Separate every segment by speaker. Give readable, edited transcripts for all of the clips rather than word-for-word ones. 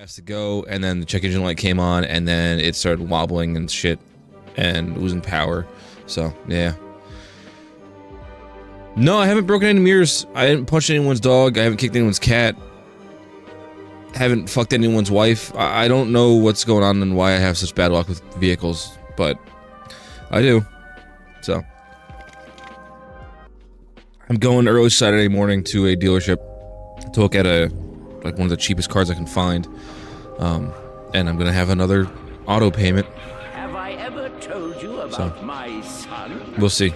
Speaker 1: Asked to go, and then the check engine light came on, and then it started wobbling and shit, and losing power. So yeah. No, I haven't broken any mirrors. I haven't punched anyone's dog. I haven't kicked anyone's cat. Haven't fucked anyone's wife. I don't know what's going on and why I have such bad luck with vehicles, but I do. So I'm going early Saturday morning to a dealership to look at like one of the cheapest cars I can find, and I'm gonna have another auto payment.
Speaker 2: Have I ever told you about my son?
Speaker 1: We'll see.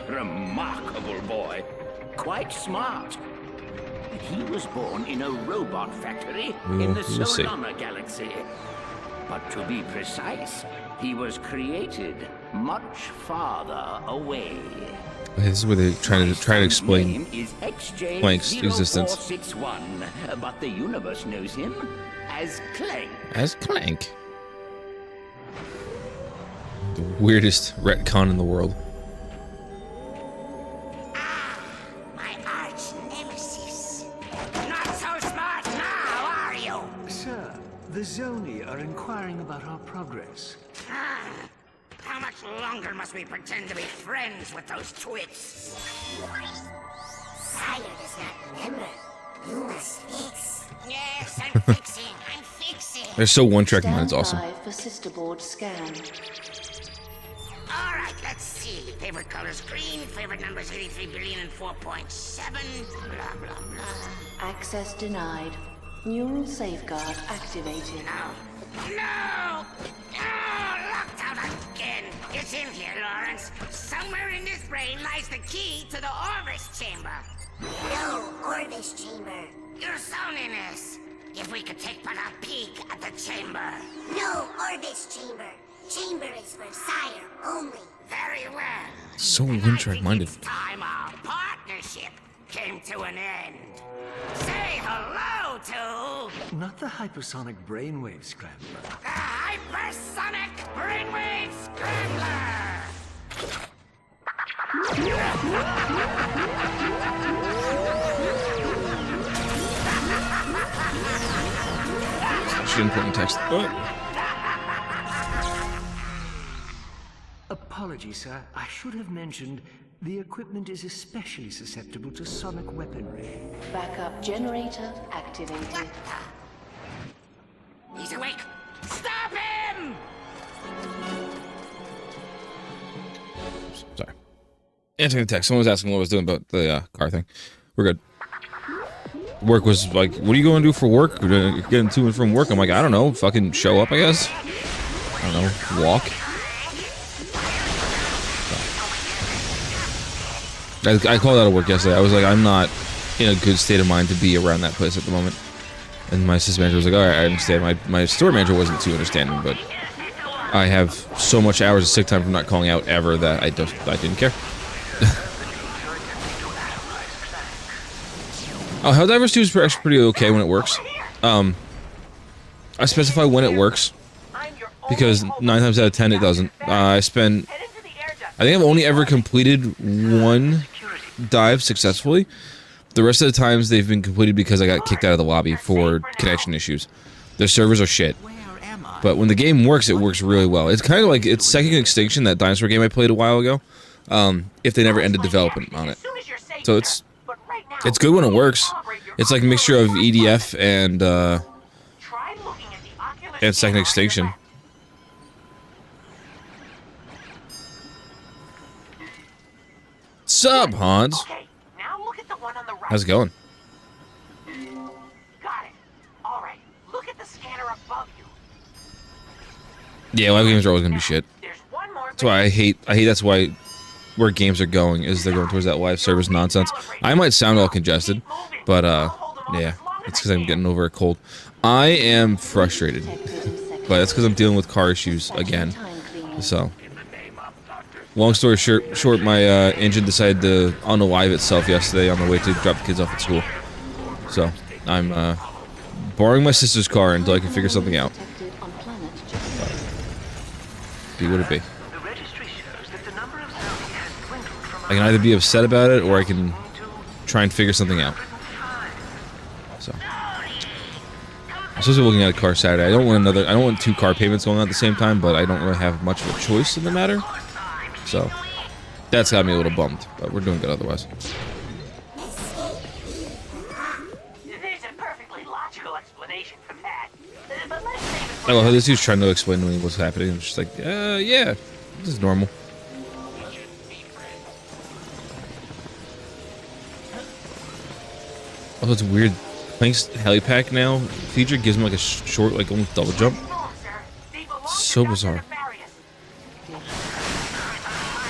Speaker 2: Remarkable boy, quite smart. He was born in a robot factory in the Solana galaxy. But to be precise, he was created much farther away.
Speaker 1: This is where they're trying to explain Clank's existence.
Speaker 2: 0461, but the universe knows him as Clank.
Speaker 1: As Clank. The weirdest retcon in the world.
Speaker 3: My arch nemesis. Not so smart now, are you?
Speaker 4: Sir, the Zoni are inquiring about our progress.
Speaker 3: How much longer must we pretend to be friends with those twits? Sire does not remember. You must fix. Yes, I'm fixing. I'm fixing.
Speaker 1: They're so one-track mind. It's awesome.
Speaker 5: For sister board scan.
Speaker 3: All right, let's see. Favorite colors green. Favorite numbers 83 billion and 4.7. Blah blah blah.
Speaker 5: Access denied. Neural safeguard activated.
Speaker 3: No. No! Oh, locked out again! It's in here, Lawrence. Somewhere in this brain lies the key to the Orbis chamber. No Orbis chamber. Your Zoniness. If we could take but a peek at the chamber. No Orbis chamber. Chamber is for Sire only. Very well.
Speaker 1: So one-track minded.
Speaker 3: It's time our partnership came to an end. Say hello to...
Speaker 4: Not the hypersonic brainwave scrambler.
Speaker 3: the Hypersonic Brainwave Scrambler!
Speaker 1: She didn't put in text.
Speaker 4: Apologies, sir. I should have mentioned the equipment is especially susceptible to sonic weaponry.
Speaker 5: Backup generator activated.
Speaker 3: He's awake! Stop him!
Speaker 1: Sorry. Answering the text. Someone was asking what I was doing about the car thing. We're good. Work was like, what are you going to do for work? You're getting to and from work. I'm like, I don't know. Fucking show up, I guess. I don't know. Walk. I called out of work yesterday. I was like, I'm not in a good state of mind to be around that place at the moment. And my assistant manager was like, alright, I understand. My store manager wasn't too understanding, but I have so much hours of sick time from not calling out ever that I didn't care. Oh, Helldivers 2 is actually pretty okay when it works. I specify when it works, because 9 times out of 10 it doesn't. I think I've only ever completed one dive successfully. The rest of the times they've been completed because I got kicked out of the lobby for connection issues. Their servers are shit. But when the game works, it works really well. It's kind of like, it's Second Extinction, that dinosaur game I played a while ago, if they never ended development on it. So it's good when it works. It's like a mixture of EDF and Second Extinction. Sup, Hans?
Speaker 6: Okay, now look at the one on the right.
Speaker 1: How's it going?
Speaker 6: Got it. All right, look at the scanner above you.
Speaker 1: Yeah, live games are always gonna be shit.
Speaker 6: There's one more.
Speaker 1: That's why I hate that's why where games are going is they're going towards that live service nonsense. I might sound all congested, but yeah, it's because I'm getting over a cold. I am frustrated, but that's because I'm dealing with car issues again. So, long story short, my engine decided to unalive itself yesterday on the way to drop the kids off at school. So, I'm borrowing my sister's car until I can figure something out. Be what it be. I can either be upset about it, or I can try and figure something out. So, I'm supposed to be looking at a car Saturday. I don't want 2 car payments going on at the same time, but I don't really have much of a choice in the matter. So that's got me a little bummed, but we're doing good otherwise.
Speaker 6: There's a perfectly logical explanation for that. But let's say
Speaker 1: I love how this dude's trying to explain to me what's happening. I'm just like, yeah, this is normal. Oh, it's weird. Clank's helipack now feature gives him like a short, like almost double jump. So bizarre.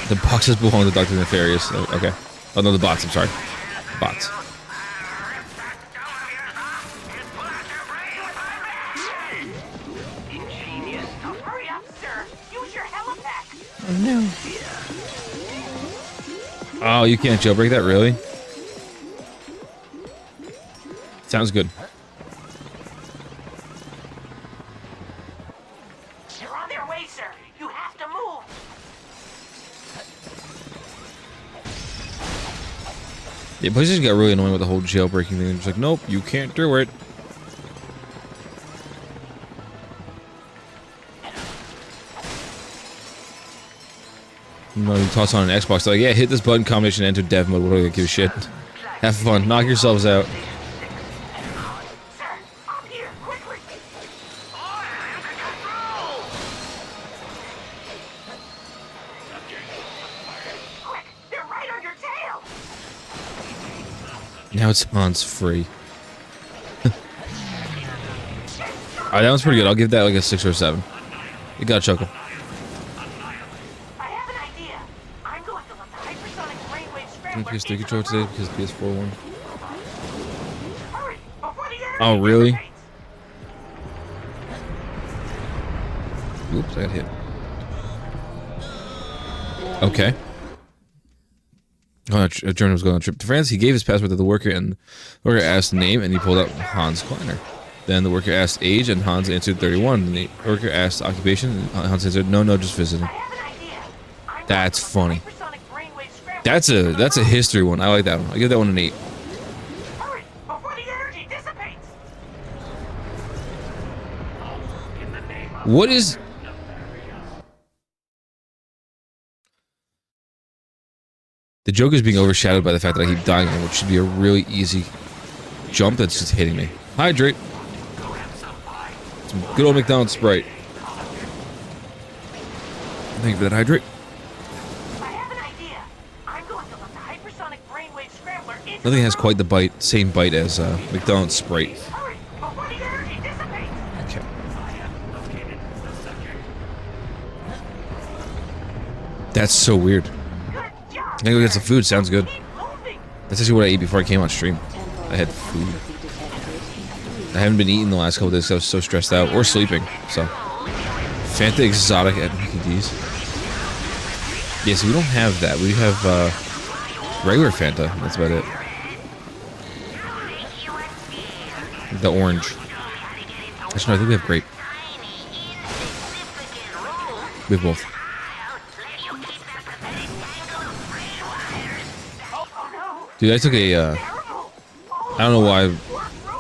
Speaker 1: The boxes belong to Dr. Nefarious. Okay. Oh no, the bots. I'm sorry. Bots.
Speaker 6: hurry up, sir. Use your helipack.
Speaker 1: Oh, you can't jailbreak that, really? Sounds good.
Speaker 6: They're on their way, sir. You have to move.
Speaker 1: Yeah, PlayStation got really annoying with the whole jailbreaking thing. It's like, nope, you can't do it. No, you toss on an Xbox. They're like, yeah, hit this button combination, enter dev mode. What do I give a shit? Have fun. Knock yourselves out.
Speaker 6: Sir, up here, quickly. Quick, they're right on your tail.
Speaker 1: Now it's Hans free. Alright, that one's pretty good. I'll give that like a 6 or a 7. You got a chuckle.
Speaker 6: I have an idea. I'm going to let the hypersonic brainwave scrambler
Speaker 1: PS3
Speaker 6: into
Speaker 1: controller
Speaker 6: the
Speaker 1: today
Speaker 6: room.
Speaker 1: because PS4 one.
Speaker 6: Hurry, before the energy
Speaker 1: Oh, really?
Speaker 6: dissipates.
Speaker 1: Oops, I got hit. Okay. Oh, a German was going on a trip to France. He gave his passport to the worker, and the worker asked the name, and he pulled up Hans Kleiner. Then the worker asked age, and Hans answered 31. And the worker asked occupation, and Hans answered, no, just visiting.
Speaker 6: I have an idea. I'm
Speaker 1: That's
Speaker 6: going to
Speaker 1: funny.
Speaker 6: let the hypersonic brainwave scrambler
Speaker 1: That's a history one. I like that one. I'll give that one an 8.
Speaker 6: Hurry, before the energy dissipates.
Speaker 1: What is... The joke is being overshadowed by the fact that I keep dying on what should be a really easy jump that's just hitting me. Hydrate. Some good old McDonald's Sprite. Thank you for that hydrate.
Speaker 6: I have an idea. I'm going to let the hypersonic brainwave scrambler into
Speaker 1: Nothing has
Speaker 6: the room.
Speaker 1: quite the same bite as McDonald's Sprite.
Speaker 6: Hurry, before the energy dissipates.
Speaker 1: Okay. That's so weird.
Speaker 6: Good job.
Speaker 1: I gotta go get some food. Sounds good.
Speaker 6: Keep moving.
Speaker 1: That's actually what I ate before I came on stream. I had food. I haven't been eating the last couple days because I was so stressed out or sleeping. So, Fanta Exotic at Mickey D's. Yeah, so we don't have that. We have regular Fanta. That's about it. The orange. Actually, no, I think we have grape. We have both. Dude, I took a, I don't know why,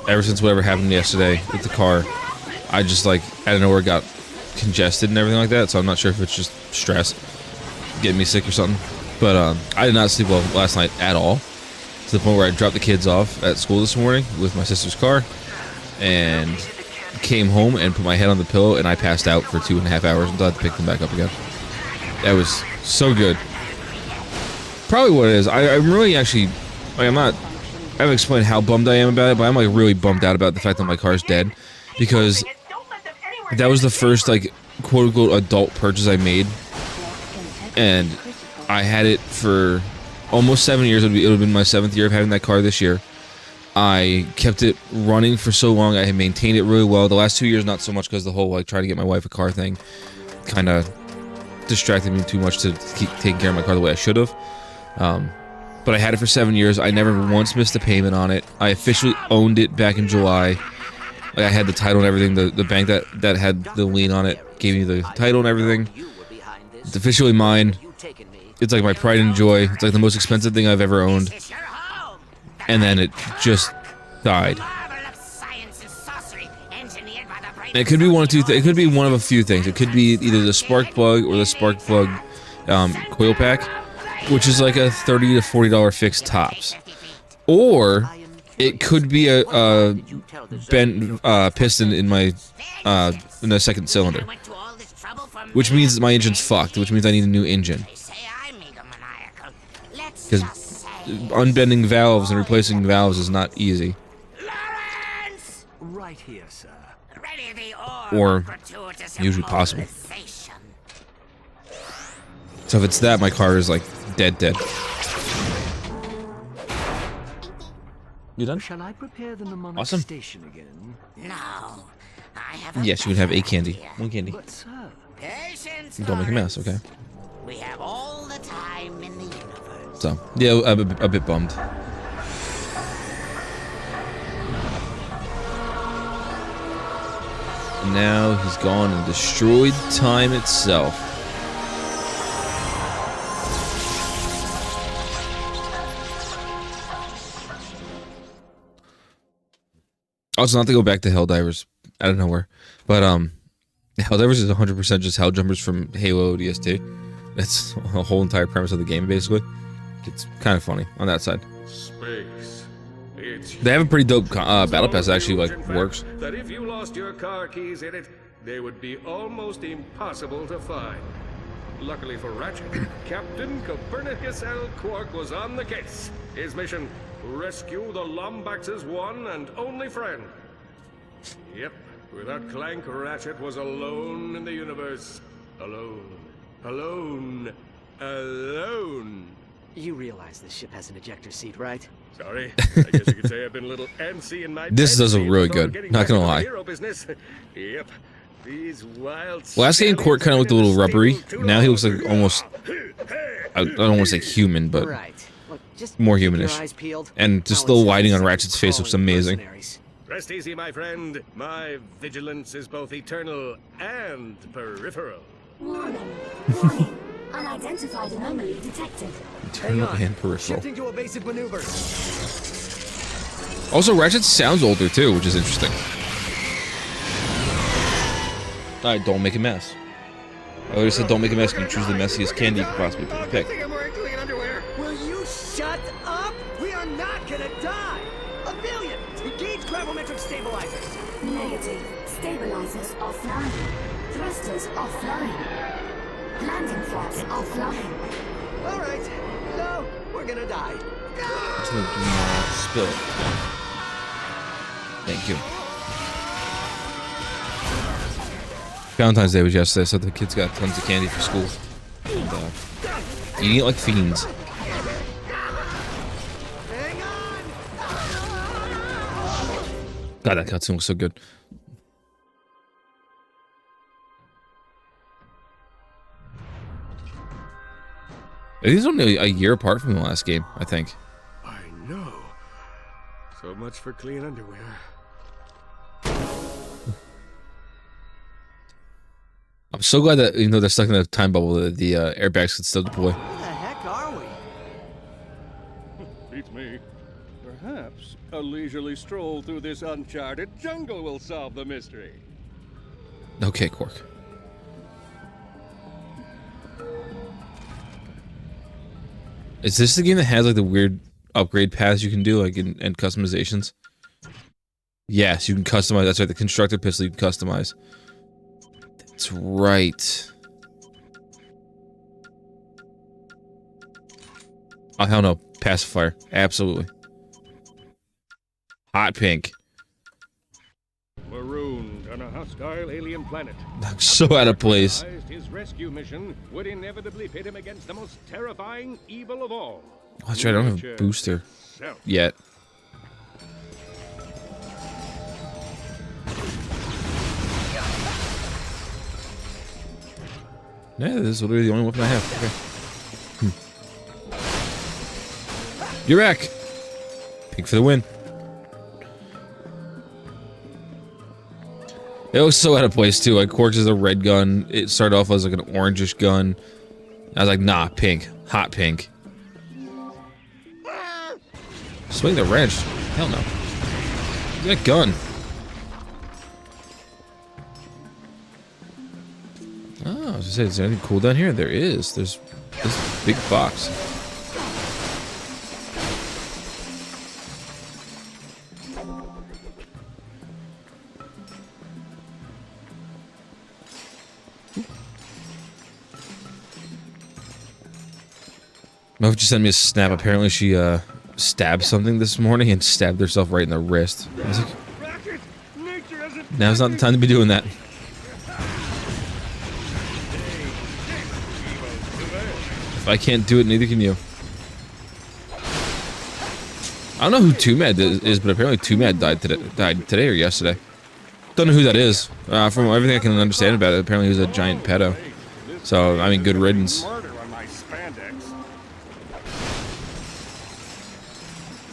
Speaker 1: ever since whatever happened yesterday with the car, I just, like, out of nowhere got congested and everything like that, so I'm not sure if it's just stress getting me sick or something. But, I did not sleep well last night at all, to the point where I dropped the kids off at school this morning with my sister's car, and came home and put my head on the pillow, and I passed out for 2.5 hours until I had to pick them back up again. That was so good. Probably what it is. I'm really actually... Like, I haven't explained how bummed I am about it, but I'm like really bummed out about the fact that my car's dead, because that was the first like quote unquote adult purchase I made, and I had it for almost 7 years. It would have been my 7th year of having that car this year. I kept it running for so long. I had maintained it really well. The last 2 years, not so much, because the whole like trying to get my wife a car thing kind of distracted me too much to keep taking care of my car the way I should have. But I had it for 7 years. I never once missed a payment on it. I officially owned it back in July. Like, I had the title and everything. The bank that had the lien on it gave me the title and everything. It's officially mine. It's like my pride and joy. It's like the most expensive thing I've ever owned.
Speaker 3: It's your home.
Speaker 1: And then it just died.
Speaker 3: Marvel of science and sorcery, engineering
Speaker 1: It could be one of two. It could be one of a few things. It could be either the spark plug or the spark plug coil pack, which is like a $30 to $40 fix tops, or it could be a bent piston in my in the second cylinder, which means that my engine's fucked. Which means I need a new engine. Because unbending valves and replacing valves is not easy.
Speaker 4: Right here, sir.
Speaker 1: Or usually possible. So if it's that, my car is like dead. You done?
Speaker 4: Shall I prepare the mnemonic
Speaker 1: Awesome.
Speaker 4: station again?
Speaker 3: No, I have
Speaker 1: Yes, you would have a candy. One candy.
Speaker 4: But sir,
Speaker 3: patience.
Speaker 1: Don't make a mess, okay?
Speaker 3: We have all the time in the universe.
Speaker 1: So, yeah, I'm a bit bummed. Now he's gone and destroyed time itself. Also, not to go back to Helldivers out of nowhere, but Helldivers is 100% just Helljumpers from Halo ODST. That's the whole entire premise of the game, basically. It's kind of funny on that side.
Speaker 7: Space. It's
Speaker 1: They have a pretty dope battle pass that actually like works.
Speaker 7: that if you lost your car keys in it, they would be almost impossible to find. Luckily for Ratchet, Captain Copernicus L. Quark was on the case. His mission: rescue the Lombax's one and only friend. Yep, without Clank, Ratchet was alone in the universe. Alone. Alone. Alone.
Speaker 8: You realize this ship has an ejector seat, right?
Speaker 7: Sorry, I guess you could say I've been a little antsy in my
Speaker 1: This does look
Speaker 7: fancy
Speaker 1: really
Speaker 7: before
Speaker 1: good,
Speaker 7: getting
Speaker 1: not
Speaker 7: back
Speaker 1: gonna
Speaker 7: into the
Speaker 1: lie.
Speaker 7: hero business. Yep, these wild.
Speaker 1: Last game, Quark kind of looked a little rubbery. Now he looks like
Speaker 7: stable
Speaker 1: almost, I don't want to say human, but
Speaker 8: Right. Look, just
Speaker 1: more
Speaker 8: keep your
Speaker 1: humanish.
Speaker 8: eyes peeled.
Speaker 1: And just the
Speaker 8: College
Speaker 1: lighting on
Speaker 8: students
Speaker 1: Ratchet's face looks
Speaker 8: calling
Speaker 1: amazing.
Speaker 8: mercenaries.
Speaker 7: Rest easy, my friend. My vigilance is both eternal and peripheral.
Speaker 9: Warning. Warning. Unidentified anomaly detected.
Speaker 1: Eternal and peripheral.
Speaker 8: Shifting to a basic maneuver.
Speaker 1: Also, Ratchet sounds older too, which is interesting. Alright, don't make a mess. I already said don't make a mess. You choose the messiest candy you could possibly pick.
Speaker 8: Will you shut up? We are not gonna die. A million. Engage gravimetric stabilizers.
Speaker 9: Negative. Stabilizers offline. Thrusters offline. Landing flaps offline.
Speaker 8: All right. So we're gonna die.
Speaker 1: Just do not spill it. Thank you. Valentine's Day was yesterday, so the kids got tons of candy for school. And, eating it like fiends.
Speaker 8: Hang on.
Speaker 1: God, that cutscene was so good. It is only a year apart from the last game, I think.
Speaker 7: I know. So much for clean underwear.
Speaker 1: I'm so glad that, even though they're stuck in a time bubble, the airbags could still deploy.
Speaker 8: Where the heck are we?
Speaker 7: Beats me. Perhaps a leisurely stroll through this uncharted jungle will solve the mystery.
Speaker 1: Okay, Quark. Is this the game that has like the weird upgrade paths you can do, like and customizations? Yes, you can customize. That's right, the constructor pistol you can customize. That's right. Oh hell no, pacifier, absolutely. Hot pink.
Speaker 7: Marooned on a hostile alien planet.
Speaker 1: So out of place.
Speaker 7: His rescue mission would inevitably pit him against the most terrifying evil of all.
Speaker 1: Oh, that's right, I don't have a booster yet. Yeah, this is literally the only weapon I have. Okay. You're back. Pink for the win. It was so out of place too. Like Quark's is a red gun. It started off as like an orangish gun. I was like, nah, pink, hot pink. Swing the wrench. Hell no. That gun. Oh, I was gonna say, is there anything cool down here? There is. There's this big box. Move just sent me a snap. Apparently she stabbed something this morning and stabbed herself right in the wrist. I was like, now's not the time to be doing that. If I can't do it, neither can you. I don't know who Too Mad is, but apparently Too Mad died today or yesterday. Don't know who that is. From everything I can understand about it, apparently he was a giant pedo. So, I mean, good riddance.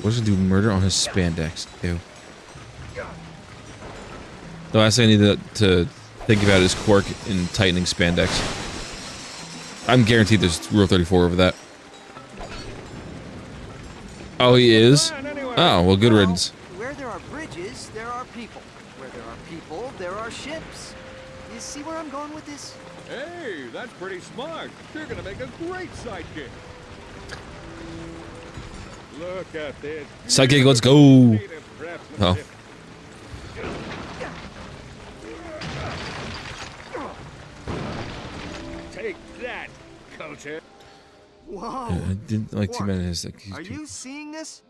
Speaker 1: What's gonna do murder on his spandex? Ew. The last thing I need to think about is Quark in tightening spandex. I'm guaranteed there's Rule 34 over that. Oh, he is? Oh, well, good riddance.
Speaker 8: Where there are bridges, there are people. Where there are people, there are ships. You see where I'm going with this?
Speaker 7: Hey, that's pretty smart. You're gonna make a great sidekick. Look at this.
Speaker 1: Sidekick, let's go. Oh.
Speaker 7: Take that, culture.
Speaker 8: Whoa.
Speaker 1: I didn't like Too Mad.
Speaker 8: Are you seeing this?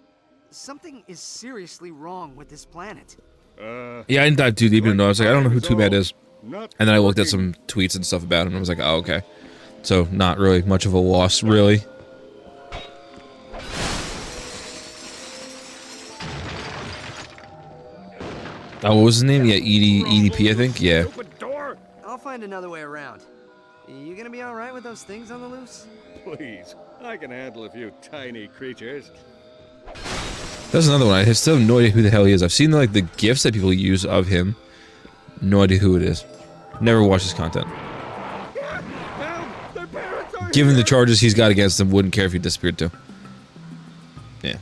Speaker 8: Something is seriously wrong with this planet.
Speaker 1: Yeah, I didn't dive too deep into it. I was like, I don't know who Too Mad is. And then I looked at some tweets and stuff about him, and I was like, oh, okay. So, not really much of a loss, really. Oh, what was his name? Yeah, EDP, I think? Yeah.
Speaker 8: I'll find another way around. You gonna be alright with those things on the loose?
Speaker 7: Please, I can handle a few tiny creatures.
Speaker 1: That's another one. I still have no idea who the hell he is. I've seen like the gifs that people use of him. No idea who it is. Never watched his content. Given the charges he's got against him, wouldn't care if he disappeared too. Yeah.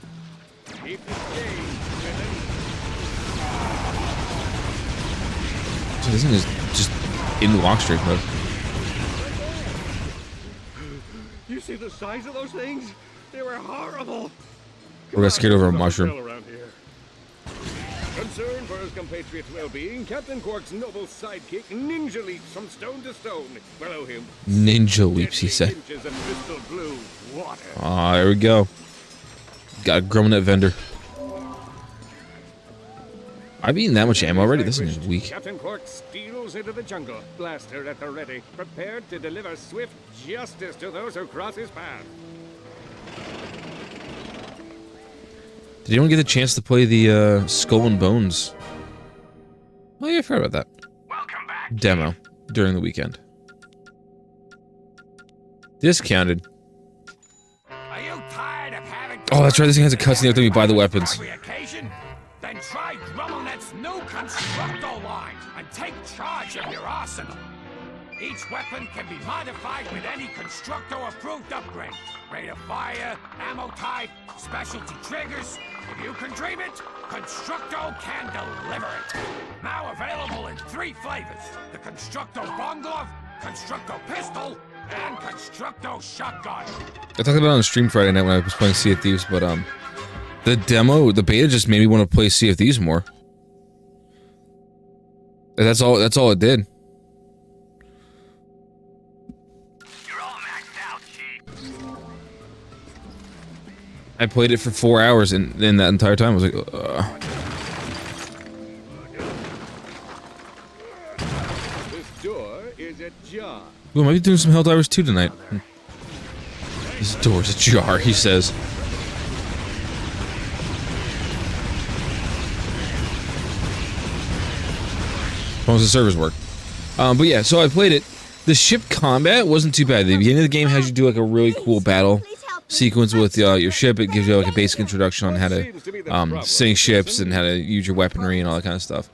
Speaker 1: So this thing is just in lock straight mode.
Speaker 7: You see the size of those things? They were horrible.
Speaker 1: We got scared over a mushroom.
Speaker 7: Concerned for his compatriot's well-being, Captain Quark's noble sidekick ninja leaps from stone to stone. Below him,
Speaker 1: ninja leaps, he said. Ah, there we go. Got a Grumnet vendor. I've eaten that much ammo already. This thing is weak.
Speaker 7: Captain Quark steals into the jungle, blaster at the ready, prepared to deliver swift justice to those who cross his path.
Speaker 1: Did anyone get a chance to play the Skull and Bones? Oh yeah, I forgot about that. Demo during the weekend. Discounted.
Speaker 2: Are you tired of having
Speaker 1: Oh, that's right. This thing has a cutscene after we buy the weapons.
Speaker 2: Then try Grahameth's new Constructo line and take charge of your arsenal. Each weapon can be modified with any Constructo-approved upgrade. Rate of fire, ammo type, specialty triggers. If you can dream it, Constructo can deliver it. Now available in 3 flavors. The Constructo Bomb Glove, Constructo Pistol, and Constructo Shotgun.
Speaker 1: I talked about it on stream Friday night when I was playing Sea of Thieves, but the demo, the beta just made me want to play Sea of Thieves more. That's all it did. I played it for 4 hours, and in that entire time, I was like,
Speaker 7: This door is ajar.
Speaker 1: we might be doing some Helldivers 2 tonight. This door's ajar, he says. As long as the servers work. But yeah, so I played it. The ship combat wasn't too bad. The beginning of the game has you do like a really cool battle sequence with your ship. It gives you like a basic introduction on how to sink ships and how to use your weaponry and all that kind of stuff.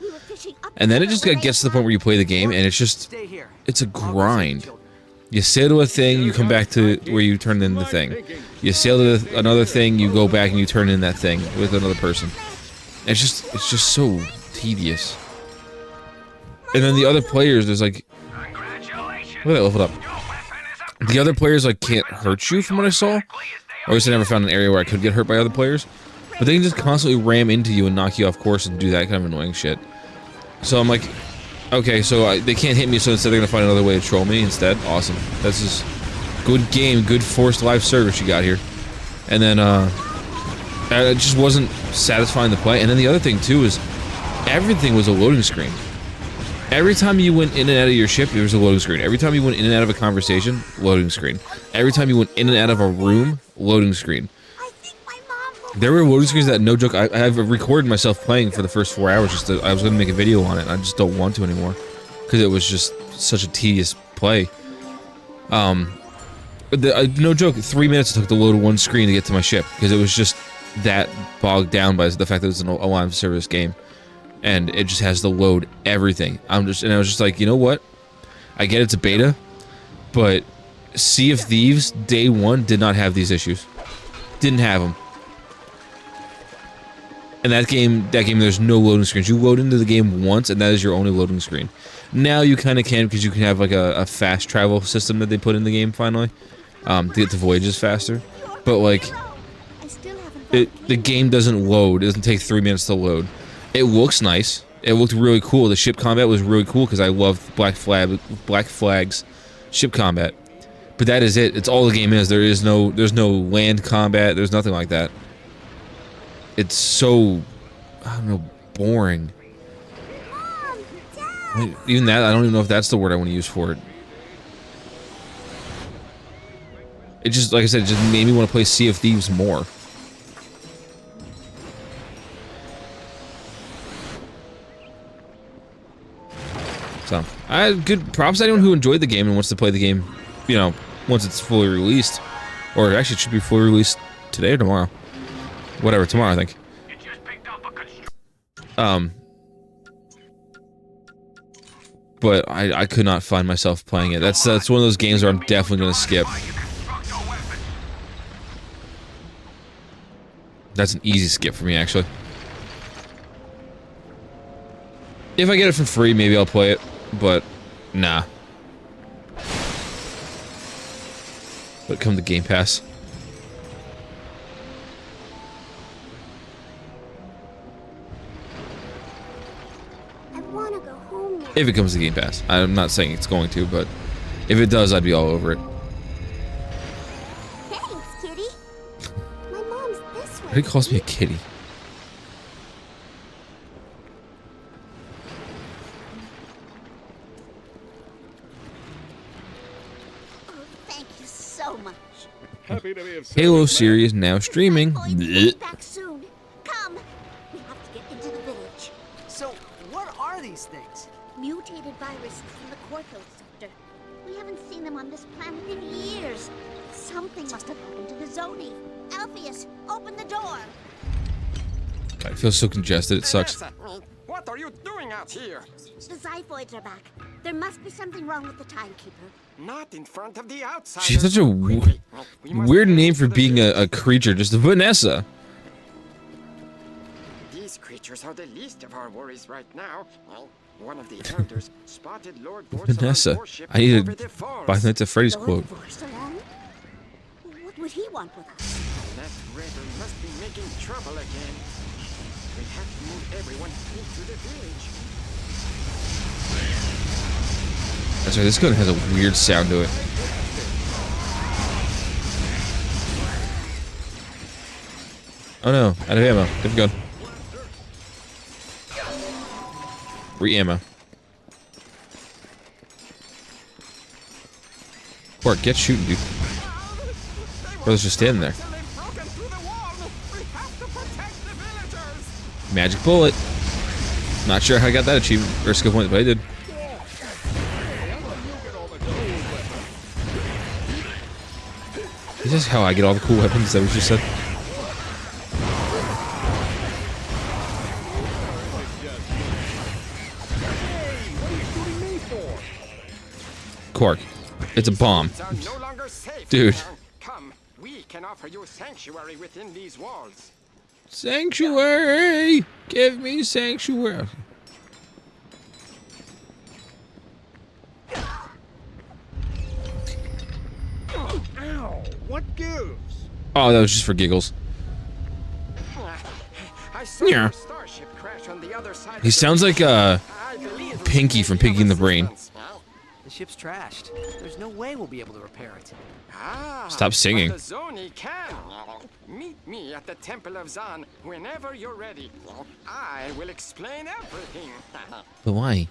Speaker 1: And then it just gets to the point where you play the game and it's a grind. You sail to a thing, you come back to where you turned in the thing. You sail to another thing, you go back and you turn in that thing with another person. And it's just so tedious. And then the other players, there's like Look at that leveled up. The other players like can't hurt you from what I saw. Or at least I never found an area where I could get hurt by other players. But they can just constantly ram into you and knock you off course and do that kind of annoying shit. So I'm like, okay, so they can't hit me, so instead they're gonna find another way to troll me instead. Awesome. That's just good game, good forced live service you got here. And then it just wasn't satisfying to play. And then the other thing too is everything was a loading screen. Every time you went in and out of your ship, there was a loading screen. Every time you went in and out of a conversation, loading screen. Every time you went in and out of a room, loading screen. There were loading screens that, no joke, I've recorded myself playing for the first 4 hours. I was going to make a video on it. I just don't want to anymore because it was just such a tedious play. No joke, 3 minutes it took to load one screen to get to my ship because it was just that bogged down by the fact that it's a live service game. And it just has to load everything. I was just like, you know what? I get it's a beta, but Sea of Thieves day one did not have these issues. Didn't have them. And that game, there's no loading screens. You load into the game once, and that is your only loading screen. Now you kind of can, because you can have like a fast travel system that they put in the game finally, to get to voyages faster. But like, the game doesn't load. It doesn't take 3 minutes to load. It looks nice. It looked really cool. The ship combat was really cool because I love Black Flag's ship combat. But that is it. It's all the game is. There's no land combat. There's nothing like that. It's so, I don't know, boring. Even that, I don't even know if that's the word I want to use for it. It just, like I said, it just made me want to play Sea of Thieves more. So, I had good props to anyone who enjoyed the game and wants to play the game, you know, once it's fully released. Or actually, it should be fully released today or tomorrow. Whatever, tomorrow, I think. But I could not find myself playing it. That's one of those games where I'm definitely gonna skip. That's an easy skip for me, actually. If I get it for free, maybe I'll play it, but nah. But come to Game Pass. If it comes to Game Pass. I'm not saying it's going to, but if it does, I'd be all over it.
Speaker 9: Thanks, kitty. My mom's this way.
Speaker 1: He calls me a kitty.
Speaker 9: Oh, thank you so much.
Speaker 7: Happy to be of
Speaker 1: Halo series now streaming.
Speaker 9: Be back soon. Come. We have to get into the village.
Speaker 8: So, what are these things?
Speaker 9: Mutated viruses from the Corthos sector. We haven't seen them on this planet in years. Something must have happened to the Zoni. Alpheus, open the door.
Speaker 1: I feel so congested, it sucks.
Speaker 10: What are you doing out here?
Speaker 9: The Xiphoids are back. There must be something wrong with the timekeeper.
Speaker 10: Not in front of the outsiders.
Speaker 1: She's such a weird name for being a creature, just Vanessa.
Speaker 10: These creatures are the least of our worries right now. Well, one of the elders spotted Lord
Speaker 1: Vanessa. I need to buy Nights at Freddy's quote.
Speaker 9: What would he want with us?
Speaker 10: That rebel must be making trouble again. We have to move everyone into the village.
Speaker 1: That's right, this gun has a weird sound to it. Oh no, out of ammo. Different gun. Re-ammo. Quark, get shooting, dude. Brother's just standing there. Magic bullet. Not sure how I got that achievement or skill point, but I did. Is this how I get all the cool weapons? Is that what you said? Quark, it's a bomb. Dude.
Speaker 10: Come, we can offer you sanctuary within these walls.
Speaker 1: Sanctuary! Give me sanctuary.
Speaker 10: Ow! What gives?
Speaker 1: Oh, that was just for giggles.
Speaker 10: I saw
Speaker 1: Yeah.
Speaker 10: your starship crash on the other side.
Speaker 1: He sounds like Pinky from Pinky and the Brain.
Speaker 8: The ship's trashed. There's no way we'll be able to repair it.
Speaker 1: Stop singing.
Speaker 10: But the Zoni can. Meet me at the Temple of Zan whenever you're ready. I will explain everything.
Speaker 1: But why?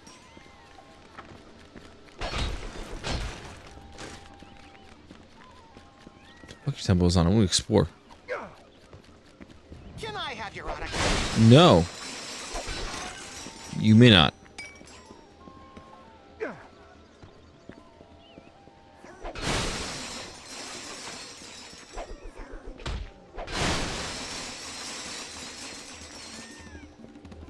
Speaker 1: Fuck your temples on. I want to explore.
Speaker 10: Can I have your autograph?
Speaker 1: No. You may not.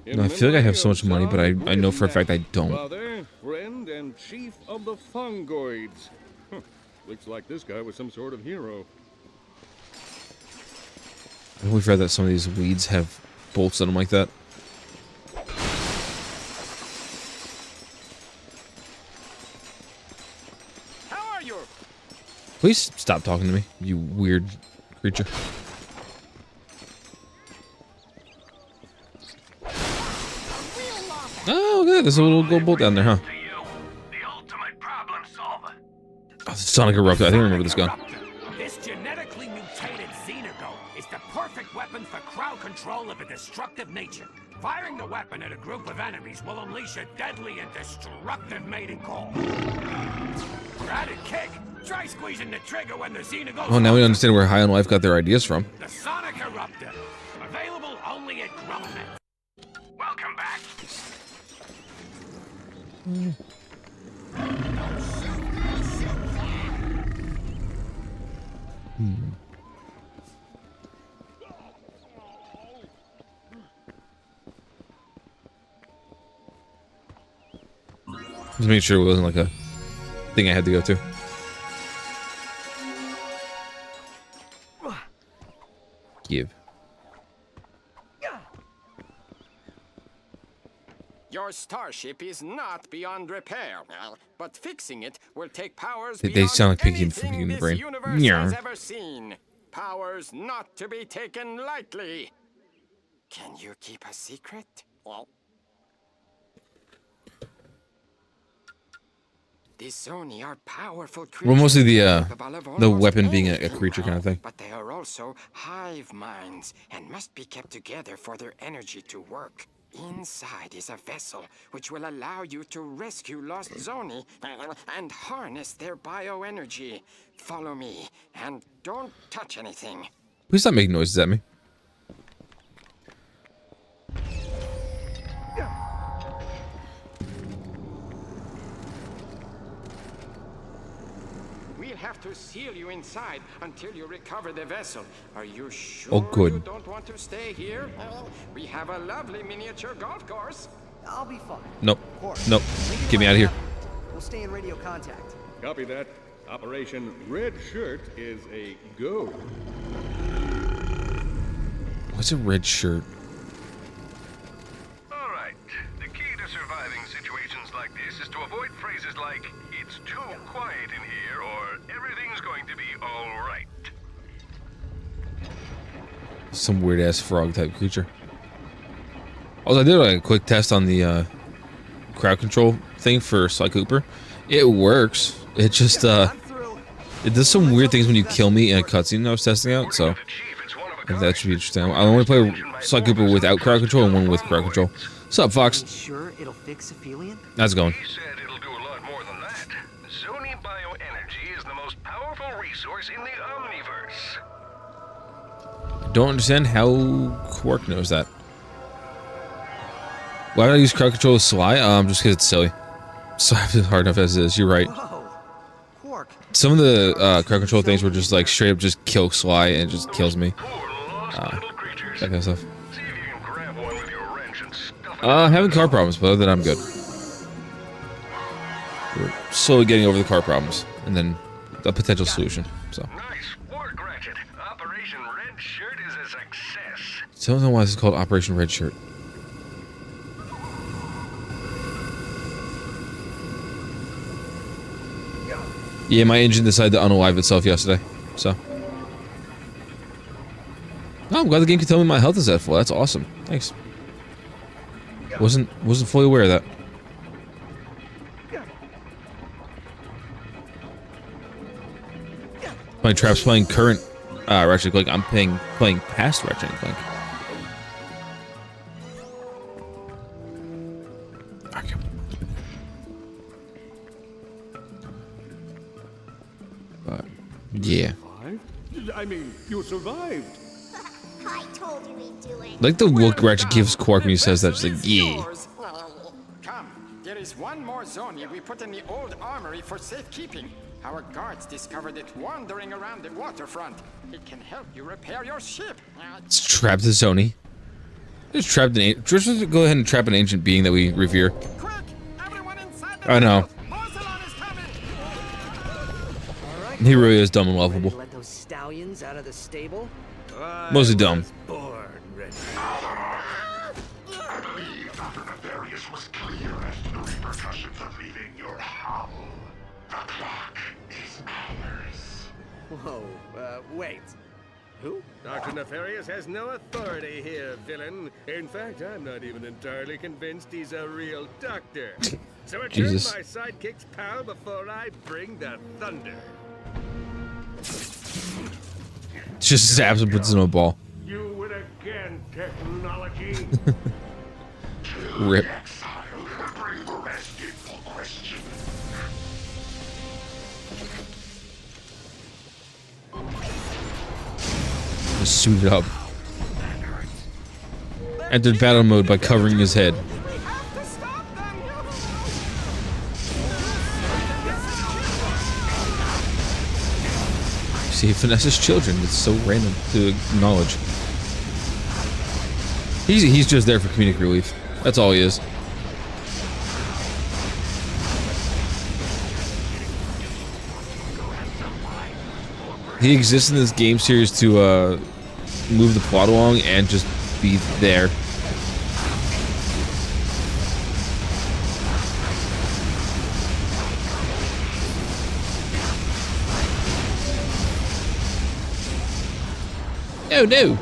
Speaker 1: No, I feel like I have so much money, but I know for a fact I don't.
Speaker 7: Father, friend, and chief of the Fungoids. Huh. Looks like this guy was some sort of hero.
Speaker 1: We've read that some of these weeds have bolts on them like that.
Speaker 10: How are you?
Speaker 1: Please stop talking to me, you weird creature. Oh, okay, there's a little gold bolt down there, huh? Oh, Sonic Eruptor. I think I remember this gun.
Speaker 2: This genetically mutated Xenogo is the perfect weapon for crowd control of a destructive nature. Firing the weapon at a group of enemies will unleash a deadly and destructive mating call. Added kick. Try squeezing the trigger when the Xenogo.
Speaker 1: Oh, now we understand where High on Life got their ideas from.
Speaker 2: The Sonic Eruptor. Available only at Grahamoth. Welcome back.
Speaker 1: Just make sure it wasn't like a thing I had to go to. Give.
Speaker 10: Your starship is not beyond repair, but fixing it will take powers
Speaker 1: They
Speaker 10: beyond
Speaker 1: sound like Pinky and
Speaker 10: anything
Speaker 1: Pinky and the
Speaker 10: this
Speaker 1: Brain.
Speaker 10: universe
Speaker 1: Yeah.
Speaker 10: has ever seen. Powers not to be taken lightly. Can you keep a secret? These Zoni are powerful creatures.
Speaker 1: Well, mostly the
Speaker 10: capable of almost
Speaker 1: weapon being a
Speaker 10: anything,
Speaker 1: creature kind of thing.
Speaker 10: But they are also hive minds and must be kept together for their energy to work. Inside is a vessel which will allow you to rescue lost Zoni and harness their bioenergy. Follow me and don't touch anything.
Speaker 1: Please stop making noises at me.
Speaker 10: We'll have to seal you inside until you recover the vessel. Are you sure
Speaker 1: Oh, good.
Speaker 10: you don't want to stay here? We have a lovely miniature golf course.
Speaker 8: I'll be fine.
Speaker 1: Nope. Nope. Get me out of here.
Speaker 8: We'll stay in radio contact.
Speaker 7: Copy that. Operation Red Shirt is a go.
Speaker 1: What's a red shirt?
Speaker 11: All right. The key to surviving situations like this is to avoid phrases like, it's too quiet in here, or everything's going to be all right.
Speaker 1: Some weird ass frog type creature. Also, I did like a quick test on the crowd control thing for Sly Cooper. It works. It just it does some weird things when you kill me in a cutscene I was testing out. So that should be interesting. I only play Sly Cooper without crowd control and one with crowd control. What's up, Fox?
Speaker 8: Sure it'll fix Aphelion?
Speaker 1: How's it going?
Speaker 11: He said it'll do a lot more than that. Zoni bioenergy is the most powerful resource in the Omniverse.
Speaker 1: Don't understand how Quark knows that. Why did I use crowd control with Sly? Just because it's silly. Sly is hard enough as it is. You're right.
Speaker 8: Whoa. Quark.
Speaker 1: Some of the crowd control things were just like straight up just kill Sly and it just kills me. That kind of stuff. Having car problems, but other than that, I'm good. We're slowly getting over the car problems, and then a potential solution. So.
Speaker 11: Nice work, Ratchet. Operation Red Shirt is a success.
Speaker 1: So I don't know why this is called Operation Red Shirt. Yeah, my engine decided to unalive itself yesterday. So. Oh, I'm glad the game can tell me my health is at full. That's awesome. Thanks. Wasn't fully aware of that. Playing Traps, playing current Ratchet and Clank. I'm playing past Ratchet and Clank. Okay. But yeah.
Speaker 7: I mean, you survived.
Speaker 9: I told you he'd do it.
Speaker 1: Like the look Ratchet gives Quark when he says that. Just like, yeah.
Speaker 10: Come, there is one more Zoni we put in the old armory for safekeeping. Our guards discovered it wandering around the waterfront. It can help you repair your ship.
Speaker 1: It's trapped the Zoni. Just trapped an. Just go ahead and trap an ancient being that we revere.
Speaker 10: Quick, everyone inside the
Speaker 1: I know.
Speaker 10: Porcelain is coming.
Speaker 1: He really is dumb and lovable.
Speaker 8: Let those stallions out of the stable.
Speaker 1: Mostly dumb.
Speaker 7: Born ready.
Speaker 11: I believe Dr. Nefarious was clear as to the repercussions of leaving your hovel. The clock is ours.
Speaker 8: Whoa, wait. Who?
Speaker 7: Dr. Nefarious has no authority here, villain. In fact, I'm not even entirely convinced he's a real doctor. So return
Speaker 1: Jesus.
Speaker 7: my sidekick's pal before I bring the thunder.
Speaker 1: Just zaps and puts it in a ball.
Speaker 7: You win again, technology.
Speaker 1: Rip.
Speaker 11: Exile will bring the rest into question.
Speaker 1: Just suit it up. Entered battle mode by covering his head. See, he finesses children. It's so random to acknowledge. He's just there for comedic relief. That's all he is. He exists in this game series to move the plot along and just be there. Oh no!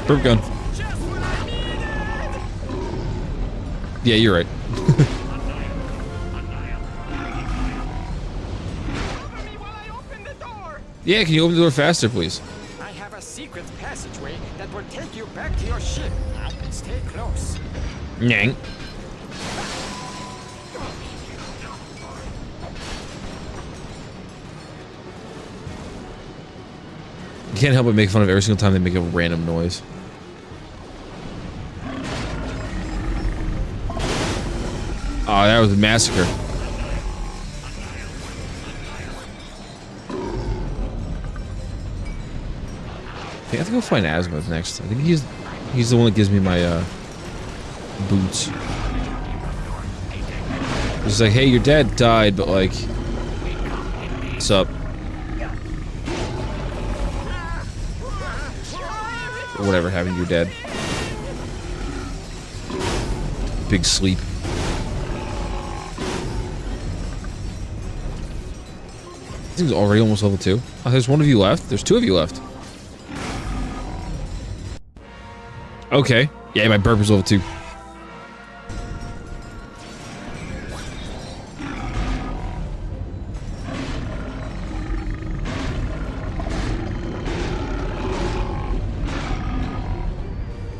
Speaker 1: Burp gun. Yeah, you're right. Yeah, can you open the door faster, please?
Speaker 10: I have a secret passageway that will take you back to your ship. Stay close.
Speaker 1: Nyang. You can't help but make fun of every single time they make a random noise. Oh, that was a massacre. I think I have to go find Azimuth next. I think he's the one that gives me my boots. It's like, hey, your dad died, but like, what's up? Or whatever happened to your dad. Big sleep. This thing's already almost level 2. Oh, there's one of you left? There's 2 of you left. Okay. Yeah, my burp is level 2.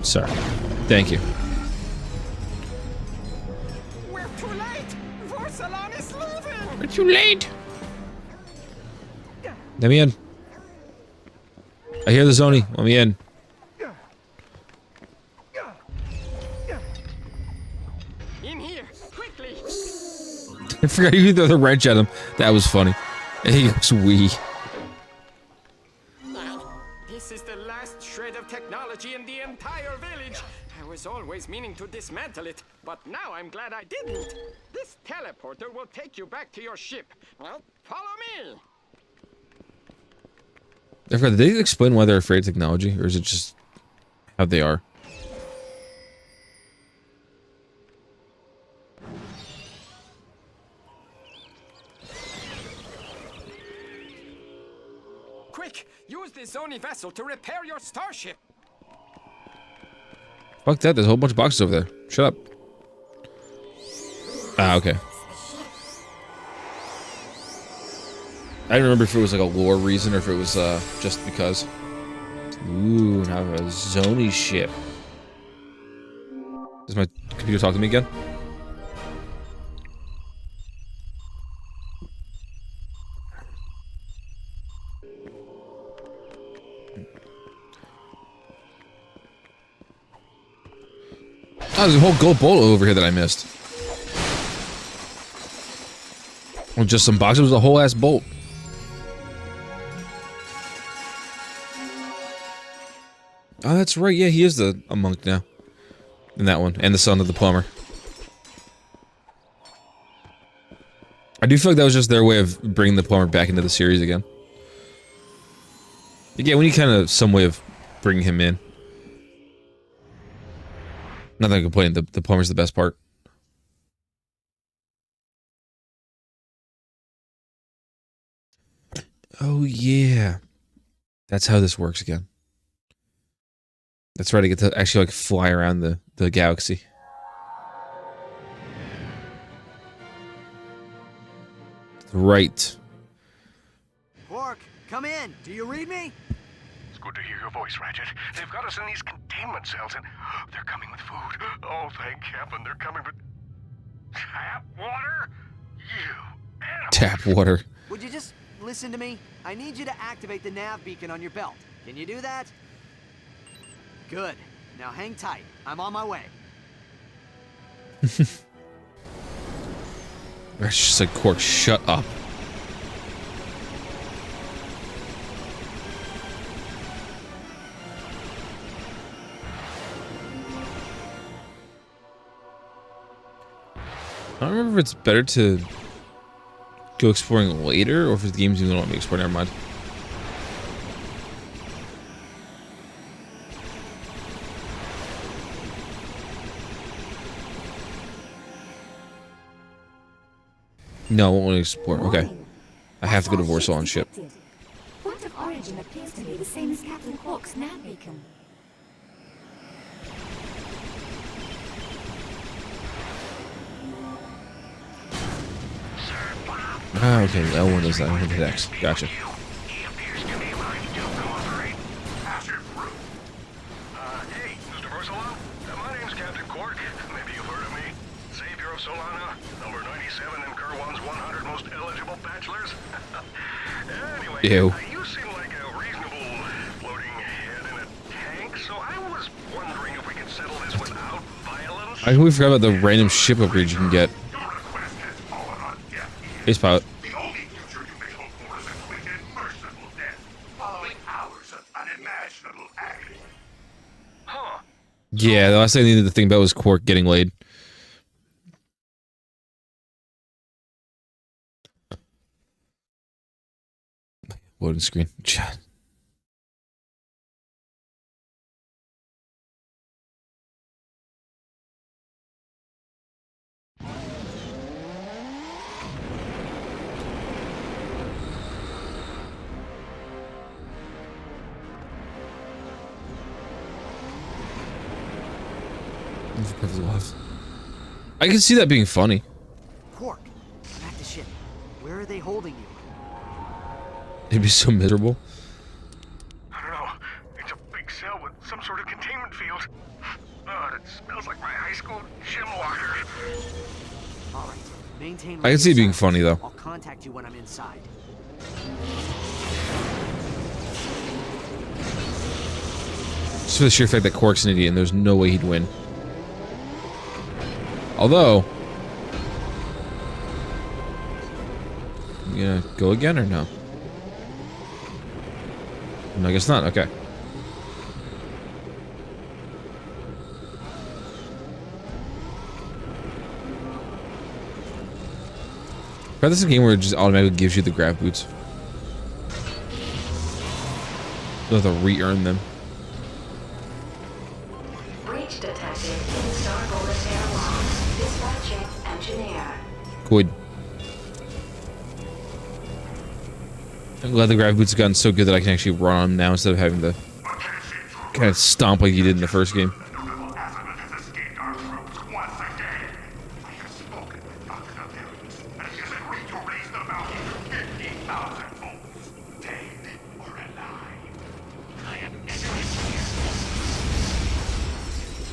Speaker 1: Sorry. Thank you.
Speaker 10: We're too late. Porcelain is leaving.
Speaker 1: We're too late. Let me in. I hear the Zoni. Let me in.
Speaker 10: In here, quickly.
Speaker 1: I forgot you threw the wrench at him. That was funny. And he goes, wee.
Speaker 10: This is the last shred of technology in the entire village. I was always meaning to dismantle it, but now I'm glad I didn't. This teleporter will take you back to your ship. Well, follow me.
Speaker 1: I forgot, did they explain why they're afraid of technology? Or is it just how they are?
Speaker 10: Quick, use the Zoni vessel to repair your starship.
Speaker 1: Fuck that, there's a whole bunch of boxes over there. Shut up. Ah, okay. I don't remember if it was like a lore reason or if it was just because. Ooh, now a Zoni ship. Does my computer talk to me again? Oh, there's a whole gold bowl over here that I missed. Well, just some boxes. It was a whole ass bolt. Oh, that's right. Yeah, he is a monk now. In that one. And the son of the plumber. I do feel like that was just their way of bringing the plumber back into the series again. Yeah, we need kind of some way of bringing him in. Not that I'm complaining, the plumber's the best part. Oh yeah. That's how this works again. That's right, I get to actually like fly around the galaxy. Right.
Speaker 8: Quark, come in. Do you read me?
Speaker 11: It's good to hear your voice, Ratchet. They've got us in these containment cells and they're coming with food. Oh, thank heaven they're coming with... Tap water? You animal.
Speaker 1: Tap water.
Speaker 8: Would you just listen to me? I need you to activate the nav beacon on your belt. Can you do that? Good. Now hang tight. I'm on my way.
Speaker 1: That's just like, Quark, shut up. I don't remember if it's better to go exploring later or if the game's even want me to explore. Never mind. No, I won't want to explore. Okay. I have to go to Warsaw on ship.
Speaker 12: Point of origin appears to be the same as Captain Quark's nav beacon.
Speaker 1: Ah, okay. L1 does that. L1 hit X. Gotcha.
Speaker 11: He appears to be willing to cooperate. Pass it through. Hey, Mr. Versalon. My name's Captain Quark. Maybe you've heard of me. Savior of Solana, number 97 in Kerwan's 100 most eligible bachelors. Anyway,
Speaker 1: Ew.
Speaker 11: you seem like a reasonable floating head in a tank, so I was wondering if we could settle this without violence.
Speaker 1: I completely forgot about the random ship upgrades you can get. Space pilot.
Speaker 11: The only future you may hope for is a quick and merciful death, following hours of unimaginable agony. Huh.
Speaker 1: Yeah, the last thing I needed to think about was Quark getting laid. Loading screen. Chat. I can see that being funny.
Speaker 8: Quark, back to ship. Where are they holding you?
Speaker 1: It'd be so miserable.
Speaker 11: I don't know. It's a big cell with some sort of containment field. Oh, it smells like my high school gym locker.
Speaker 8: All right. Maintain.
Speaker 1: I can see it being funny though.
Speaker 8: I'll contact you when I'm inside.
Speaker 1: Just for the sheer fact that Quark's an idiot and there's no way he'd win. Although, you gonna go again or no? No, I guess not. Okay. But this is a game where it just automatically gives you the grab boots. You don't have to re-earn them.
Speaker 5: Breach detected in starboard airlocks. Dispatching engineer.
Speaker 1: Good. I'm glad the grav boots have gotten so good that I can actually run on them now instead of having to kind of stomp like you did in the first game.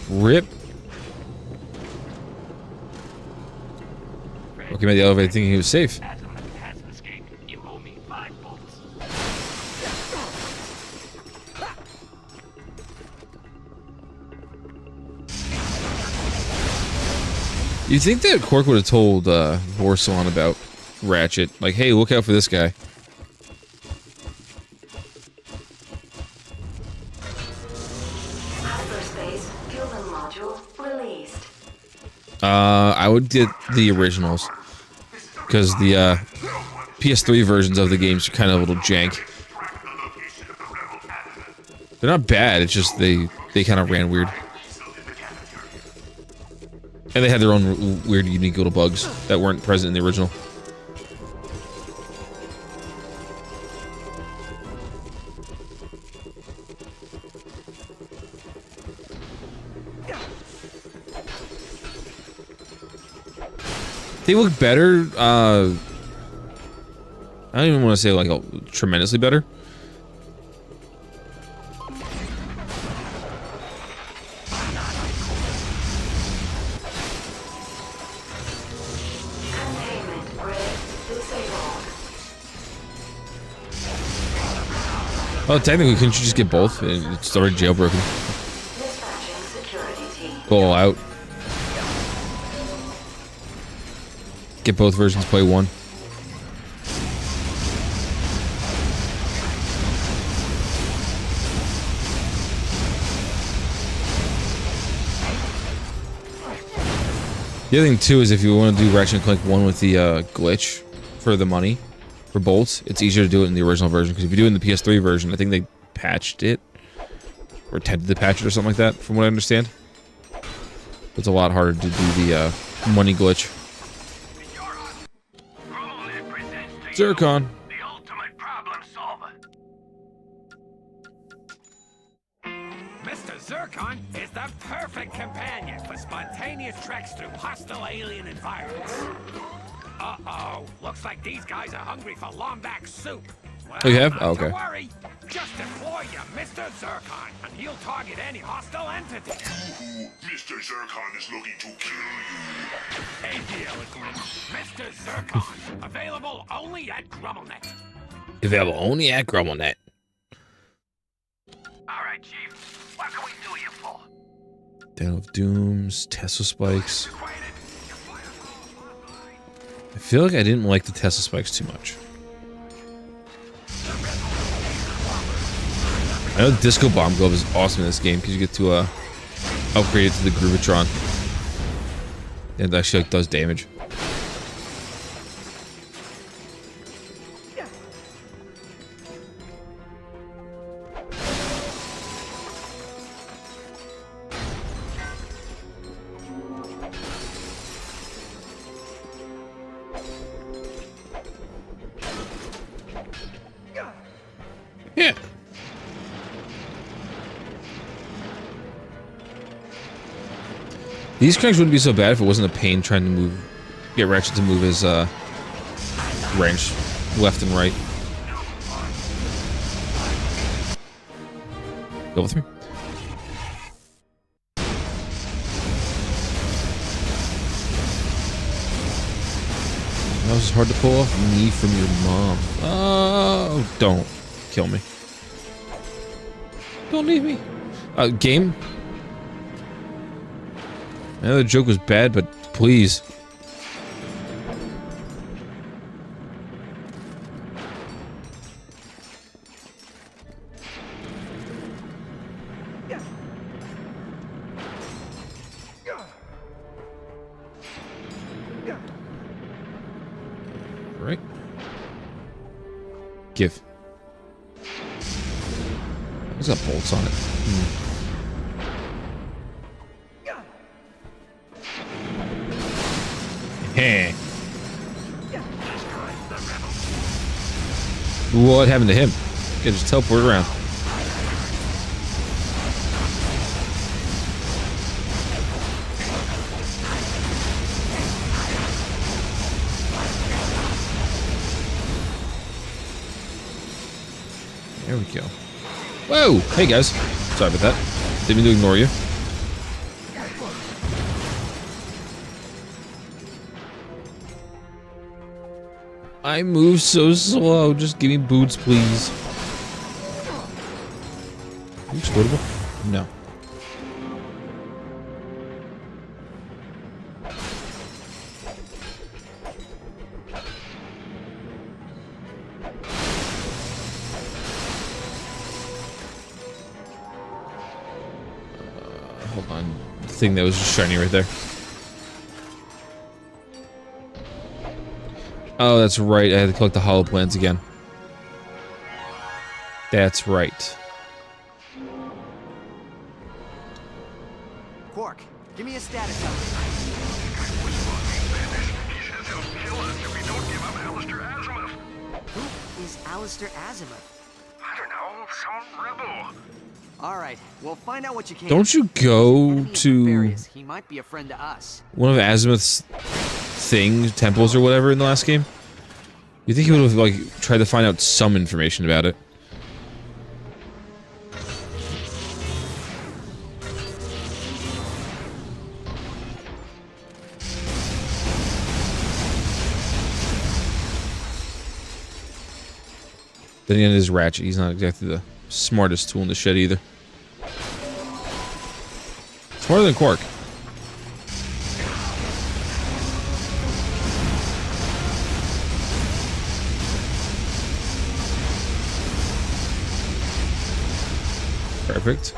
Speaker 1: Rip. Okay, made the elevator thinking he was safe. You think that Quark would have told Borsalon about Ratchet? Like, hey, look out for this guy.
Speaker 5: Hyperspace fuel module released.
Speaker 1: I would get the originals. Because the PS3 versions of the games are kind of a little jank. They're not bad, it's just they kind of ran weird. And they had their own weird, unique little bugs that weren't present in the original. They look better, I don't even want to say like tremendously better. Oh, technically, couldn't you just get both? It's already jailbroken. Go all out. Get both versions, play one. The other thing, too, is if you want to do Ratchet and Clank 1 with the glitch for the money, for bolts, it's easier to do it in the original version, because if you do it in the PS3 version, I think they patched it, or attempted to patch it or something like that, from what I understand. It's a lot harder to do the money glitch. Zircon.
Speaker 11: The ultimate problem solver.
Speaker 2: Mr. Zircon is the perfect companion for spontaneous treks through hostile alien environments. Uh-oh, looks like these guys are hungry for Lombax soup. Well,
Speaker 1: Oh, you have?
Speaker 2: not
Speaker 1: Oh, okay.
Speaker 2: to worry. Just deploy you, Mr. Zircon, and he'll target any hostile entity.
Speaker 11: Mr. Zircon is looking to kill you.
Speaker 2: A deal agreed. Mr. Zircon, available only at GrumbleNet.
Speaker 1: Available only at GrumbleNet.
Speaker 11: All right, Chief. What can we do you for?
Speaker 1: Down of Dooms, Tesla Spikes. I feel like I didn't like the Tesla Spikes too much. I know the Disco Bomb Glove is awesome in this game because you get to upgrade it to the Groovatron. And it actually like, does damage. Yeah. These cranks wouldn't be so bad if it wasn't a pain trying to get Ratchet to move his wrench left and right. Level 3. That was hard to pull off me from your mom. Oh, don't kill me. Don't leave me. Game. I know the joke was bad, but please. Right. Give. It's got bolts on it. Heh. What happened to him? He just teleport around. There we go. Whoa! Hey guys. Sorry about that. Didn't mean to ignore you. I move so slow. Just give me boots, please. Are you explodable? No. Hold on. The thing that was just shiny right there. Oh, that's right. I had to collect the hollow plants again. That's right.
Speaker 8: Quark, give me a status update.
Speaker 11: He says he'll kill us if we don't give up Alistair Azimuth.
Speaker 8: Who is Alistair Azimuth?
Speaker 11: I don't know, some rebel.
Speaker 8: All right, we'll find out what you can.
Speaker 1: Don't you go to
Speaker 8: He might be a friend to us.
Speaker 1: one of Azimuth's temples or whatever in the last game? You think he would have, like, tried to find out some information about it? Then again, it is Ratchet. He's not exactly the smartest tool in the shed either. Smarter than Quark. Perfect.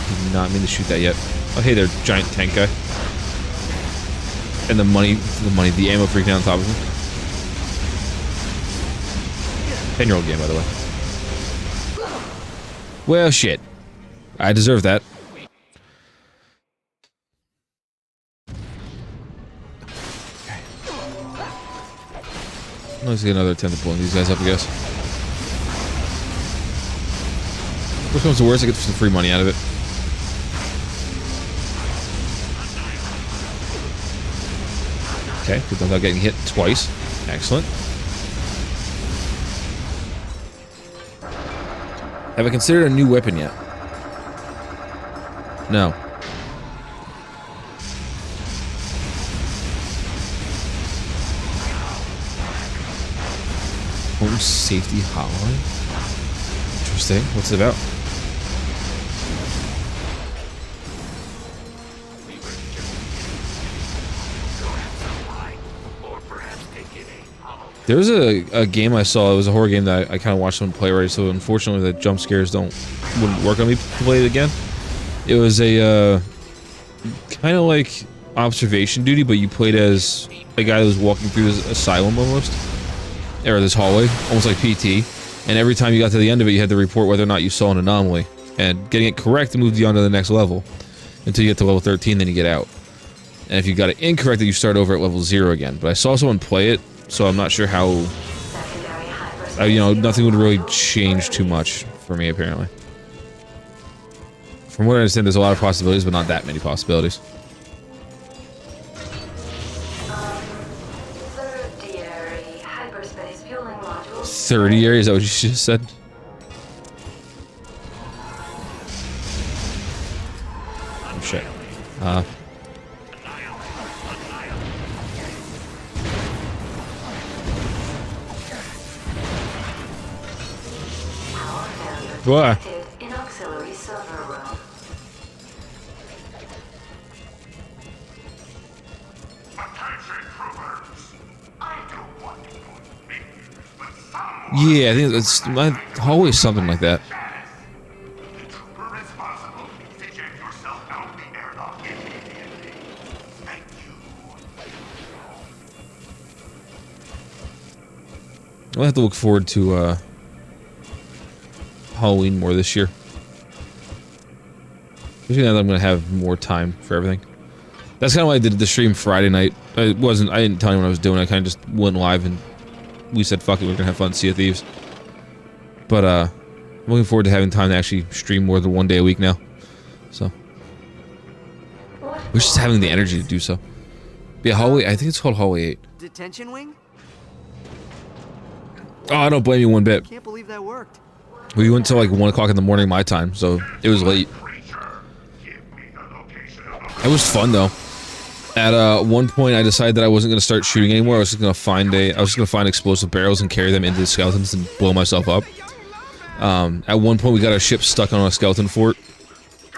Speaker 1: Did not mean to shoot that yet. Oh, hey there, giant tank guy. And the ammo freaking out on top of him. 10-year-old game, by the way. Well, shit. I deserve that. Let's get another attempt at pulling these guys up, I guess. Worst comes to worst, I get some free money out of it. Okay, good without getting hit twice. Excellent. Have I considered a new weapon yet? No. Home safety hotline? Interesting. What's it about? There was a game I saw. It was a horror game that I kind of watched someone play already. So unfortunately, the jump scares wouldn't work on me to play it again. It was a kind of like observation duty, but you played as a guy that was walking through this asylum almost, or this hallway, almost like PT. And every time you got to the end of it, you had to report whether or not you saw an anomaly. And getting it correct moved you on to the next level until you get to level 13. Then you get out. And if you got it incorrect, then you start over at level 0 again. But I saw someone play it. So I'm not sure how, you know, nothing would really change too much for me, apparently. From what I understand, there's a lot of possibilities, but not that many possibilities. Third area, is that what you just said? Oh, shit. What?
Speaker 5: In auxiliary server room.
Speaker 1: Yeah, I think it's always something like that. I'll have to look forward to Halloween more this year. Especially now that I'm gonna have more time for everything. That's kind of why I did the stream Friday night. I didn't tell anyone what I was doing. I kind of just went live and we said, fuck it, we're gonna have fun, Sea of Thieves. But, I'm looking forward to having time to actually stream more than one day a week now. So. We're just having the energy to do so. Yeah, hallway, I think it's called Hallway 8.
Speaker 8: Detention wing?
Speaker 1: Oh, I don't blame you one bit.
Speaker 8: Can't believe that worked.
Speaker 1: We went till like 1 o'clock in the morning my time, so it was late. It was fun though. At one point, I decided that I wasn't going to start shooting anymore. I was just going to find explosive barrels and carry them into the skeletons and blow myself up. At one point, we got our ship stuck on a skeleton fort,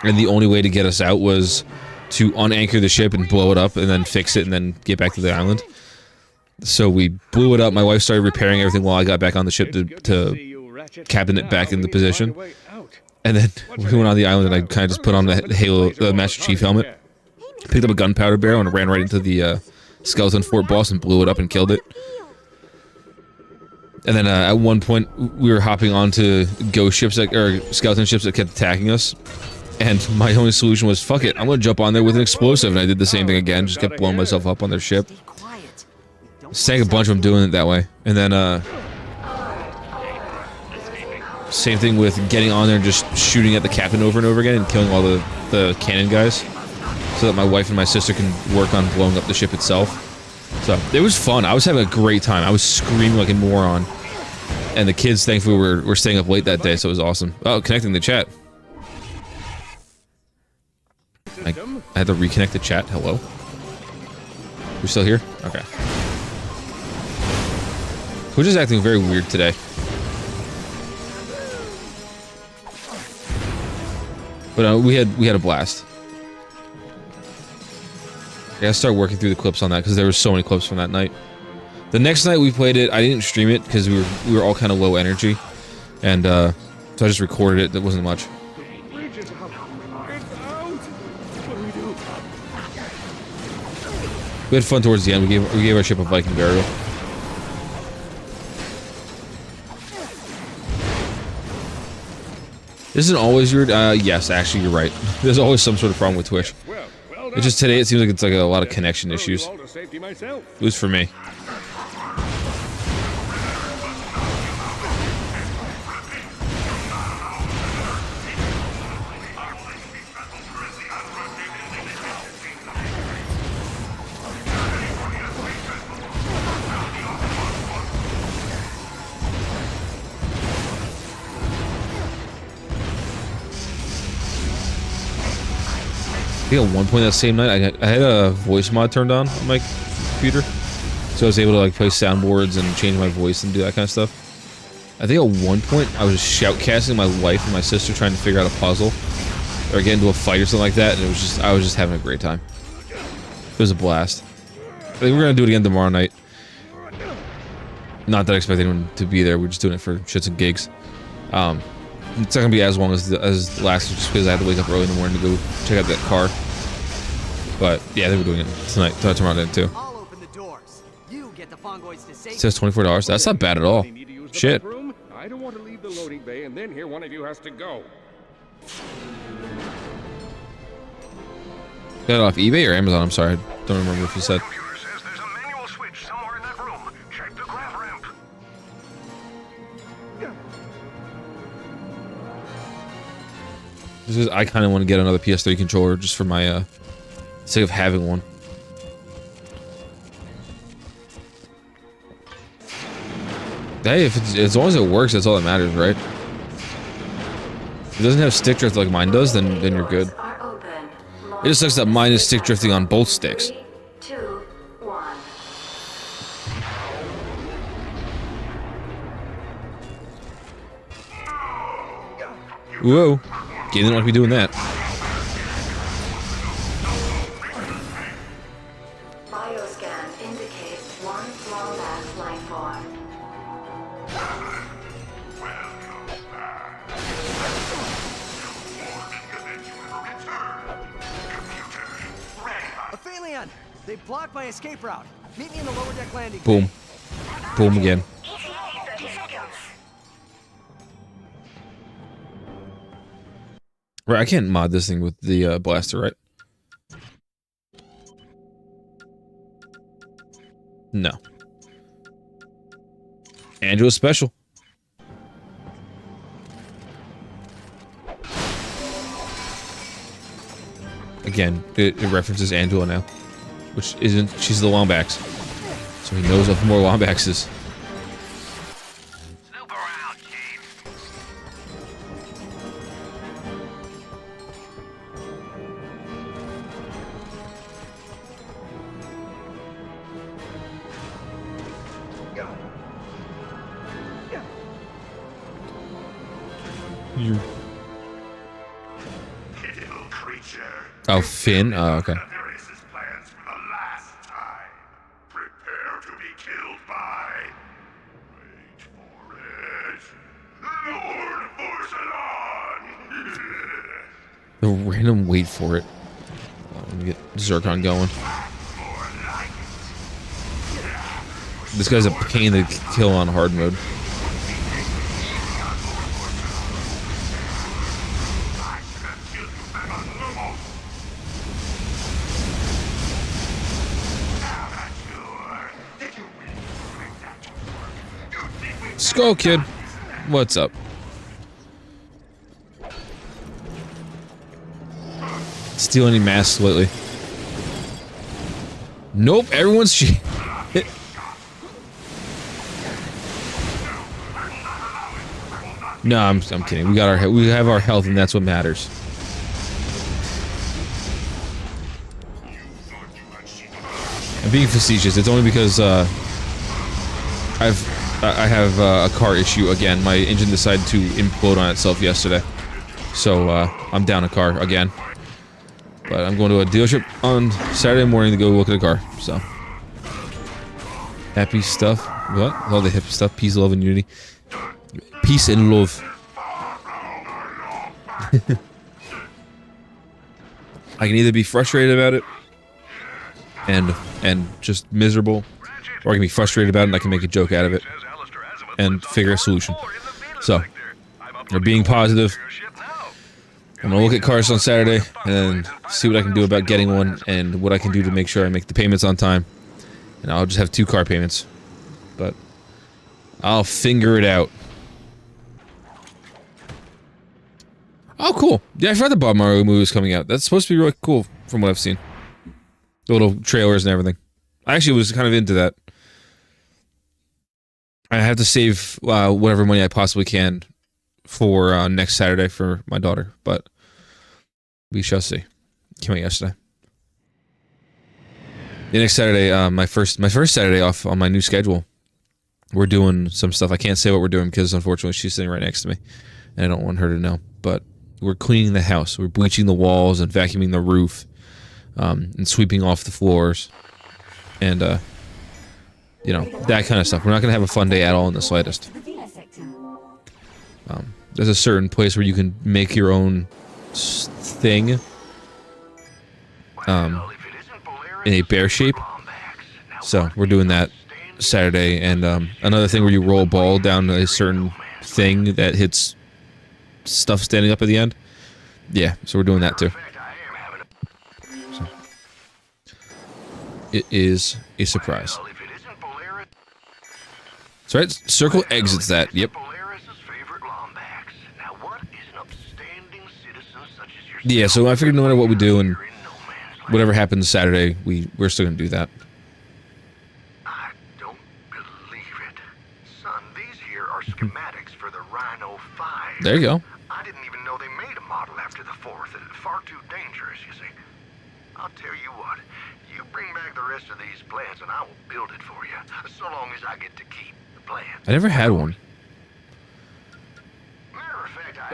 Speaker 1: and the only way to get us out was to unanchor the ship and blow it up, and then fix it, and then get back to the island. So we blew it up. My wife started repairing everything while I got back on the ship to cabin it back into position. And then we went on the island, and I kind of just put on the Master Chief helmet, picked up a gunpowder barrel, and ran right into the skeleton fort boss and blew it up and killed it. And then at one point, we were hopping onto ghost ships, or skeleton ships that kept attacking us. And my only solution was, fuck it, I'm gonna jump on there with an explosive. And I did the same thing again, just kept blowing myself up on their ship. Sank a bunch of them doing it that way. And then, same thing with getting on there and just shooting at the captain over and over again and killing all the cannon guys. So that my wife and my sister can work on blowing up the ship itself. So, it was fun. I was having a great time. I was screaming like a moron. And the kids, thankfully, were staying up late that day, so it was awesome. Oh, connecting the chat. I had to reconnect the chat. Hello? You're still here? Okay. Twitch is acting very weird today. But we had a blast. I gotta start working through the clips on that because there were so many clips from that night. The next night we played it, I didn't stream it because we were all kind of low energy, and so I just recorded it. That wasn't much. We had fun towards the end. We gave our ship a Viking burial. Isn't always your yes, actually you're right. There's always some sort of problem with Twitch. It's just today it seems like it's like a lot of connection issues. At least for me. I think at one point that same night, I had a voice mod turned on my computer. So I was able to like play soundboards and change my voice and do that kind of stuff. I think at one point I was shoutcasting my wife and my sister trying to figure out a puzzle. Or get into a fight or something like that, and I was just having a great time. It was a blast. I think we're gonna do it again tomorrow night. Not that I expect anyone to be there, we're just doing it for shits and gigs. It's not gonna be as long as last, just because I had to wake up early in the morning to go check out that car. But yeah, I think we're doing it tonight, tomorrow night too.
Speaker 8: I'll open the doors. You get the Fongoids to safety.
Speaker 1: It says $24. That's not bad at all. Shit.
Speaker 7: I don't want to leave the loading bay and then hear one of you has to go.
Speaker 1: Got it off eBay or Amazon? I'm sorry, I don't remember if you said. Just because I kind of want to get another PS3 controller just for my sake of having one. Hey, if it's, as long as it works, that's all that matters, right? If it doesn't have stick drift like mine does, then you're good. It just sucks that mine is stick drifting on both sticks.
Speaker 5: 3, 2, 1.
Speaker 1: Whoa. Game didn't want to be doing that.
Speaker 5: Bioscan indicates one small mass life form.
Speaker 8: Aphelion! They blocked my escape route. Meet me in the lower deck landing.
Speaker 1: Boom. Boom again. Right, I can't mod this thing with the blaster, right? No. Angela special. Again, it references Angela now, which isn't. She's the Lombax, so he knows of more Lombaxes. You. Oh, Finn? Oh, okay. The random wait for it. Let me get Zircon going. This guy's a pain to kill on hard mode. Skull Kid, what's up? Steal any masks lately? Nope, everyone's cheating. No, I'm kidding. We have our health, and that's what matters. I'm being facetious. It's only because I have a car issue again. My engine decided to implode on itself yesterday, so I'm down a car again. But I'm going to a dealership on Saturday morning to go look at a car. So happy stuff. What? All the hippie stuff. Peace, love, and unity. Peace and love. I can either be frustrated about it and just miserable, or I can be frustrated about it and I can make a joke out of it and figure a solution. So, or being positive. I'm gonna look at cars on Saturday and see what I can do about getting one and what I can do to make sure I make the payments on time. And I'll just have 2 car payments. But I'll figure it out. Oh, cool. Yeah, I forgot the Bob Marley movie was coming out. That's supposed to be really cool from what I've seen. The little trailers and everything. I actually was kind of into that. I have to save whatever money I possibly can for next Saturday for my daughter, but we shall see. Came out yesterday. The next Saturday, my first Saturday off on my new schedule, we're doing some stuff. I can't say what we're doing because unfortunately she's sitting right next to me, and I don't want her to know. But we're cleaning the house. We're bleaching the walls and vacuuming the roof, and sweeping off the floors, and you know, that kind of stuff. We're not gonna have a fun day at all in the slightest. There's a certain place where you can make your own thing in a bear shape. So we're doing that Saturday, and another thing where you roll a ball down a certain thing that hits stuff standing up at the end. Yeah, so we're doing that too. So, it is a surprise. So right, circle exits that. Yep. Yeah, so I figured no matter what we do and whatever happens Saturday, we're still gonna do that.
Speaker 11: I don't believe it. Son, these here are schematics for the Rhino 5.
Speaker 1: There you go.
Speaker 11: I didn't even know they made a model after the 4th. It's far too dangerous, you see. I'll tell you what, you bring back the rest of these plans and I will build it for you, so long as I get to keep the plans.
Speaker 1: I never had one.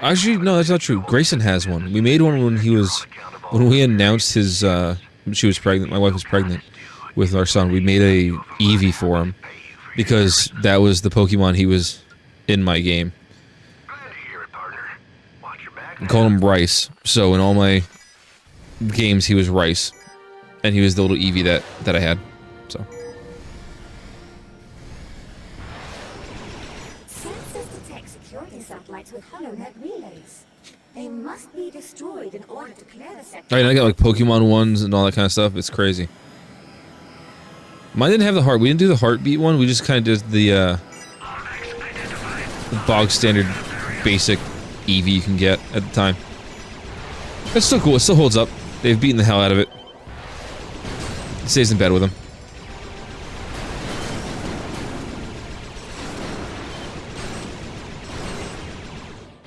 Speaker 1: Actually, no, that's not true. Grayson has one. We made one when we announced his, she was pregnant, my wife was pregnant with our son. We made a Eevee for him because that was the Pokemon he was in my game. We called him Rice. So in all my games, he was Rice. And he was the little Eevee that I had. So.
Speaker 12: Sensors detect security satellites with HoloNet relays. They must be destroyed in order to clear the sector.
Speaker 1: Alright, I got like Pokemon ones and all that kind of stuff. It's crazy. Mine didn't have the heart. We didn't do the heartbeat one. We just kind of did the bog standard basic Eevee you can get at the time. It's still cool. It still holds up. They've beaten the hell out of it. It stays in bed with them.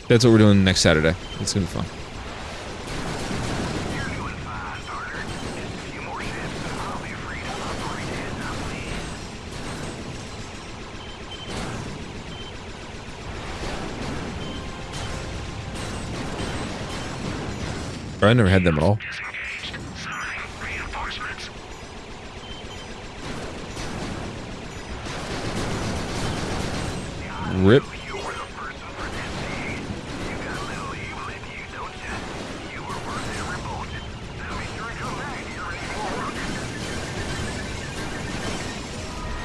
Speaker 1: That's what we're doing next Saturday. It's gonna be fun. I never had them at all. Rip.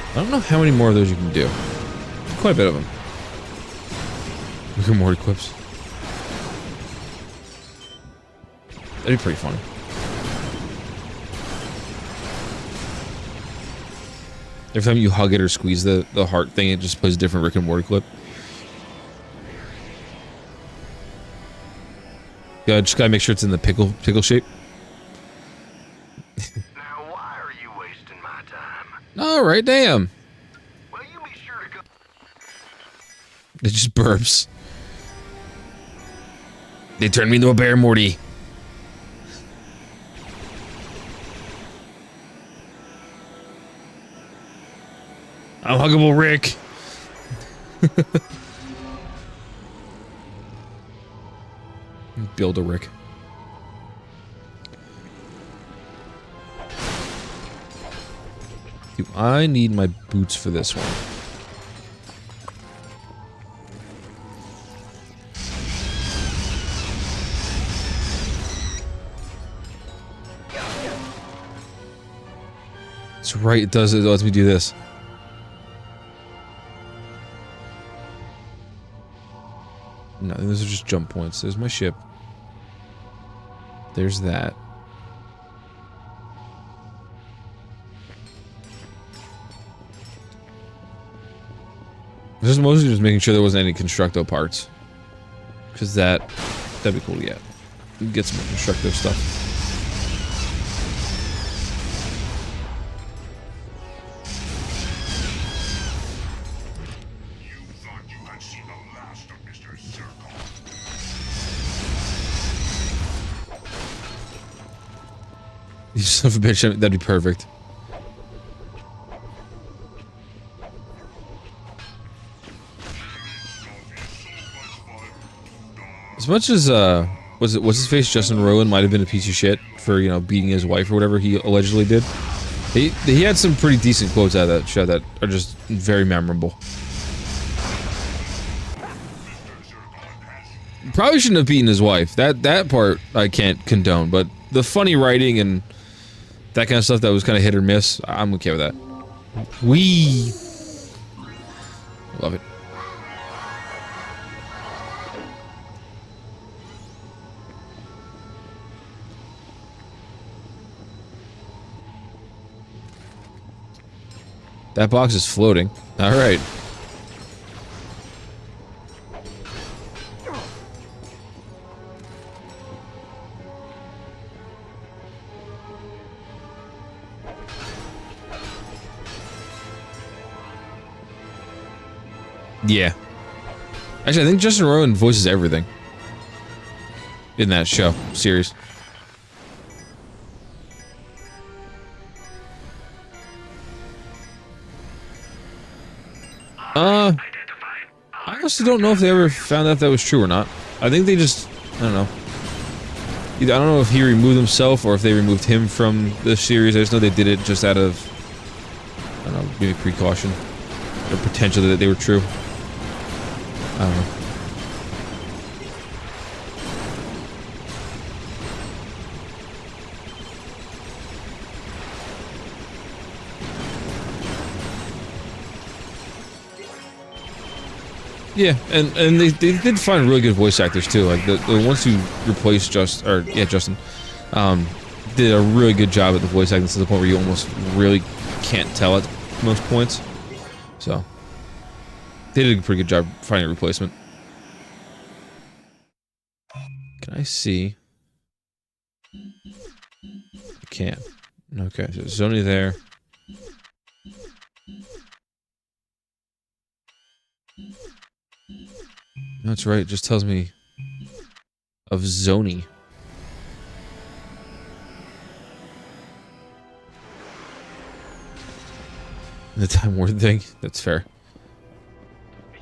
Speaker 1: I don't know how many more of those you can do. Quite a bit of them. Look at more equips. That'd be pretty funny. Every time you hug it or squeeze the heart thing, it just plays a different Rick and Morty clip. Yeah, just gotta make sure it's in the pickle shape.
Speaker 11: Now, why are you wasting my time?
Speaker 1: Alright, damn.
Speaker 11: Well, you be sure to go.
Speaker 1: It just burps. They turned me into a bear, Morty. I'm huggable Rick. Build a Rick. Do I need my boots for this one? That's right, it does. It lets me do this. No, those are just jump points. There's my ship. There's that. This is mostly just making sure there wasn't any constructo parts. Because that'd be cool to get. Get some more constructive stuff. You son of a bitch, that'd be perfect. As much as what's his face, Justin Rowan might have been a piece of shit for, you know, beating his wife or whatever he allegedly did. He had some pretty decent quotes out of that show that are just very memorable. Probably shouldn't have beaten his wife. That part I can't condone, but the funny writing and that kind of stuff that was kind of hit or miss, I'm okay with that. Wee! Love it. That box is floating. Alright. Yeah. Actually, I think Justin Rowan voices everything in that show series. I honestly don't know if they ever found out that was true or not. I think they just, I don't know. I don't know if he removed himself or if they removed him from the series. I just know they did it just out of, I don't know, maybe precaution or potential that they were true. I don't know. Yeah, and they did find really good voice actors too. Like the ones who replaced Justin, did a really good job at the voice acting to the point where you almost really can't tell at most points. So they did a pretty good job finding a replacement. Can I see? I can't. Okay, so there's only there. That's right, it just tells me of Zoni. The Time War thing, that's fair. You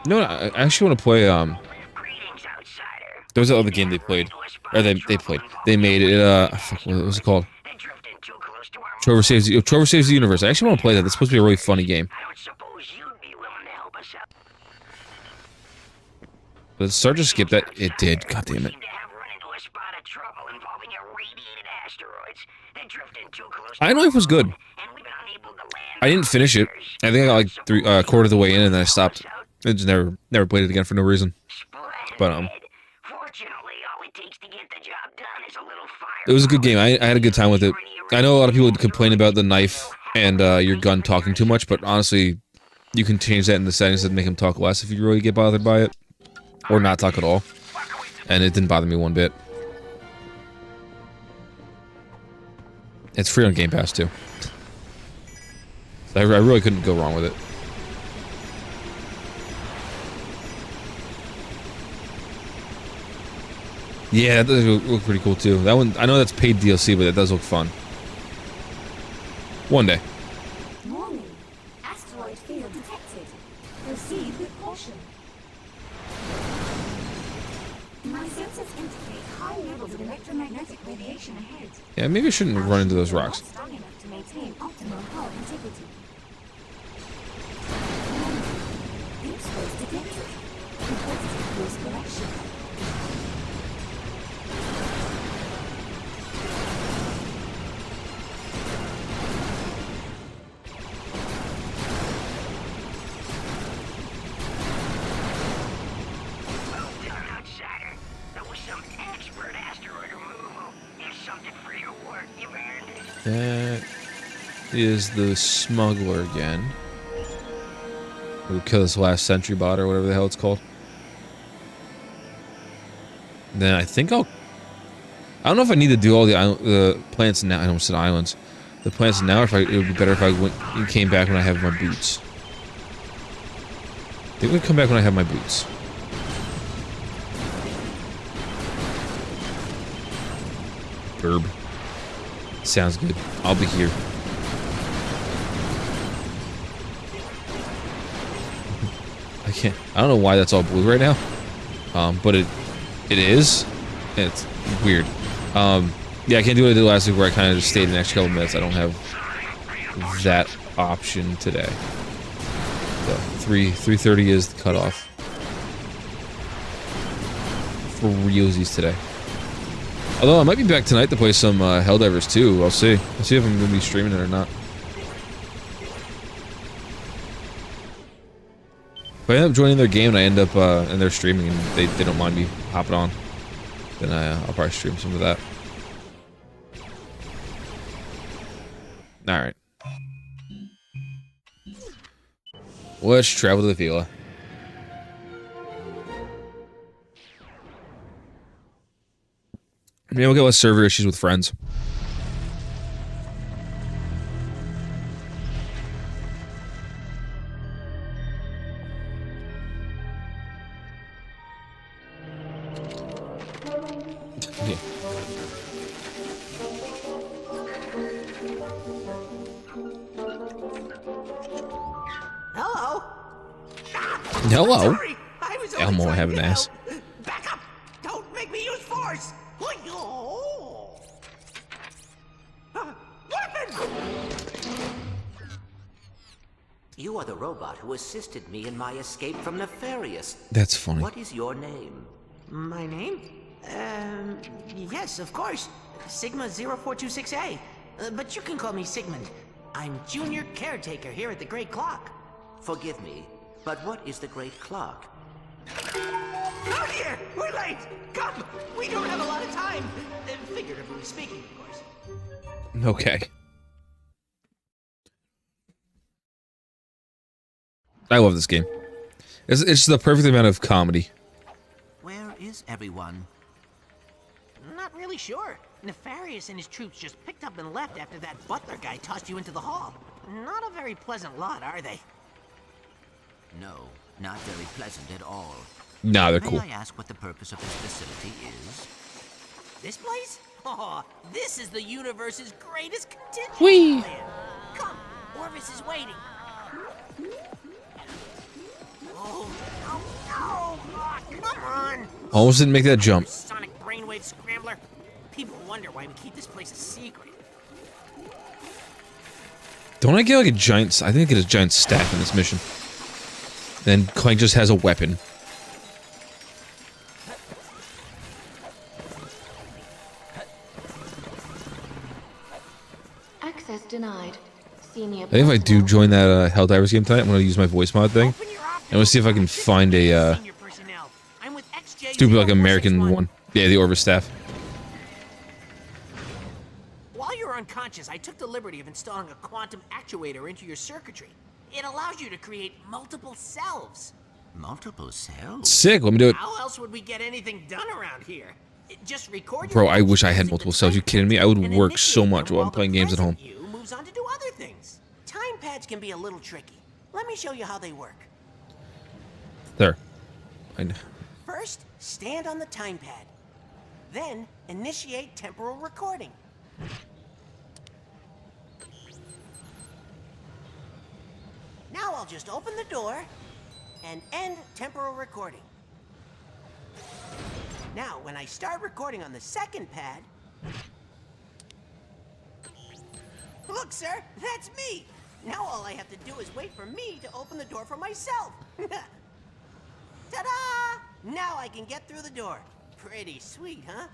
Speaker 1: know what, I actually want to play, there was that other game they played. Or they played. They made it, fuck, what was it called? Trover Saves the Universe. I actually want to play that. That's supposed to be a really funny game. But Star just skipped that. It did. God damn it. I know it was good. I didn't finish it. I think I got like quarter of the way in and then I stopped. I just never played it again for no reason. But it was a good game. I had a good time with it. I know a lot of people complain about the knife and your gun talking too much, but honestly, you can change that in the settings to make him talk less if you really get bothered by it. Or not talk at all. And it didn't bother me one bit. It's free on Game Pass, too. So I really couldn't go wrong with it. Yeah, that does look pretty cool, too. That one, I know that's paid DLC, but it does look fun. One day.
Speaker 12: Warning. Asteroid field detected. Proceed with caution. My sensors indicate high levels of electromagnetic radiation ahead.
Speaker 1: Yeah, maybe I shouldn't run into those rocks.
Speaker 12: Strong enough to maintain optimal hull integrity. Deep space detected. Requesting course correction.
Speaker 1: That is the smuggler again. Who killed this last sentry bot or whatever the hell it's called. Then I think I don't know if I need to do all the plants now. I almost said islands. The plants now, or if it would be better if I came back when I have my boots. I think we come back when I have my boots. Herb. Sounds good. I'll be here. I can't. I don't know why that's all blue right now. But it is. And it's weird. Yeah, I can't do what I did last week where I kind of just stayed an extra couple minutes. I don't have that option today. So 3:30 is the cutoff for realsies today. Although I might be back tonight to play some Helldivers too. I'll see. I'll see if I'm going to be streaming it or not. If I end up joining their game and I end up and they're streaming and they don't mind me hopping on, then I'll probably stream some of that. Alright. Let's travel to the Vila. Maybe we'll get less server issues with friends. Yeah.
Speaker 8: Hello.
Speaker 1: Hello.
Speaker 8: Sorry, I was
Speaker 1: Elmo have an ass.
Speaker 8: Back up! Don't make me use force!
Speaker 13: You are the robot who assisted me in my escape from Nefarious.
Speaker 1: That's funny.
Speaker 13: What is your name?
Speaker 8: My name? Yes, of course. Sigma 0426A. But you can call me Sigmund. I'm junior caretaker here at the Great Clock.
Speaker 13: Forgive me, but what is the Great Clock?
Speaker 6: Oh dear! We're late! Come! We don't have a lot of time! Figuratively speaking, of course.
Speaker 1: Okay. I love this game. It's the perfect amount of comedy.
Speaker 13: Where is everyone?
Speaker 6: Not really sure. Nefarious and his troops just picked up and left after that butler guy tossed you into the hall. Not a very pleasant lot, are they?
Speaker 13: No, not very pleasant at all.
Speaker 1: Nah, they're cool.
Speaker 13: May I ask what the purpose of this facility is?
Speaker 6: This place? Oh, this is the universe's greatest contingency
Speaker 1: Whee!
Speaker 6: plan. Come, Orvis is waiting. Oh, no, no! Oh, come on!
Speaker 1: Almost didn't make that jump.
Speaker 6: Sonic brainwave scrambler. People wonder why we keep this place a secret.
Speaker 1: Don't I get like a giant... I think I get a giant staff in this mission. Then Clank just has a weapon.
Speaker 5: Access denied. Senior
Speaker 1: I think if I do join that Helldivers game tonight, I'm going to use my voice mod thing. And we'll see if I can find a stupid like American one. Yeah, the Orvis staff.
Speaker 6: While you're unconscious, I took the liberty of installing a quantum actuator into your circuitry. It allows you to create multiple selves.
Speaker 13: Multiple cells?
Speaker 1: Sick, let me do it.
Speaker 6: How else would we get anything done around here? Just record.
Speaker 1: Bro, I wish I had multiple cells. You kidding me? I would work so much while I'm playing games at home.
Speaker 6: You moves on to do other things. Time pads can be a little tricky. Let me show you how they work.
Speaker 1: There. I know.
Speaker 6: First, stand on the time pad. Then, initiate temporal recording. Now I'll just open the door and end temporal recording. Now, when I start recording on the second pad... Look, sir, that's me! Now all I have to do is wait for me to open the door for myself. Ta-da! Now I can get through the door. Pretty sweet, huh?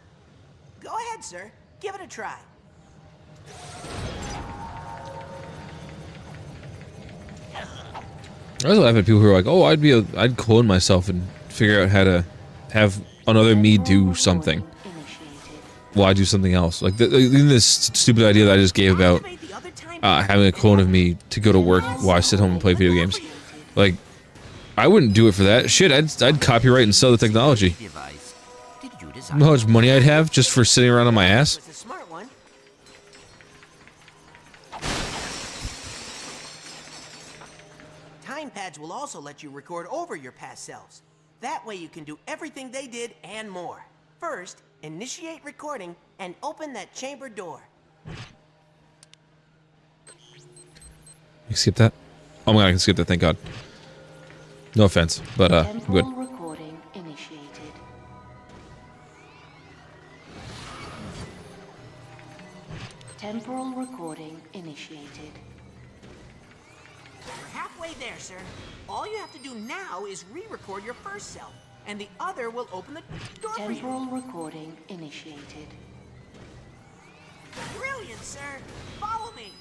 Speaker 6: Go ahead, sir. Give it a try.
Speaker 1: I was laughing at people who are like, "Oh, I'd clone myself and figure out how to have another me do something." Well, I do something else. Like this stupid idea that I just gave about having a clone of me to go to work while I sit home and play video games. Like, I wouldn't do it for that. Shit, I'd copyright and sell the technology. You know how much money I'd have just for sitting around on my ass?
Speaker 6: It's a smart one. Time pads will also let you record over your past selves. That way you can do everything they did and more. First, initiate recording and open that chamber door.
Speaker 1: You skip that? Oh my god, I can skip that, thank god. No offense, but I'm good.
Speaker 5: Recording initiated. Temporal recording initiated.
Speaker 6: We're halfway there, sir. All you have to do now is re-record your first self, and the other will open the door for you.
Speaker 5: Temporal recording initiated.
Speaker 6: Brilliant, sir. Follow me.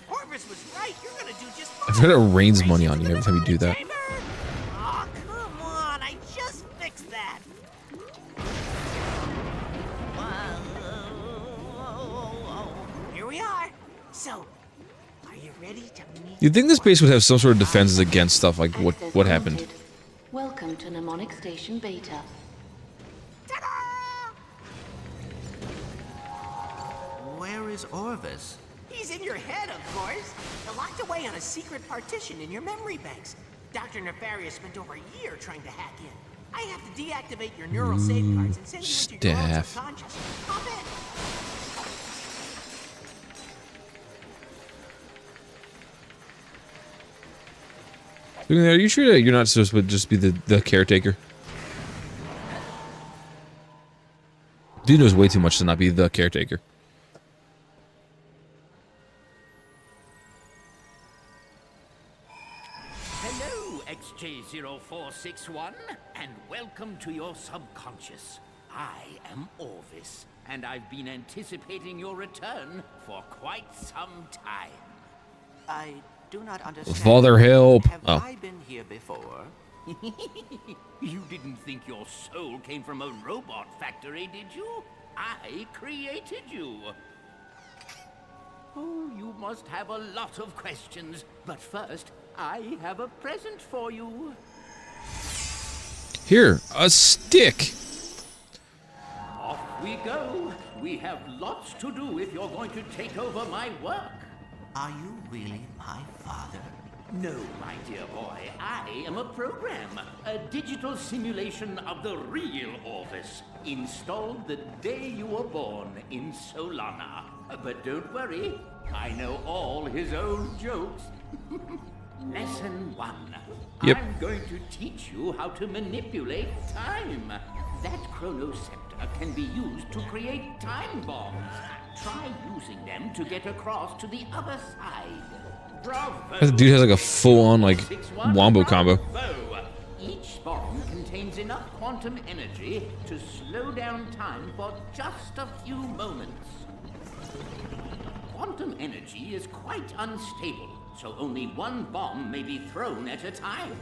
Speaker 6: Orvis was right. You're gonna do just fine.
Speaker 1: I forgot it rains money on you every time you do that.
Speaker 6: Oh, come on. I just fixed that. Here we are. So, are you ready to meet?
Speaker 1: You'd think this base would have some sort of defenses against stuff like what happened.
Speaker 5: Welcome to Mnemonic Station Beta.
Speaker 13: Where is Orvis?
Speaker 6: He's in your head, of course. Locked away on a secret partition in your memory banks. Dr. Nefarious spent over a year trying to hack in. I have to deactivate your neural safeguards and send you into your own
Speaker 1: Staff.
Speaker 6: subconscious. Hop in.
Speaker 1: Are you sure that you're not supposed to just be the caretaker? Dude knows way too much to not be the caretaker.
Speaker 2: Hello, XJ0461, and welcome to your subconscious. I am Orvis, and I've been anticipating your return for quite some time.
Speaker 13: I do not understand.
Speaker 1: Father, help!
Speaker 13: Have
Speaker 1: Oh.
Speaker 13: I been here before?
Speaker 2: You didn't think your soul came from a robot factory, did you? I created you. Oh, you must have a lot of questions. But first, I have a present for you.
Speaker 1: Here, a stick.
Speaker 2: Off we go. We have lots to do if you're going to take over my work.
Speaker 13: Are you really my father?
Speaker 2: No, my dear boy. I am a program, a digital simulation of the real Orvis, installed the day you were born in Solana. But don't worry, I know all his old jokes. Lesson 1.
Speaker 1: Yep.
Speaker 2: I'm going to teach you how to manipulate time. That chronoscepter can be used to create time bombs. Try using them to get across to the other side. Bravo!
Speaker 1: The dude has like a full-on like wombo combo.
Speaker 2: Bravo. Each bomb contains enough quantum energy to slow down time for just a few moments. Quantum energy is quite unstable, so only one bomb may be thrown at a time.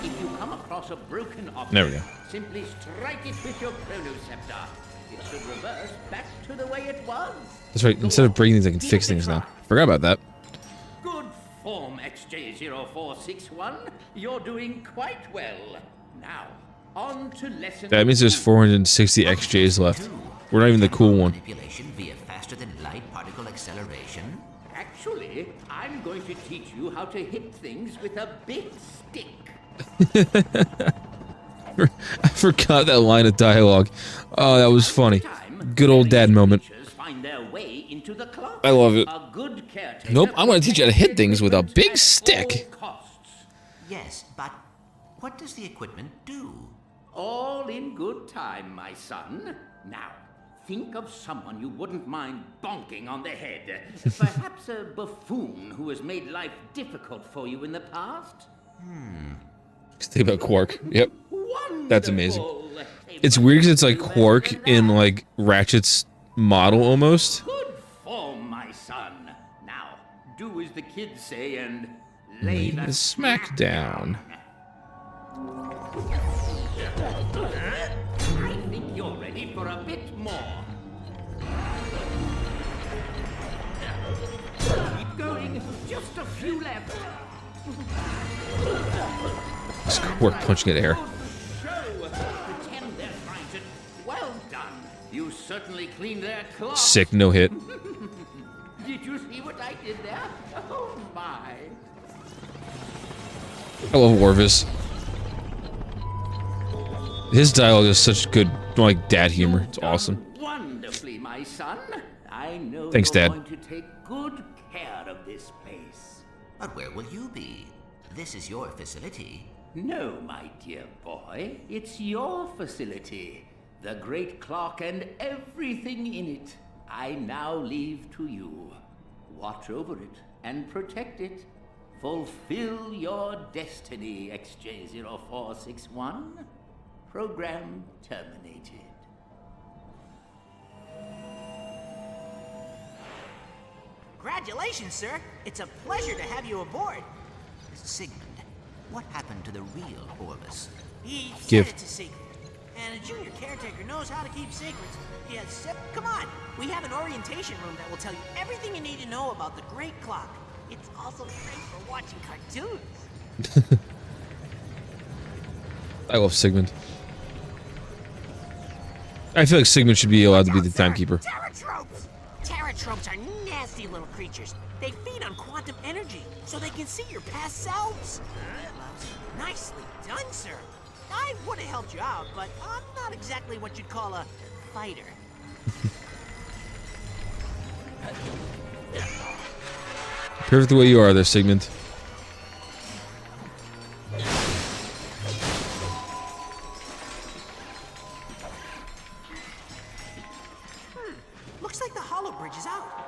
Speaker 2: If you come across a broken object,
Speaker 1: There we go.
Speaker 2: simply strike it with your chronoscepter. It should reverse back to the way it was.
Speaker 1: That's right. Instead of breaking things, I can fix things now. Forgot about that.
Speaker 2: Good form, XJ0461. You're doing quite well. Now, on to lesson.
Speaker 1: That means there's 460 XJs left. We're not even the cool one.
Speaker 13: Manipulation via faster than light particle acceleration?
Speaker 2: Actually, I'm going to teach you how to hit things with a big stick.
Speaker 1: I forgot that line of dialogue. Oh, that was funny. Good old dad moment.
Speaker 2: Find their way into the clock.
Speaker 1: I love it.
Speaker 2: A good caretaker.
Speaker 1: Nope, I'm gonna teach you how to hit things with a big stick.
Speaker 13: Yes, but what does the equipment do?
Speaker 2: All in good time, my son. Now, think of someone you wouldn't mind bonking on the head. Perhaps a buffoon who has made life difficult for you in the past.
Speaker 1: Think about Quark. Yep. That's amazing. It's weird because it's like Quark in like Ratchet's model almost.
Speaker 2: Good form, my son. Now, do as the kids say and lay the
Speaker 1: smack down.
Speaker 2: I think you're ready for a bit more. Keep going. Just a few left.
Speaker 1: It's Quark punching at air.
Speaker 2: Pretend they're trying to. Well done. You certainly cleaned their clock.
Speaker 1: Sick, no hit.
Speaker 2: Did you see what I did there? Oh my.
Speaker 1: I love Orvis. His dialogue is such good, like, dad humor. It's awesome.
Speaker 2: Wonderfully, my son. I know
Speaker 1: Thanks,
Speaker 2: you're
Speaker 1: Dad.
Speaker 2: going to take good care of this place.
Speaker 13: But where will you be? This is your facility.
Speaker 2: No, my dear boy. It's your facility. The great clock and everything in it. I now leave to you. Watch over it and protect it. Fulfill your destiny, XJ0461. Program terminated.
Speaker 6: Congratulations, sir. It's a pleasure to have you aboard.
Speaker 13: Sigmund, what happened to the real Orvis?
Speaker 6: He said
Speaker 1: Give.
Speaker 6: it's a secret. And a junior caretaker knows how to keep secrets. He has Come on! We have an orientation room that will tell you everything you need to know about the Great Clock. It's also great for watching cartoons.
Speaker 1: I love Sigmund. I feel like Sigmund should be allowed to be the timekeeper.
Speaker 6: Terratropes! Terratropes are nasty little creatures. They feed on quantum energy, so they can see your past selves. Nicely done, sir. I would have helped you out, but I'm not exactly what you'd call a fighter.
Speaker 1: Perfect the way you are there, Sigmund.
Speaker 6: Looks like the hollow bridge is out.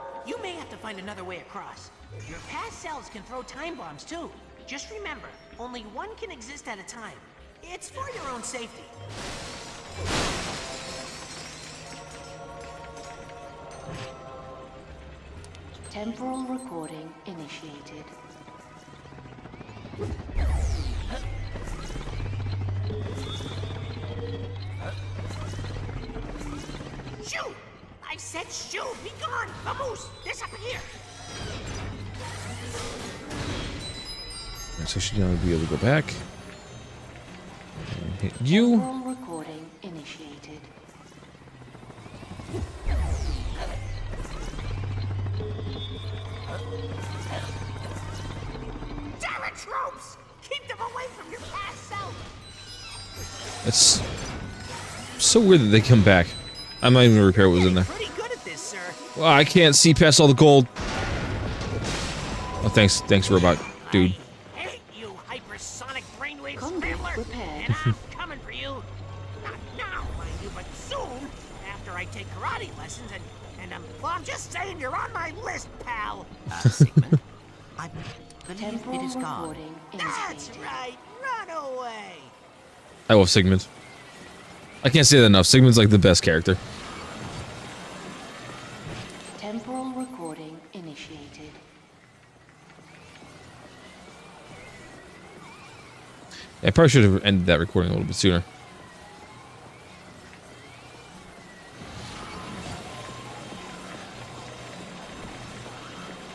Speaker 6: may have to find another way across. Your past selves can throw time bombs too. Just remember, only one can exist at a time. It's for your own safety.
Speaker 5: Temporal recording initiated.
Speaker 6: Shoot! I said shoot! Be gone! Vamos! Disappear!
Speaker 1: So she's gonna be able to go back. And hit you.
Speaker 5: Temporal recording initiated.
Speaker 6: Tropes! Keep them away from your past self!
Speaker 1: It's so weird that they come back. I'm not even gonna repair what was in there.
Speaker 6: Pretty good at this, sir.
Speaker 1: Well, I can't see past all the gold. Oh, thanks, robot dude.
Speaker 6: I hate you, hypersonic brainwave scrambler! And I'm coming for you. Not now, mind you, but soon, after I take karate lessons and well, I'm just saying you're on my list, pal. Sigmund, I believe it is gone. That's right. Run away.
Speaker 1: I love Sigmund. I can't say that enough. Sigmund's like the best character.
Speaker 5: Temporal recording initiated.
Speaker 1: I probably should have ended that recording a little bit sooner.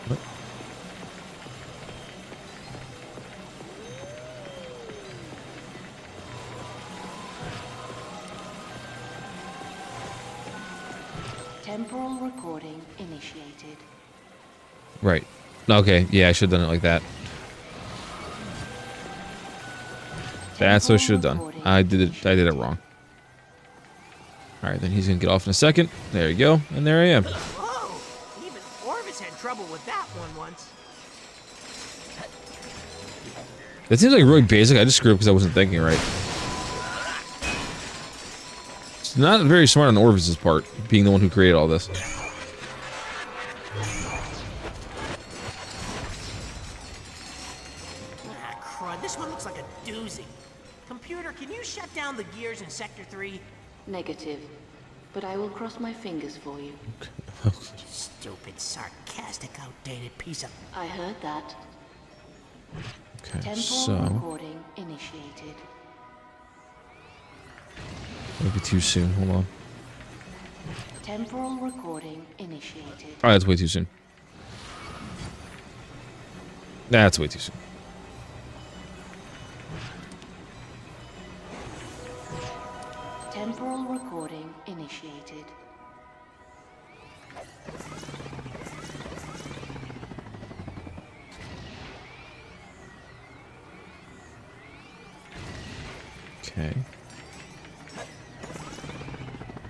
Speaker 1: What?
Speaker 5: Temporal recording initiated.
Speaker 1: Right. Okay, yeah, I should have done it like that. That's what I should have done. I did it wrong. Alright, then he's gonna get off in a second. There you go. And there I am.
Speaker 6: Whoa! Even Orvis had trouble with that one once.
Speaker 1: That seems like really basic. I just screwed up because I wasn't thinking right. It's not very smart on Orvis's part, being the one who created all this.
Speaker 6: Ah, crud. This one looks like a doozy. Computer, can you shut down the gears in Sector 3?
Speaker 5: Negative. But I will cross my fingers for you.
Speaker 6: Stupid, sarcastic, outdated piece of...
Speaker 5: I heard that.
Speaker 1: Okay,
Speaker 5: Temporal
Speaker 1: so...
Speaker 5: recording initiated.
Speaker 1: Maybe too soon. Hold on.
Speaker 5: Temporal recording initiated.
Speaker 1: Oh, that's way too soon. That's way too soon.
Speaker 5: Temporal recording initiated.
Speaker 1: Okay.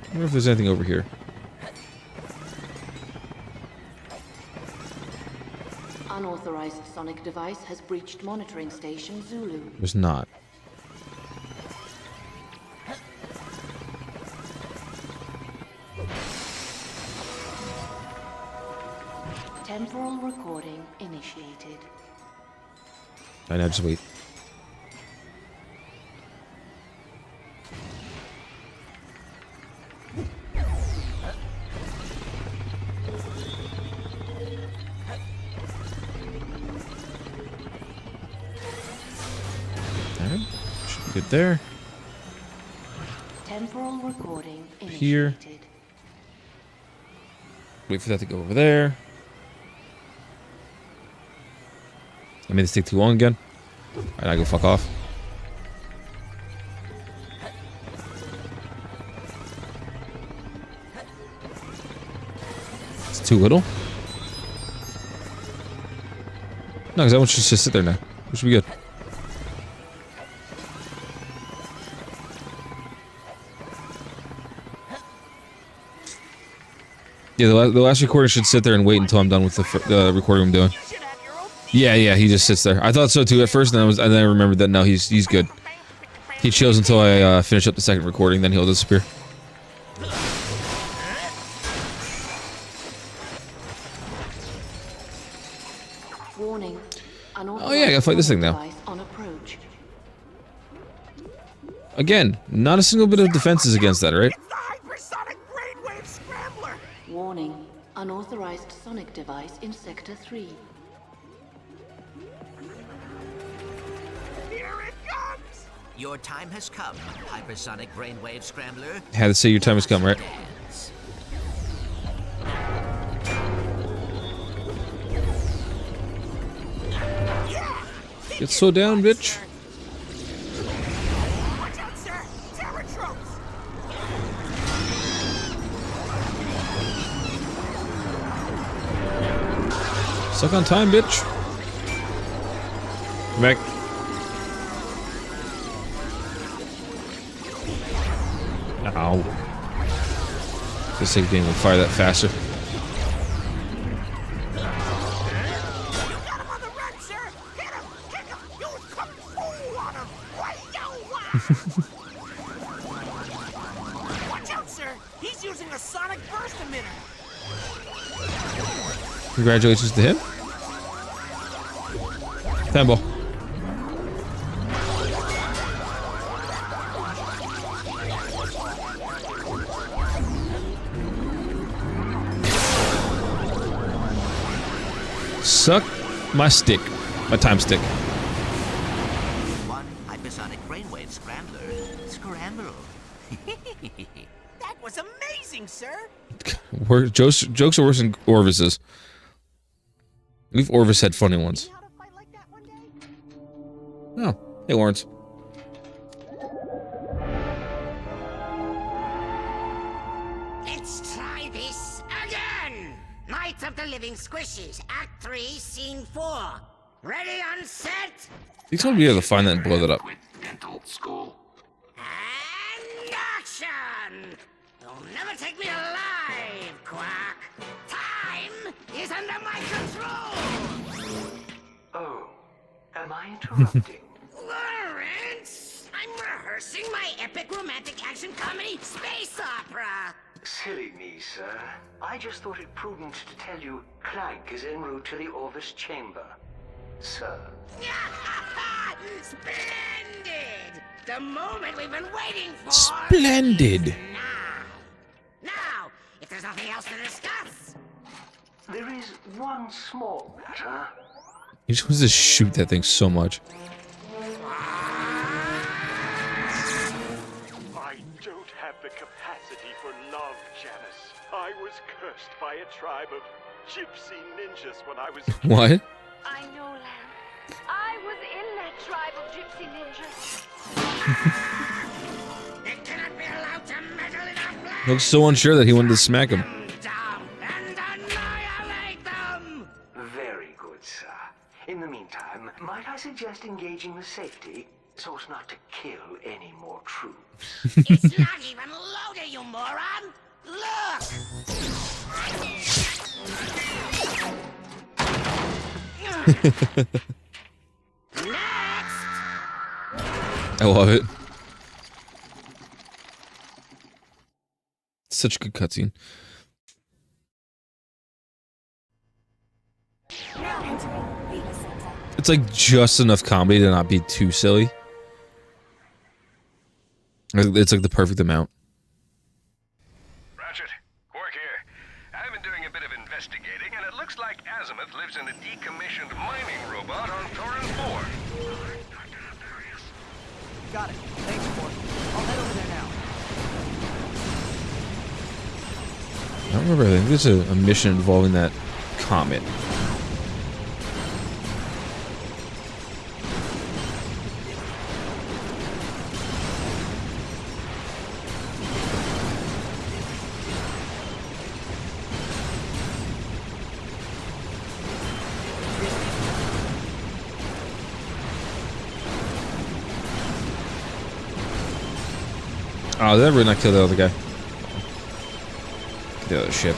Speaker 1: I wonder if there's anything over here.
Speaker 5: Unauthorized sonic device has breached monitoring station Zulu.
Speaker 1: There's not.
Speaker 5: Temporal recording initiated.
Speaker 1: I know, just wait. Alright, should be good there.
Speaker 5: Temporal recording
Speaker 1: Here.
Speaker 5: initiated.
Speaker 1: Wait for that to go over there. I made this take too long again. Alright, I go fuck off. It's too little? No, because I want you to just sit there now. We should be good. Yeah, the last recording should sit there and wait until I'm done with the recording I'm doing. Yeah, he just sits there. I thought so too at first, and then I remembered that no, he's good. He chills until I finish up the second recording, then he'll disappear.
Speaker 5: Warning.
Speaker 1: Oh yeah, I gotta fight this thing now.
Speaker 5: On approach.
Speaker 1: Again, not a single bit of defenses against that, right?
Speaker 6: It's the hypersonic brainwave scrambler!
Speaker 5: Warning. Unauthorized sonic device in Sector 3.
Speaker 6: Here it comes!
Speaker 13: Your time has come, hypersonic brainwave scrambler.
Speaker 1: Had to say your time has come, right?
Speaker 13: Dance.
Speaker 1: Get so down, bitch.
Speaker 6: Watch out, sir! Terror tropes!
Speaker 1: Suck on time, bitch. Come back. Ow. Just think being able to fire that faster.
Speaker 6: Watch out, sir! He's using a sonic burst emitter!
Speaker 1: Congratulations to him. Temple. Suck my stick. My time stick.
Speaker 13: One hypersonic brainwave scrambler. Scramble.
Speaker 6: That was amazing, sir!
Speaker 1: Jokes are worse than Orvis's. We've Orvis had funny ones. Oh, hey Lawrence.
Speaker 3: Let's try this again! Night of the Living Squishies, Act 3, Scene 4. Ready on set?
Speaker 1: He's gonna be able to find that and blow that up.
Speaker 2: Dental school.
Speaker 3: And action! You'll never take me alive, Quack. Time is under my control!
Speaker 4: Oh, am I interrupting?
Speaker 3: Lawrence! I'm rehearsing my epic romantic action comedy space opera!
Speaker 4: Silly me, sir. I just thought it prudent to tell you Clank is en route to the Orvis chamber. Sir.
Speaker 3: Splendid! The moment we've been waiting for!
Speaker 1: Splendid!
Speaker 3: Now, if there's nothing else to discuss!
Speaker 4: There is one small matter.
Speaker 1: He just wants to shoot that thing so much.
Speaker 14: I don't have the capacity for love, Janice. I was cursed by a tribe of gypsy ninjas when I was a kid.
Speaker 1: What?
Speaker 15: I know, Lamb. I was in that tribe of gypsy ninjas.
Speaker 3: It cannot be allowed to meddle in our plans!
Speaker 1: Looks so unsure that he wanted to smack him.
Speaker 3: And annihilate them!
Speaker 4: Very good, sir. In the meantime, might I suggest engaging with safety so as not to kill any more troops?
Speaker 3: It's not even loaded, you moron! Look!
Speaker 1: I love it. Such a good cutscene. It's like just enough comedy to not be too silly. It's like the perfect amount.
Speaker 11: Ratchet, Quark here. I've been doing a bit of investigating, and it looks like Azimuth lives in a decommissioned mining robot on Thorin 4.
Speaker 8: Got it. Thanks, Quark. I'll head over there now.
Speaker 1: I don't remember. I think there's a mission involving that comet. Oh, did that really not kill the other guy? The other ship.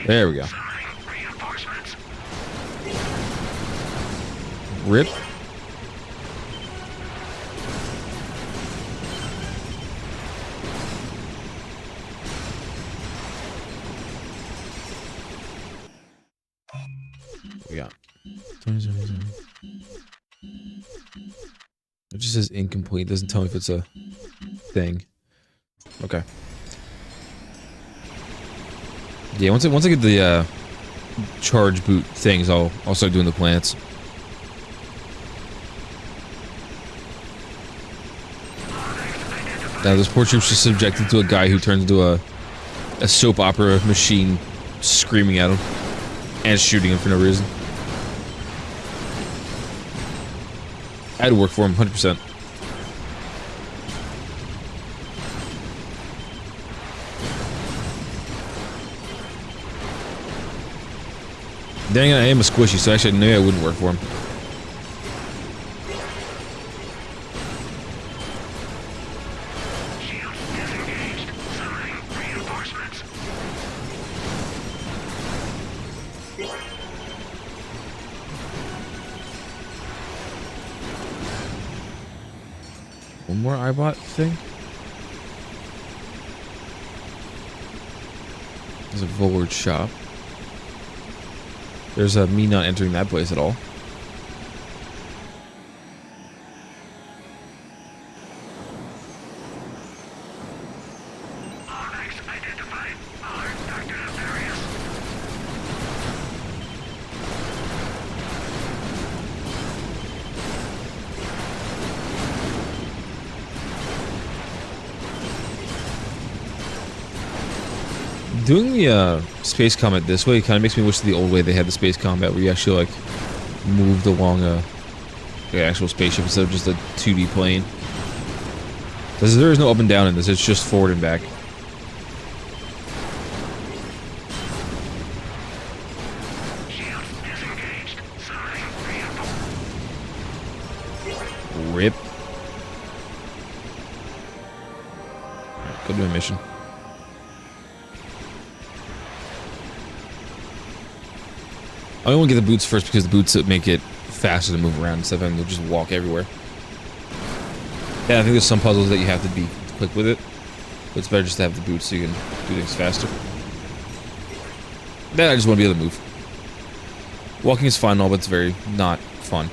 Speaker 1: There we go. Rip. Yeah. It just says incomplete. It doesn't tell me if it's a thing. Okay. Yeah, once I get the charge boot things, I'll start doing the plants. Now this poor troop's just subjected to a guy who turns into a soap opera machine screaming at him and shooting him for no reason. I'd work for him 100%. Dang it, I am a squishy, so actually I knew I wouldn't work for him. One more iBot thing? There's a Vollard shop. There's me not entering that place at all. Doing the space combat this way kind of makes me wish the old way they had the space combat where you actually like moved along the actual spaceship instead of just a 2D plane. Because there is no up and down in this, it's just forward and back. Rip. Go do a mission. I only want to get the boots first because the boots make it faster to move around instead of having to just walk everywhere. Yeah, I think there's some puzzles that you have to be quick with it. But it's better just to have the boots so you can do things faster. Then I just want to be able to move. Walking is fun and all, but it's very not fun.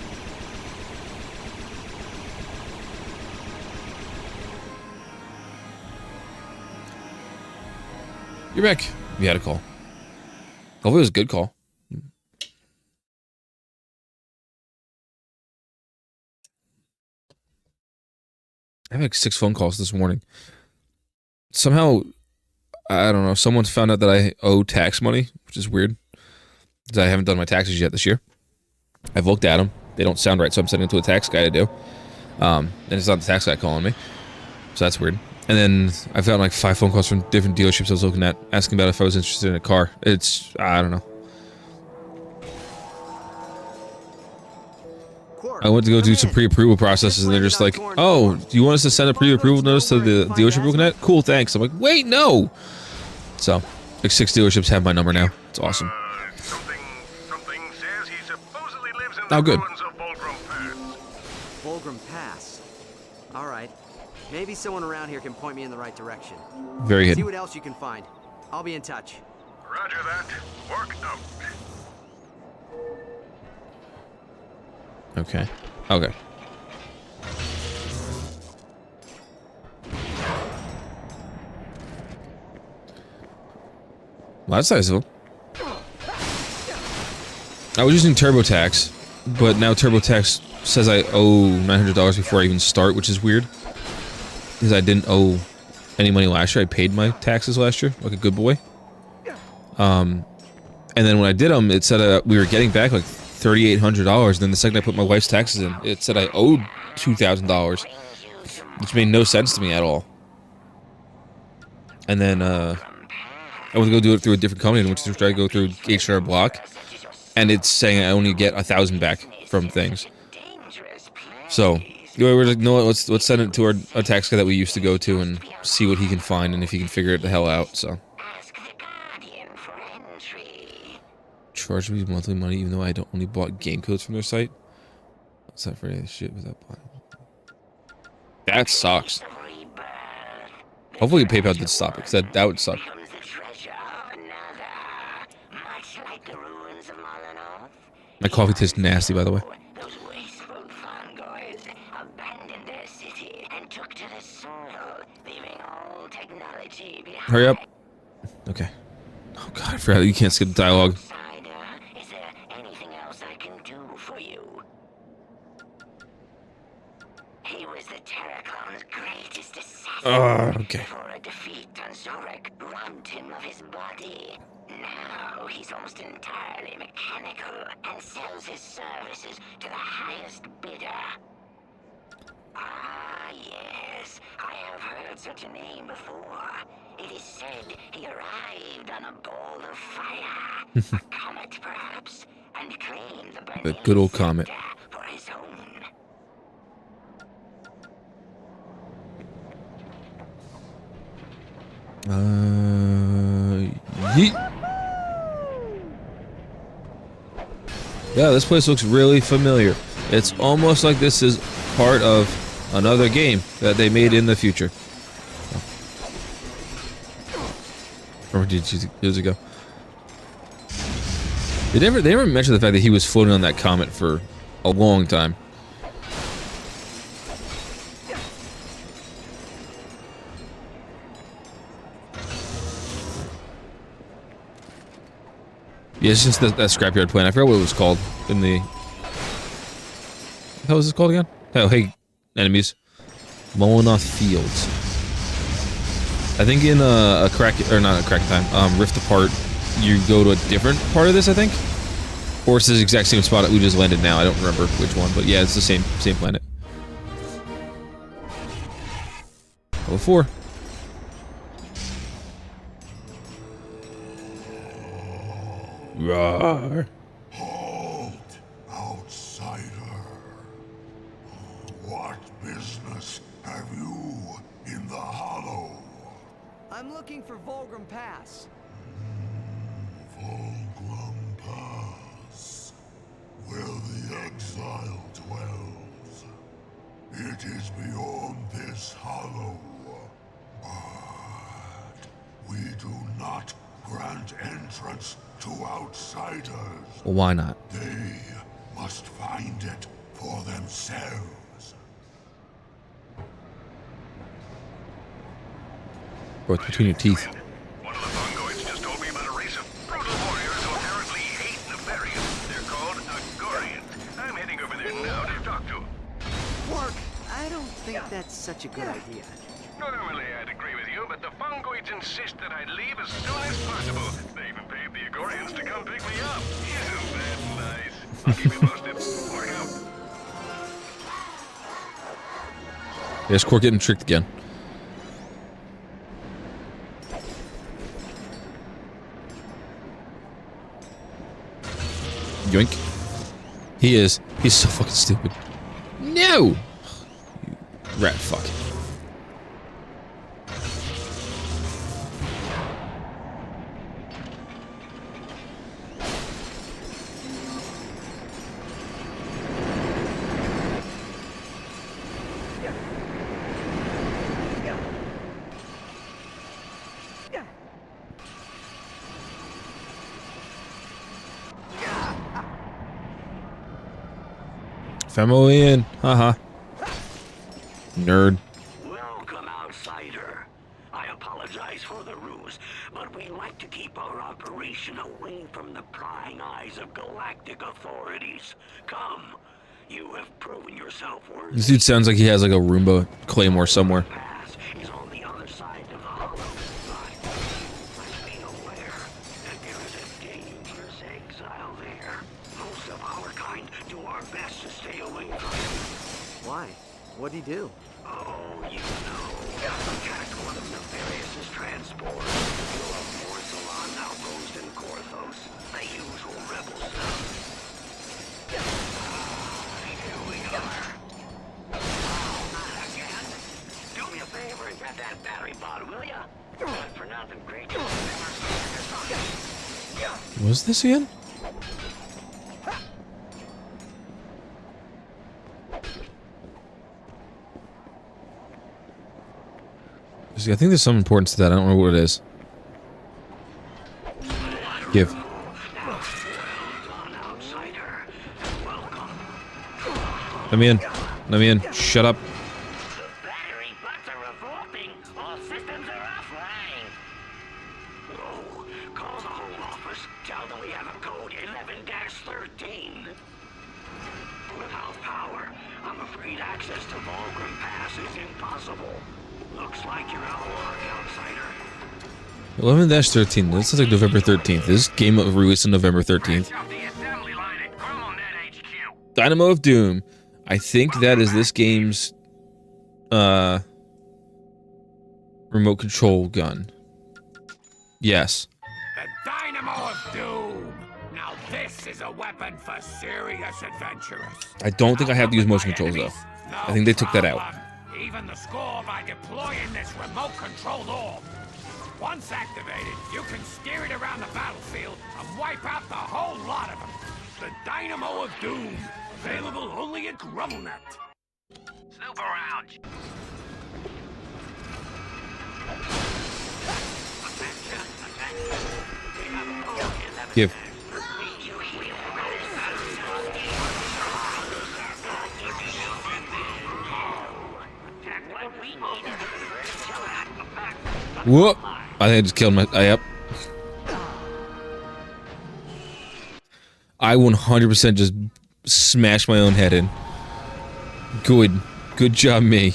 Speaker 1: You're back. You had a call. Hopefully it was a good call. I had like 6 phone calls this morning. Somehow, I don't know, someone found out that I owe tax money, which is weird. Because I haven't done my taxes yet this year. I've looked at them. They don't sound right, so I'm sending it to a tax guy to do. And it's not the tax guy calling me. So that's weird. And then I've gotten like 5 phone calls from different dealerships I was looking at, asking about if I was interested in a car. It's, I don't know. I went to go do some pre-approval processes, and they're just like, "Oh, do you want us to send a pre-approval notice to the dealership we're looking at? Cool, thanks." I'm like, "Wait, no." So, like 6 dealerships have my number now. It's awesome. Oh, good.
Speaker 8: Volgrim Pass. All right. Maybe someone around here can point me in the right direction.
Speaker 1: Very good.
Speaker 8: See what else you can find. I'll be in touch.
Speaker 11: Roger that. Work out.
Speaker 1: Okay. Okay. Well, that's sizable. I was using TurboTax, but now TurboTax says I owe $900 before I even start, which is weird. Because I didn't owe any money last year. I paid my taxes last year, like a good boy. And then when I did them, it said we were getting back like $3,800. Then the second I put my wife's taxes in, it said I owed $2,000, which made no sense to me at all. And then I went to go do it through a different company, which is try to go through H&R Block, and it's saying I only get $1,000 back from things. So we're like, no, let's send it to our tax guy that we used to go to and see what he can find and if he can figure it the hell out. So. Charge me monthly money even though I only bought game codes from their site. What's that for any shit without buying? That sucks. Hopefully PayPal did stop it, because that would suck.
Speaker 3: Much like the ruins of Molyneux,
Speaker 1: My coffee tastes nasty, by the way.
Speaker 3: those wasteful Fongoids abandoned their city and took to the soil, leaving all technology behind.
Speaker 1: Hurry up. Okay. Oh god, I forgot you can't skip dialogue.
Speaker 3: Is there anything else I can do for you? He was the Terraclone's greatest assassin.
Speaker 1: Okay.
Speaker 3: Before a defeat on Zorek robbed him of his body. Now he's almost entirely mechanical and sells his services to the highest bidder. Ah, yes, I have heard such a name before. It is said he arrived on a ball of fire, a comet perhaps, and claimed the
Speaker 1: The good old comet.
Speaker 3: for his own.
Speaker 1: Yeet. Yeah, this place looks really familiar. It's almost like this is part of another game that they made in the future. Or did years ago? They never mentioned the fact that he was floating on that comet for a long time. Yeah, it's just that scrapyard plan. I forgot what it was called in the... What was this called again? Oh, hey, enemies. Molyneux Fields. I think in a crack... Or not a crack time. Rift Apart, you go to a different part of this, I think? Or it's the exact same spot that we just landed now. I don't remember which one, but yeah, it's the same planet. Level 4. Roar.
Speaker 16: Halt, outsider. What business have you in the Hollow?
Speaker 8: I'm looking for Volgrim Pass.
Speaker 16: Volgrim Pass, where the exile dwells. It is beyond this Hollow. But we do not grant entrance to outsiders.
Speaker 1: Well, why not?
Speaker 16: They must find it for themselves.
Speaker 1: Bro, it's between your teeth.
Speaker 11: One of the Fongoids just told me about a race of brutal warriors who apparently hate Nefarious. They're called Agorians. I'm heading over there now to talk to them.
Speaker 8: Quark, I don't think that's such a good idea.
Speaker 11: Normally I'd agree with you, but the Fongoids insist that I leave as soon as possible. They even paid the Agorians to come pick me up. Isn't that nice? I'll keep you posted. Work out.
Speaker 1: Yes, Quark getting tricked again. Yoink. He is. He's so fucking stupid. No! You rat fuck. Family in. Haha. Nerd.
Speaker 2: Welcome, outsider. I apologize for the ruse, but we like to keep our operation away from the prying eyes of galactic authorities. Come, you have proven yourself worthy.
Speaker 1: This dude sounds like he has like a Roomba Claymore somewhere.
Speaker 2: Pass is on the other side of the Hollow. But be aware that there is a dangerous exile there. Most of our kind do our best to stay away from it.
Speaker 8: Why? What'd he do?
Speaker 2: Oh, you know. Attacked one of Nefarious's transports. Blew up more Salon outpost in Korthos. The usual rebel stuff. Here we are. Oh, not again. Do me a favor and get that battery bot, will ya? Not for nothing, great.
Speaker 1: What was this again? See, I think there's some importance to that. I don't know what it is. Give. Let me in. Let me in. Shut up.
Speaker 2: Battery butts are revolting. All systems are offline. Oh, call the home office. Tell them we have a code 11-13. Without power, I'm afraid access to Volgrim Pass is impossible. Looks like you're out of luck, outsider.
Speaker 1: 11-13. This is like November 13th. This game was released on November 13th. Dynamo of Doom. I think that is this game's remote control gun. Yes.
Speaker 10: The Dynamo of Doom. Now this is a weapon for serious adventurers.
Speaker 1: I don't think I have to use motion controls though. I think they took that out.
Speaker 10: Even the score by deploying this remote controlled orb. Once activated, you can steer it around the battlefield and wipe out the whole lot of them. The Dynamo of Doom. Available only at GrumbleNet.
Speaker 2: Snoop around.
Speaker 1: Give. Whoop! I think I just killed my. Yep. I 100% just smashed my own head in. Good. Good job, me.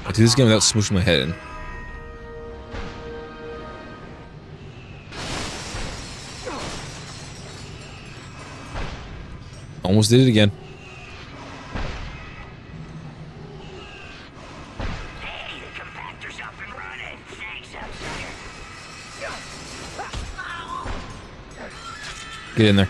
Speaker 1: I do this game without smooshing my head in. Almost did it again.
Speaker 2: Hey, the compactor's up and running. Thanks, outsider.
Speaker 1: Get in there.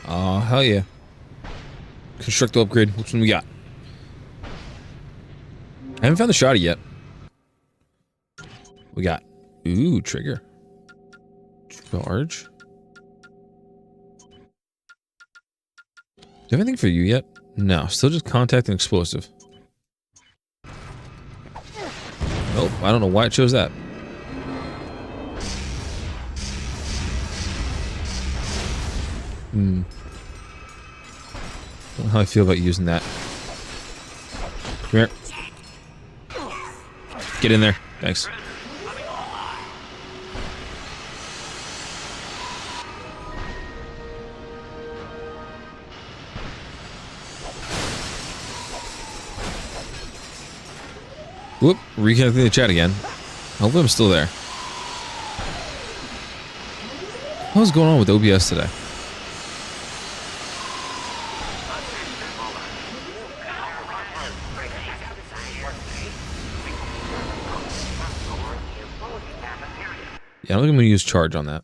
Speaker 1: Oh, hell yeah. Construct upgrade. Which one we got? I haven't found the shotty yet. We got. Ooh, trigger. Charge. Do you have anything for you yet? No, still just contact and explosive. Nope, I don't know why it chose that. Hmm. I don't know how I feel about using that. Come here. Get in there. Thanks. Whoop. Reconnecting the chat again. Hopefully I'm still there. What's going on with OBS today? Yeah, I don't think I'm gonna use charge on that.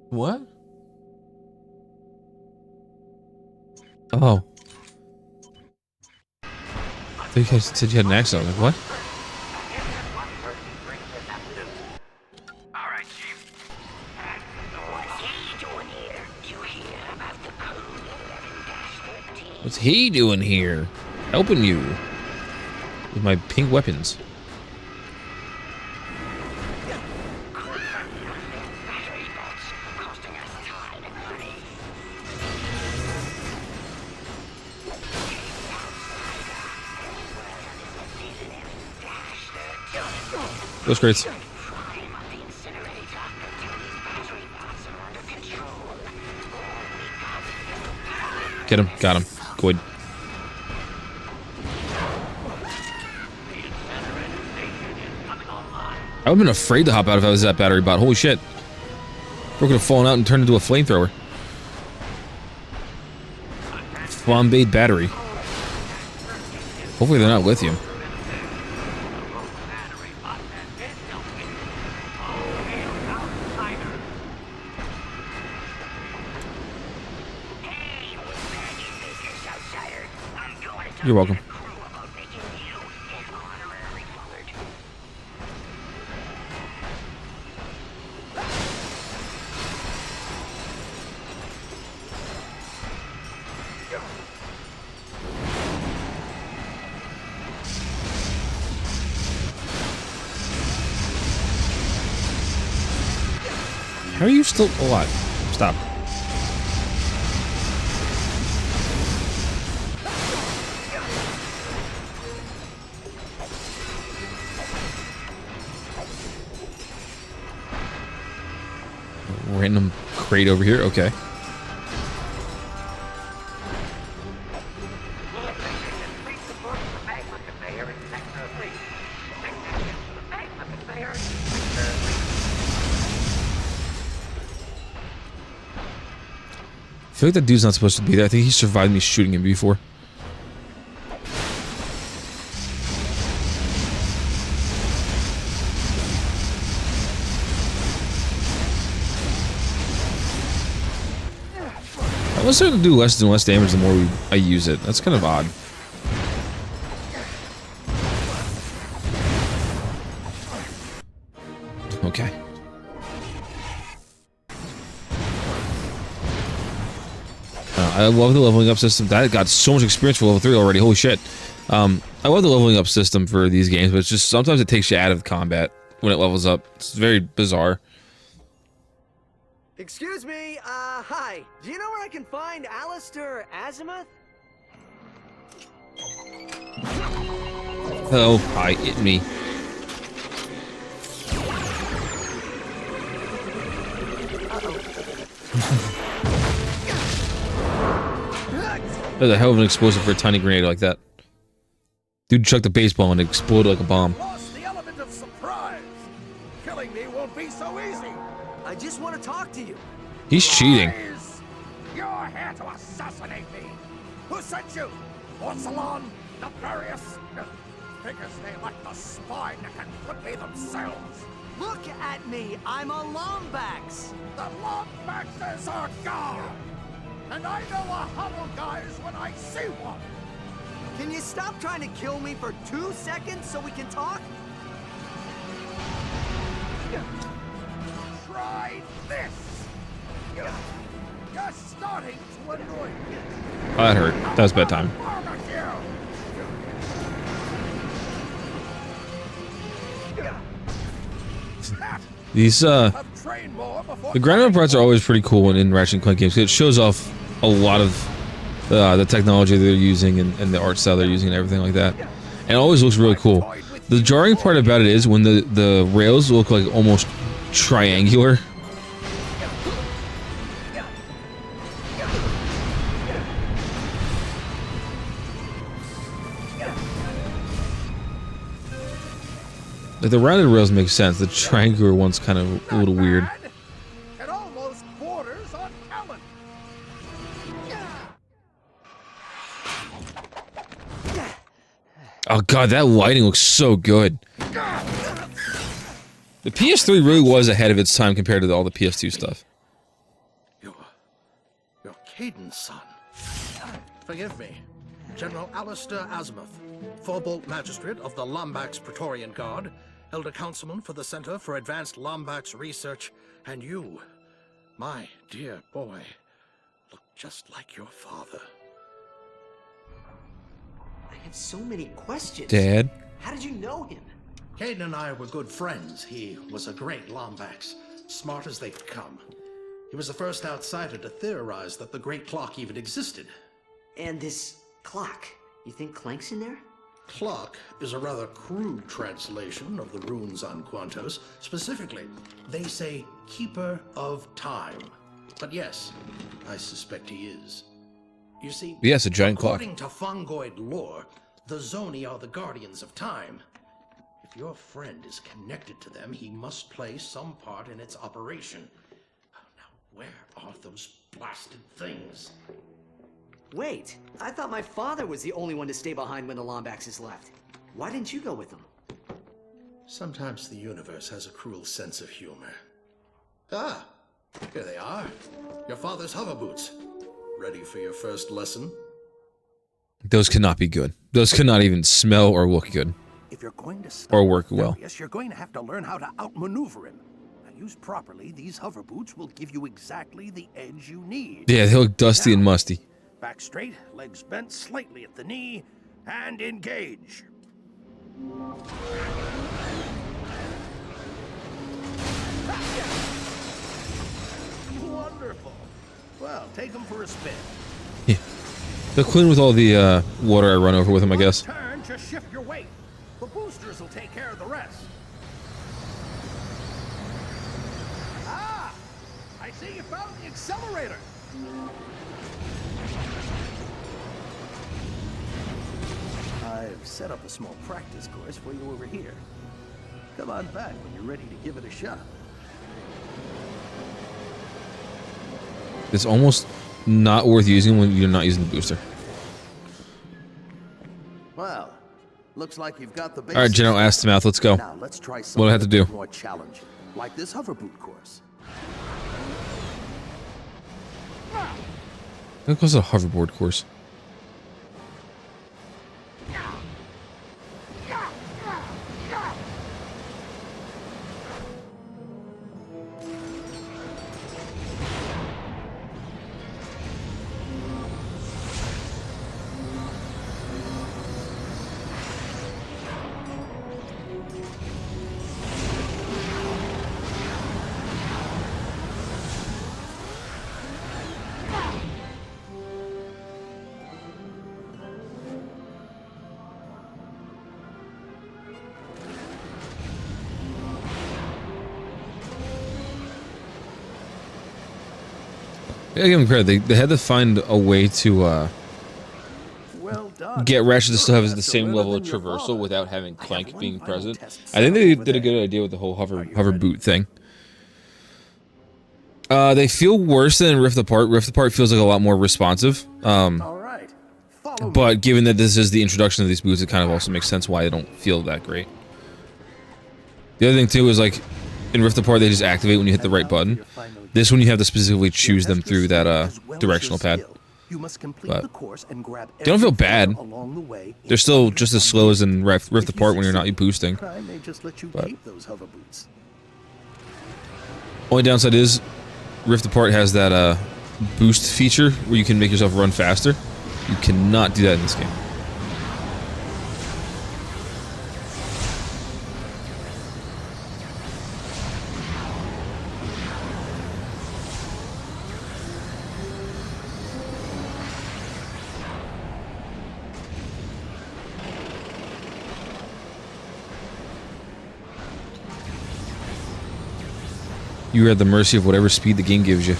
Speaker 1: What? Oh. I think you guys said you had an accident. Like, what? What's he doing here? Helping you with my pink weapons. Those crates. Get him. Got him. Good. I would have been afraid to hop out if I was that battery bot. Holy shit. We're gonna have fallen out and turned into a flamethrower. Flambéed battery. Hopefully they're not lithium. You're welcome. How are you still alive? Stop. Random crate over here. Okay. I feel like that dude's not supposed to be there. I think he survived me shooting him before. I was starting to do less and less damage the more I use it. That's kind of odd. Okay. I love the leveling up system. That got so much experience for level 3 already. Holy shit. I love the leveling up system for these games, but it's just sometimes it takes you out of combat when it levels up. It's very bizarre.
Speaker 8: Excuse me, hi. Do you know where I can find Alistair Azimuth?
Speaker 1: Hello, hi, it's me. That's a hell of an explosive for a tiny grenade like that. Dude chucked a baseball and it exploded like a bomb.
Speaker 14: Lost the element of surprise. Killing me won't be so easy.
Speaker 8: I just want to talk to you.
Speaker 1: He's cheating.
Speaker 14: You're here to assassinate me. Who sent you? Orsalon? Nefarious? Figures they lack the spine that can put me themselves.
Speaker 8: Look at me. I'm a Lombax.
Speaker 14: The Lombaxes are gone. And I know a Huddle guys when I see one.
Speaker 8: Can you stop trying to kill me for 2 seconds so we can talk?
Speaker 14: Try this. You're starting to annoy me.
Speaker 1: Oh, that hurt. That was bedtime. These, the Grahamoth parts are always pretty cool in Ratchet and Clank games. It shows off a lot of the technology they're using and the art style they're using and everything like that. And it always looks really cool. The jarring part about it is when the rails look like almost triangular. Like the rounded rails make sense. The triangular one's kind of a little weird.
Speaker 14: It almost borders on talent.
Speaker 1: Oh god, that lighting looks so good. The PS3 really was ahead of its time compared to all the PS2 stuff.
Speaker 14: You're Caden's son. Forgive me. General Alistair Azimuth, Forbolt Magistrate of the Lombax Praetorian Guard, Elder Councilman for the Center for Advanced Lombax Research, and you, my dear boy, look just like your father.
Speaker 8: I have so many questions.
Speaker 1: Dad?
Speaker 8: How did you know him?
Speaker 14: Caden and I were good friends. He was a great Lombax, smart as they could come. He was the first outsider to theorize that the Great Clock even existed.
Speaker 8: And this clock, you think Clank's in there?
Speaker 14: Clock is a rather crude translation of the runes on Quantos. Specifically, they say Keeper of Time. But yes, I suspect he is. You see,
Speaker 1: yes, a giant clock.
Speaker 14: According to Fungoid lore, the Zoni are the guardians of time. If your friend is connected to them, he must play some part in its operation. Now, where are those blasted things?
Speaker 8: Wait, I thought my father was the only one to stay behind when the Lombaxes left. Why didn't you go with them?
Speaker 14: Sometimes the universe has a cruel sense of humor. Ah, here they are. Your father's hover boots. Ready for your first lesson?
Speaker 1: Those cannot be good. Those cannot even smell or look good.
Speaker 14: If you're going to stop
Speaker 1: or work well.
Speaker 14: Yes, you're going to have to learn how to outmaneuver him. Now, used properly, these hover boots will give you exactly the edge you need.
Speaker 1: Yeah, they look dusty and musty.
Speaker 14: Back straight, legs bent slightly at the knee, and engage. Wonderful. Well, take him for a spin.
Speaker 1: Yeah. They'll clean with all the water I run over with them, I guess.
Speaker 14: Turn, just shift your weight. The boosters will take care of the rest. Ah! I see you found the accelerator. I've set up a small practice course for you over here. Come on back when you're ready to give it a shot.
Speaker 1: It's almost not worth using when you're not using the booster.
Speaker 14: Well, looks like you've got the basics.
Speaker 1: All right, General Aftermath, let's go.
Speaker 14: Now let's try
Speaker 1: What do I have to do?
Speaker 14: more challenging, like this hover boot course.
Speaker 1: That goes a hoverboard course. I give them credit. They had to find a way to get Ratchet to still have the same level of traversal without having Clank being present. I think they did a good idea with the whole hover boot thing. They feel worse than Rift Apart. Rift Apart feels like a lot more responsive. But given that this is the introduction of these boots, it kind of also makes sense why they don't feel that great. The other thing too is like in Rift Apart they just activate when you hit the right button. This one you have to specifically choose them through that directional pad. But they don't feel bad. They're still just as slow as in Rift Apart when you're not boosting. But only downside is Rift Apart has that boost feature where you can make yourself run faster. You cannot do that in this game. You are at the mercy of whatever speed the game gives you.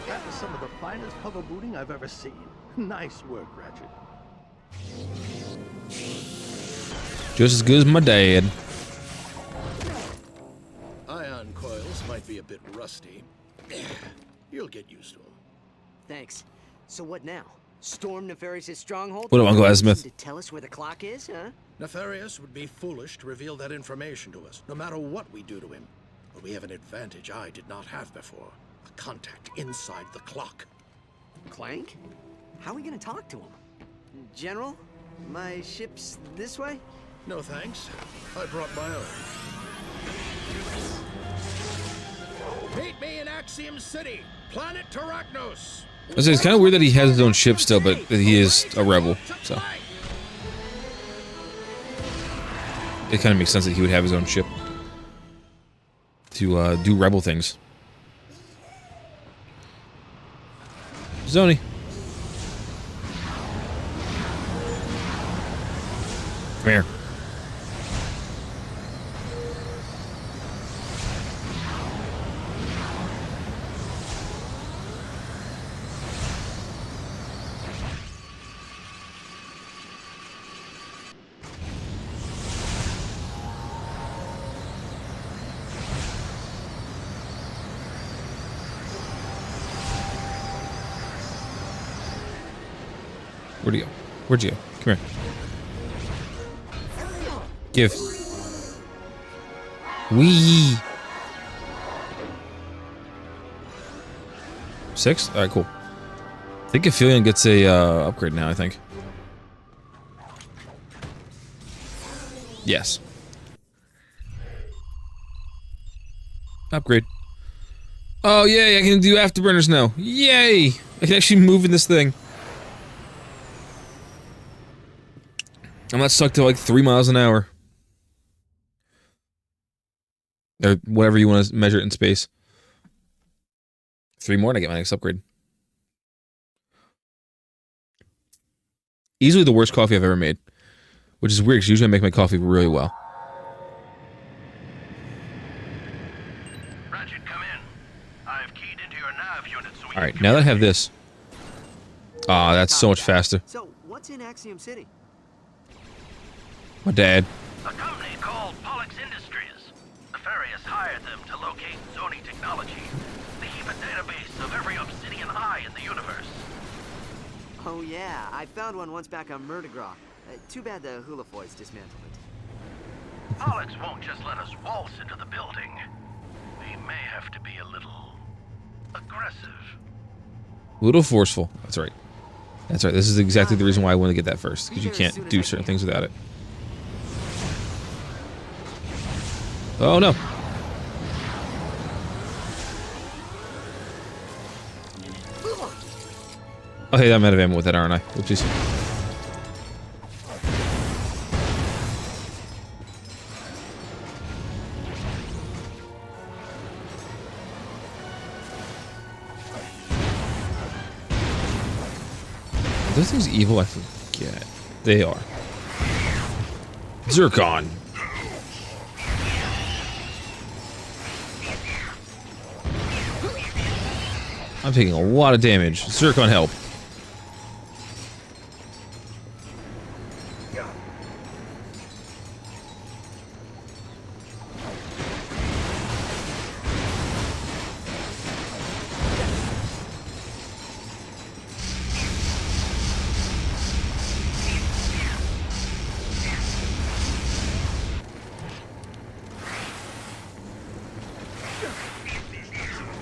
Speaker 14: That was some of the finest hover booting I've ever seen. Nice work, Ratchet.
Speaker 1: Just as good as my dad.
Speaker 14: Ion coils might be a bit rusty. You'll get used to them.
Speaker 8: Thanks. So what now? Storm Nefarious' stronghold?
Speaker 1: What do Uncle Azimuth?
Speaker 8: To tell us where the clock is, huh?
Speaker 14: Nefarious would be foolish to reveal that information to us, no matter what we do to him. But we have an advantage I did not have before. A contact inside the clock.
Speaker 8: Clank? How are we gonna talk to him? General, my ship's this way?
Speaker 14: No thanks. I brought my own. Meet me in Axiom City, planet Terragnos.
Speaker 1: I was saying, it's kind of weird that he has his own ship still, but he is a rebel, so it kind of makes sense that he would have his own ship to do rebel things. Zoni. Come here. Where'd he go? Where'd you go? Come here. Give. Wee. 6? Alright, cool. I think Aphelion gets a upgrade now, I think. Yes. Upgrade. Oh, yay, I can do afterburners now. Yay! I can actually move in this thing. I'm not stuck to like 3 miles an hour. Or whatever you want to measure it in space. 3 more and I get my next upgrade. Easily the worst coffee I've ever made. Which is weird because usually I make my coffee really well.
Speaker 11: Ratchet, come in. I've keyed into your nav unit so we
Speaker 1: Alright, now that I have this. Ah, that's so much faster.
Speaker 8: So, what's in Axiom City?
Speaker 1: My dad.
Speaker 11: A company called Pollux Industries. Nefarious hired them to locate Zoni technology. They keep a database of every obsidian eye in the universe.
Speaker 8: Oh yeah, I found one once back on Murdergraw. Too bad the Hulafoids dismantled it.
Speaker 11: Pollux won't just let us waltz into the building. We may have to be a little aggressive.
Speaker 1: A little forceful. That's right. That's right. This is exactly the reason why I want to get that first. Because you can't do certain things without it. Oh no. Oh hey, I'm out of ammo with that, aren't I? Oopsies. Are those things evil? I forget. They are. Zircon. I'm taking a lot of damage. Zircon, help.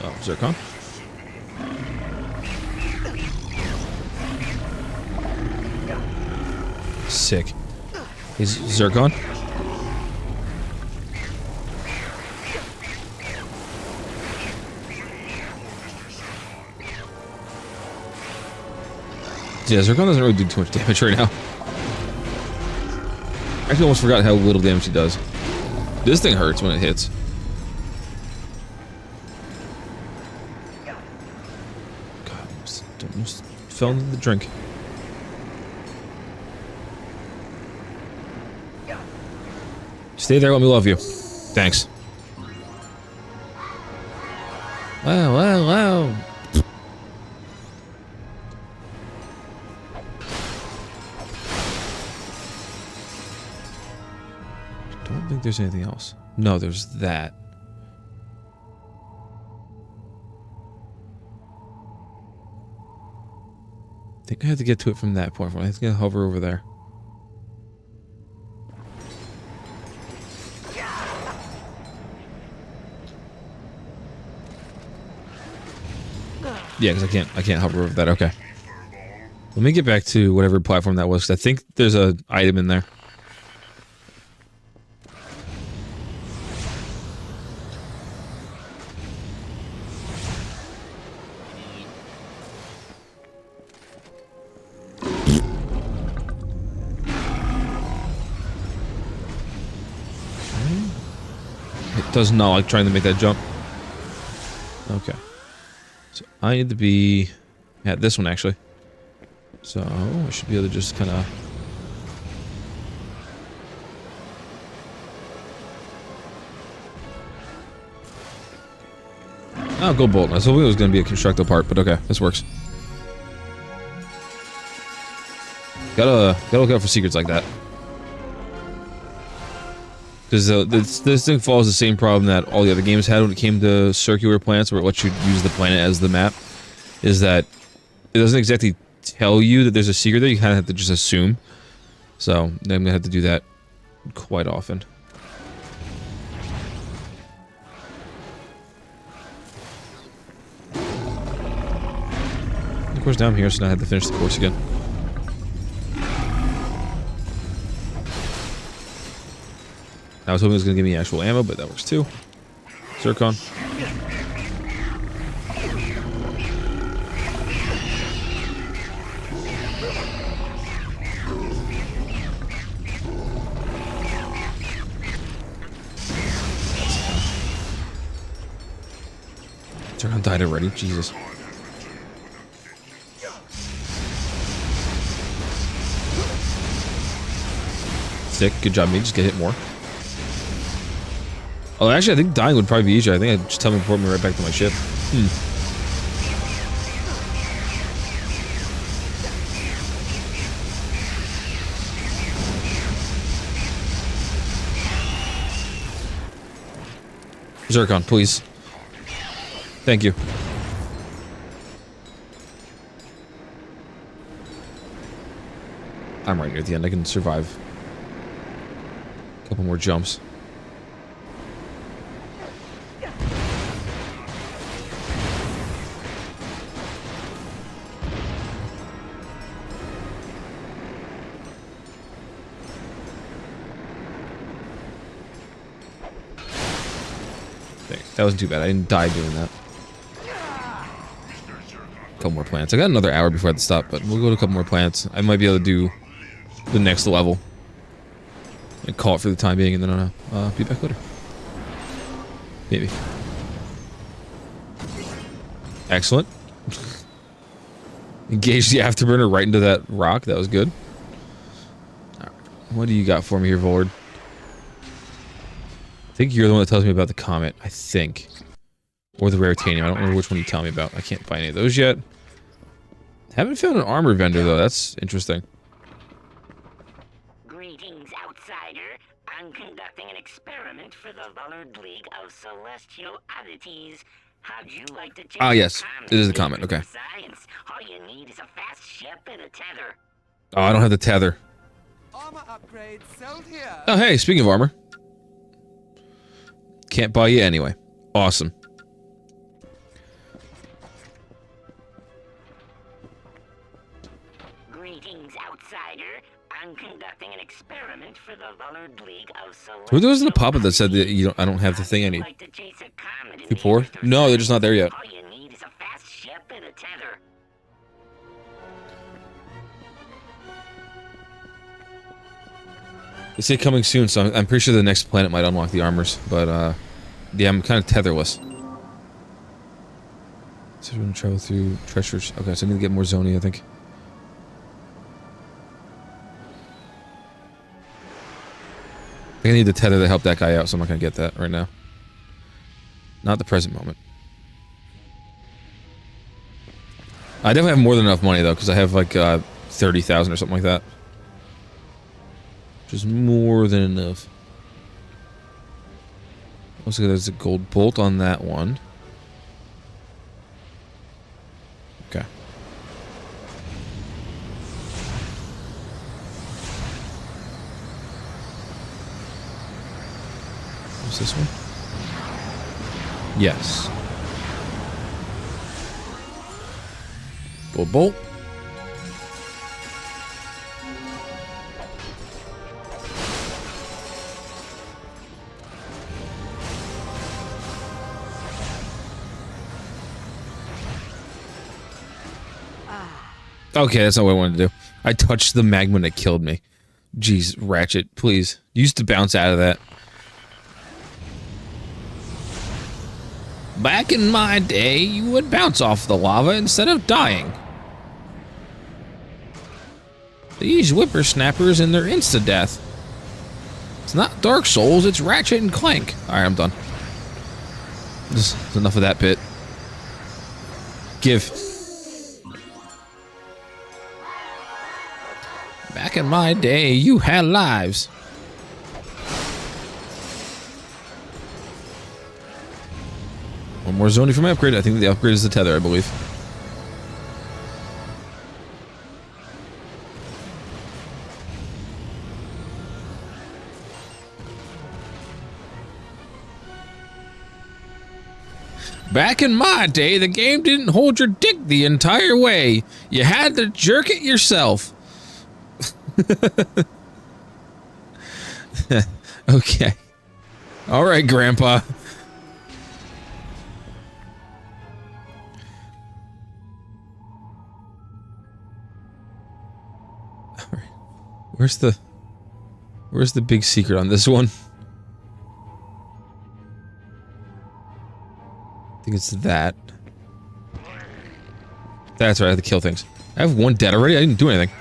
Speaker 1: Oh, Zircon. Sick. He's Zircon. Yeah, Zircon doesn't really do too much damage right now. I actually almost forgot how little damage he does. This thing hurts when it hits. God, almost fell into the drink. Stay there, let me love you. Thanks. Wow, wow, wow. Don't think there's anything else. No, there's that. I think I have to get to it from that point. I think I'm gonna hover over there. Yeah, because I can't hover over that. Okay. Let me get back to whatever platform that was, because I think there's a item in there. It does not like trying to make that jump. Okay. So I need to be at this one actually. So I should be able to just kind of. Oh, go bolt. I was hoping it was going to be a constructive part, but okay, this works. Gotta look out for secrets like that. Because this thing follows the same problem that all the other games had when it came to circular planets, where it lets you use the planet as the map. Is that it doesn't exactly tell you that there's a secret there, you kind of have to just assume. So, I'm going to have to do that quite often. Of course, down here, so now I had to finish the course again. I was hoping it was going to give me actual ammo, but that works too. Zircon. Zircon died already. Jesus. Sick. Good job, me. Just get hit more. Oh, actually, I think dying would probably be easier. I think I'd just teleport me right back to my ship. Zircon, please. Thank you. I'm right here at the end. I can survive. A couple more jumps. That wasn't too bad. I didn't die doing that. A couple more plants. I got another hour before I have to stop, but we'll go to a couple more plants. I might be able to do the next level and call it for the time being, and then I'll be back later. Maybe. Excellent. Engage the afterburner right into that rock. That was good. All right. What do you got for me here, Vollard? I think you're the one that tells me about the comet, I think. Or the raritanium. I don't remember which one you tell me about. I can't buy any of those yet. Haven't found an armor vendor, though. That's interesting.
Speaker 3: Greetings, outsider. I'm conducting an experiment for the Bullard League of Celestial Oddities. How'd you like to check
Speaker 1: yes. It is the comet. Okay.
Speaker 3: Science. All you need is a fast ship and a tether.
Speaker 1: Oh, I don't have the tether.
Speaker 8: Armor upgrade sold here.
Speaker 1: Oh, hey, speaking of armor. Can't buy you anyway. Awesome.
Speaker 3: Greetings, outsider. I'm conducting an experiment for the Bullard League of Celestial.
Speaker 1: Who was in the pop-up that said that I don't have the thing I need? You poor? No, they're just not there yet.
Speaker 3: All you need is a fast ship and a tether.
Speaker 1: They say coming soon, so I'm pretty sure the next planet might unlock the armors, but yeah, I'm kind of tetherless. So we're gonna travel through treacherous. Okay, so I'm gonna get more Zoni, I think. I think I need the tether to help that guy out, so I'm not gonna get that right now. Not the present moment. I definitely have more than enough money though, because I have like 30,000 or something like that. Which is more than enough. Looks like there's a gold bolt on that one. Okay. What's this one? Yes. Gold bolt. Okay, that's not what I wanted to do. I touched the magma and it killed me. Jeez, Ratchet, please. You used to bounce out of that. Back in my day, you would bounce off the lava instead of dying. These whippersnappers and their insta-death. It's not Dark Souls, it's Ratchet and Clank. Alright, I'm done. This is enough of that bit. Give. Back in my day, you had lives. One more Zoni for my upgrade. I think the upgrade is the tether, I believe. Back in my day, the game didn't hold your dick the entire way. You had to jerk it yourself. Okay. All right, Grandpa. All right. Where's the big secret on this one? I think it's that. That's right, I have to kill things. I have one dead already? I didn't do anything.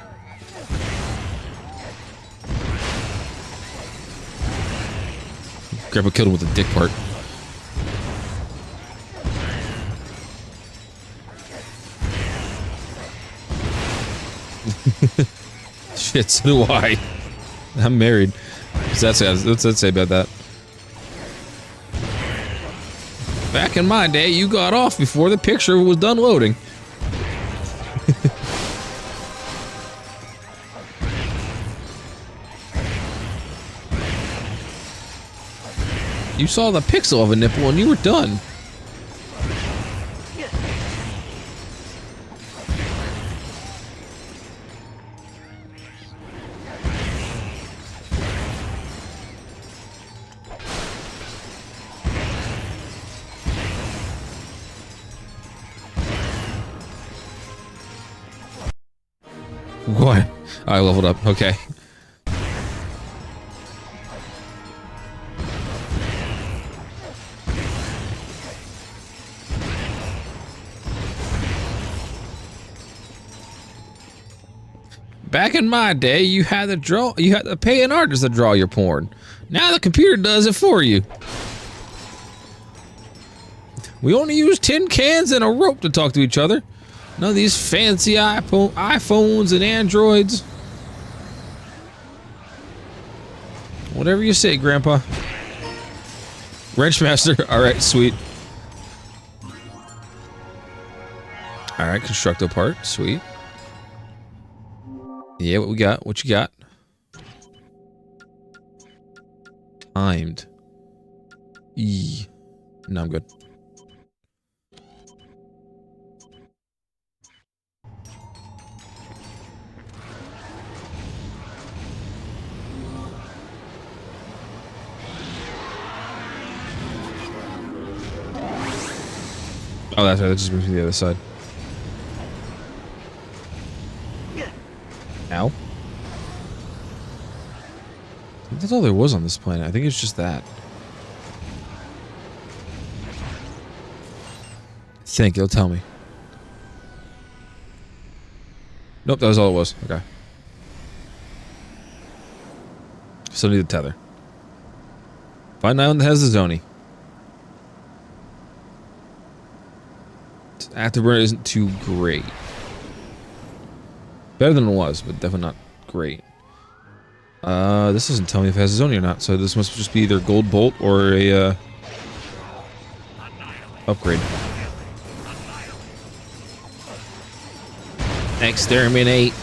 Speaker 1: Grandpa killed him with the dick part. Shit, so do I. I'm married. What's that say about that? Back in my day, you got off before the picture was done loading. You saw the pixel of a nipple and you were done. What? I leveled up. Okay. Back in my day, you had to pay an artist to draw your porn. Now the computer does it for you. We only use tin cans and a rope to talk to each other. None of these fancy iPhones and Androids. Whatever you say, Grandpa. Wrenchmaster. Alright, sweet. Alright, constructo part. Sweet. Yeah, what we got? What you got? Timed. E. No, I'm good. Oh, that's right. That just moves to the other side. Ow. That's all there was on this planet. I think it's just that. I think it'll tell me. Nope, that was all it was. Okay. Still need the tether. Find an island that has the Zoni. Afterburner isn't too great. Better than it was, but definitely not great. This doesn't tell me if it has a Zoni or not, so this must just be either gold bolt or a upgrade. Exterminate.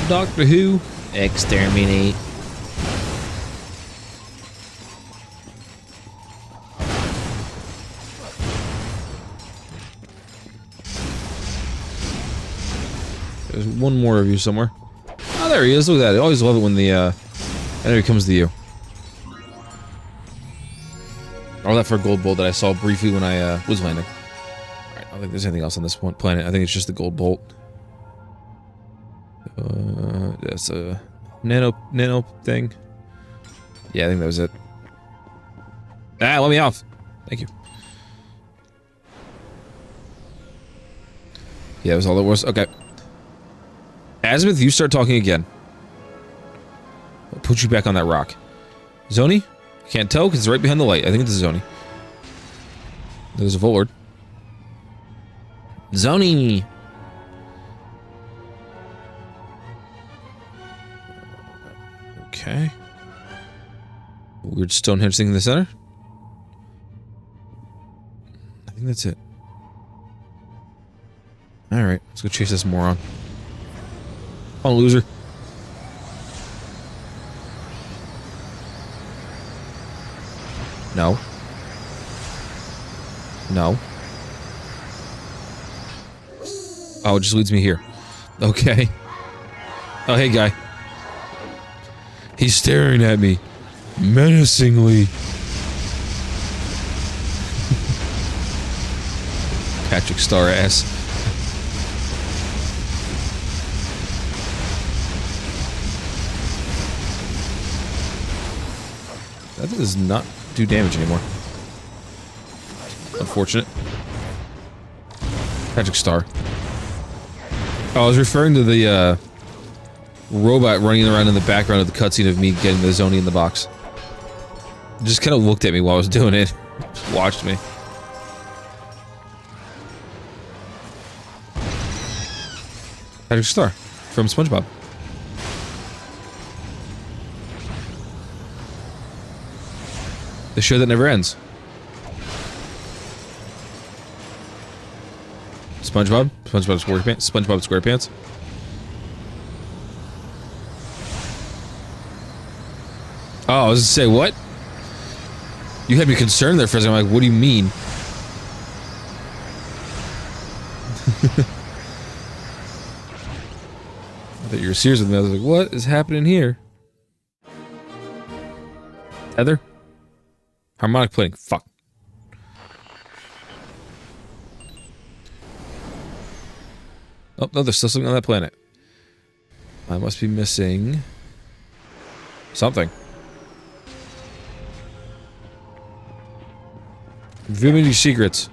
Speaker 1: Doctor Who. Exterminate. There's one more of you somewhere. Oh, there he is. Look at that. I always love it when the enemy comes to you. All that for a gold bolt that I saw briefly when I was landing. Alright, I don't think there's anything else on this one planet. I think it's just the gold bolt. That's a nano thing. Yeah, I think that was it. Ah, let me off. Thank you. Yeah, that was all it was. Okay. Azimuth, you start talking again. I'll put you back on that rock. Zoni? I can't tell because it's right behind the light. I think it's a Zoni. There's a Volord. Zoni! Okay. Weird Stonehenge thing in the center. I think that's it. Alright, let's go chase this moron. Come on, loser. No. No. Oh, it just leads me here. Okay. Oh, hey, guy. He's staring at me. Menacingly. Patrick Star ass. That does not do damage anymore. Unfortunate. Patrick Star. Oh, I was referring to the robot running around in the background of the cutscene of me getting the Zoni in the box. Just kind of looked at me while I was doing it. Just watched me. Patrick Star from SpongeBob. The show that never ends. SpongeBob? SpongeBob SquarePants? SpongeBob SquarePants? Oh, I was gonna say, what? You had me concerned there for a second. I'm like, what do you mean? I thought you were serious with me. I was like, what is happening here? Tether? Harmonic plating. Fuck. Oh, no, there's still something on that planet. I must be missing something. Reveal me these secrets.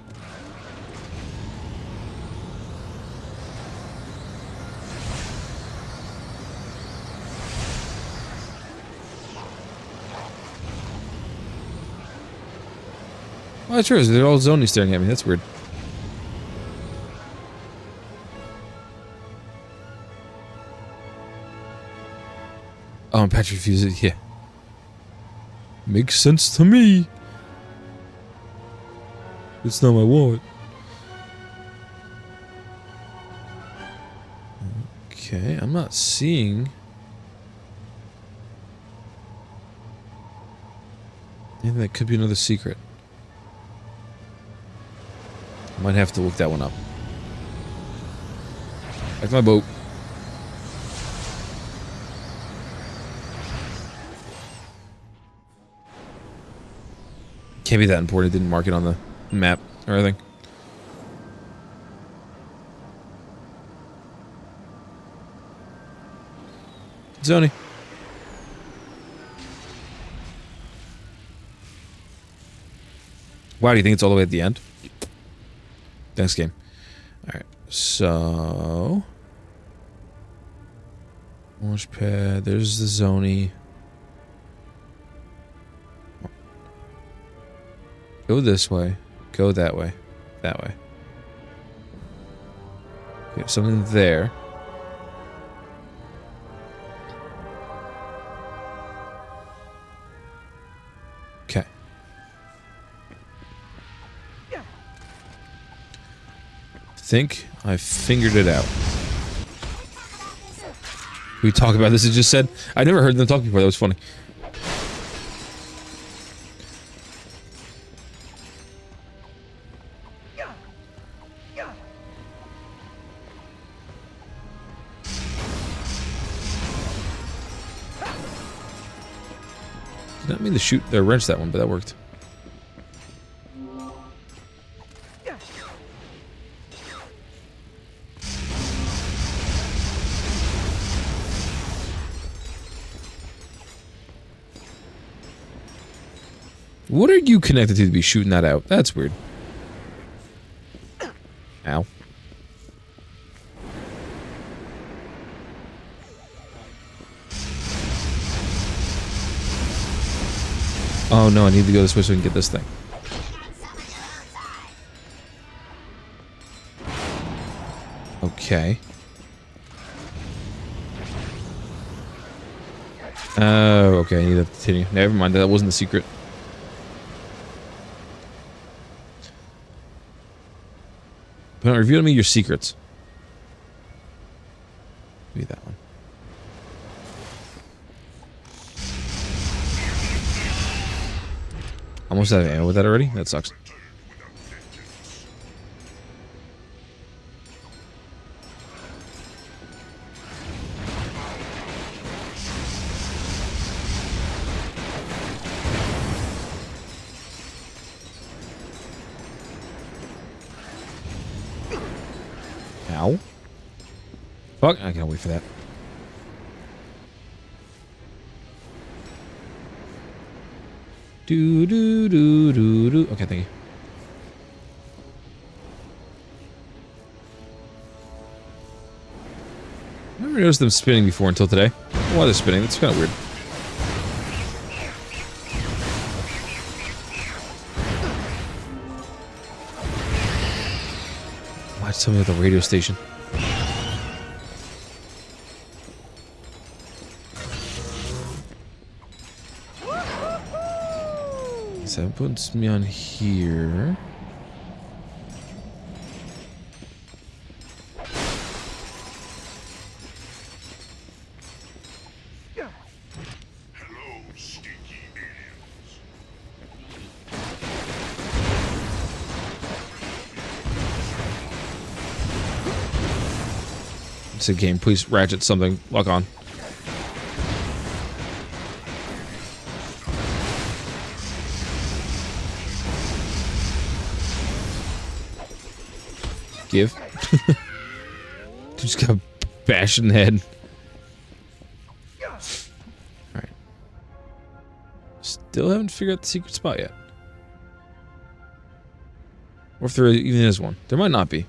Speaker 1: Oh, that's true. They're all Zoni staring at me. That's weird. Oh, Patrick refuses. Yeah. Makes sense to me. It's not my wallet. Okay, I'm not seeing anything that could be another secret. I might have to look that one up. Back to my boat. Can't be that important. It didn't mark it on the map or anything. Zoni. Wow, do you think it's all the way at the end? Thanks, game. Alright, so... launch pad, there's the Zoni. Go this way. Go that way. That way. Okay, something there. Okay. Think I figured it out. We talk about this, it just said. I never heard them talk before, that was funny. Did not mean to shoot or wrench that one, but that worked. What are you connected to be shooting that out? That's weird. Ow. Oh no, I need to go this way so I can get this thing. Okay. Oh, okay. I need to continue. Never mind. That wasn't the secret. But reveal to me your secrets. Maybe that one. Almost out of ammo with that already? That sucks. Ow. Fuck, I can't wait for that. Do do do do do. Okay, thank you. I never noticed them spinning before until today. Why they're spinning? It's kind of weird. Why tell me at the radio station? So that puts me on here.
Speaker 16: Hello, stinky aliens.
Speaker 1: It's a game. Please, Ratchet, something. Lock on. Give. Just got bashed in the head. Alright. Still haven't figured out the secret spot yet. Or if there even is one. There might not be.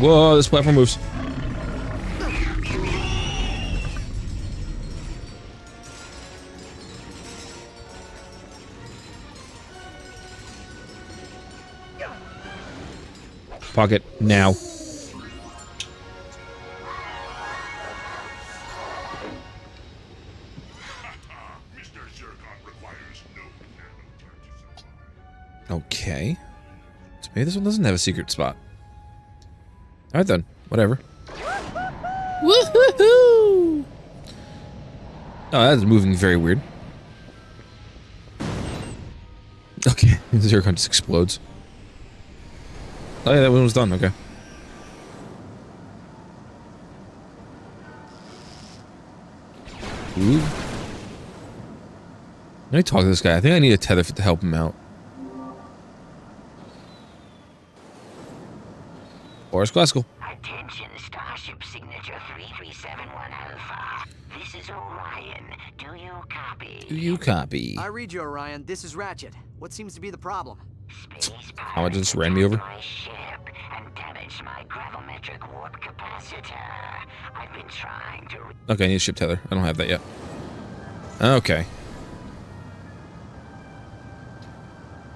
Speaker 1: Whoa, this platform moves. Pocket now. Okay. So maybe this one doesn't have a secret spot. Alright then. Whatever. Woohoo! Oh, that's moving very weird. Okay. The Zircon just explodes. Oh yeah, that one was done. Okay. Ooh. Let me talk to this guy. I think I need a tether to help him out. Boris Classical.
Speaker 3: Attention, Starship Signature 3371 Alpha. This is Orion. Do you copy?
Speaker 1: Do you copy?
Speaker 8: I read you, Orion. This is Ratchet. What seems to be the problem?
Speaker 1: How much just ran me over?
Speaker 3: My ship and damaged my gravimetric warp capacitor. I've been trying to.
Speaker 1: Okay, I need a ship tether. I don't have that yet. Okay.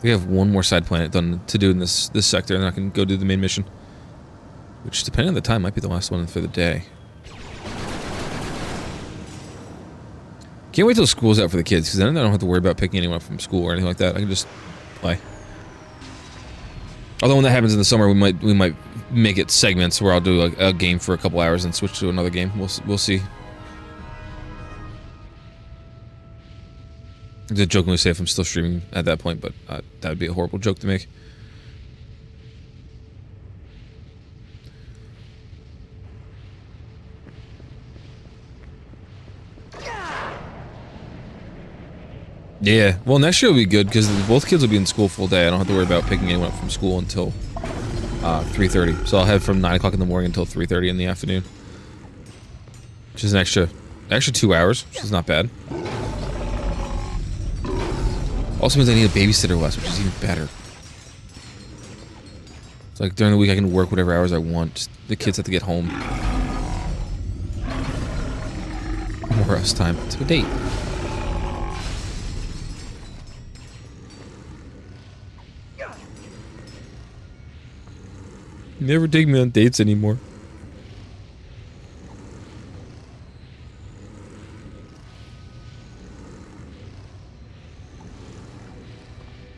Speaker 1: We have one more side planet done to do in this sector, and I can go do the main mission. Which, depending on the time, might be the last one for the day. Can't wait till school's out for the kids, because then I don't have to worry about picking anyone up from school or anything like that. I can just play. Although when that happens in the summer, we might make it segments where I'll do a game for a couple hours and switch to another game. We'll see. I did jokingly say if I'm still streaming at that point, but that would be a horrible joke to make. Yeah, well, next year will be good because both kids will be in school full day. I don't have to worry about picking anyone up from school until 3:30. So I'll have from 9 o'clock in the morning until 3:30 in the afternoon, which is an extra 2 hours, which is not bad. Also means I need a babysitter less, which is even better. It's like during the week I can work whatever hours I want. Just the kids have to get home. More rest time. To a date. You never take me on dates anymore.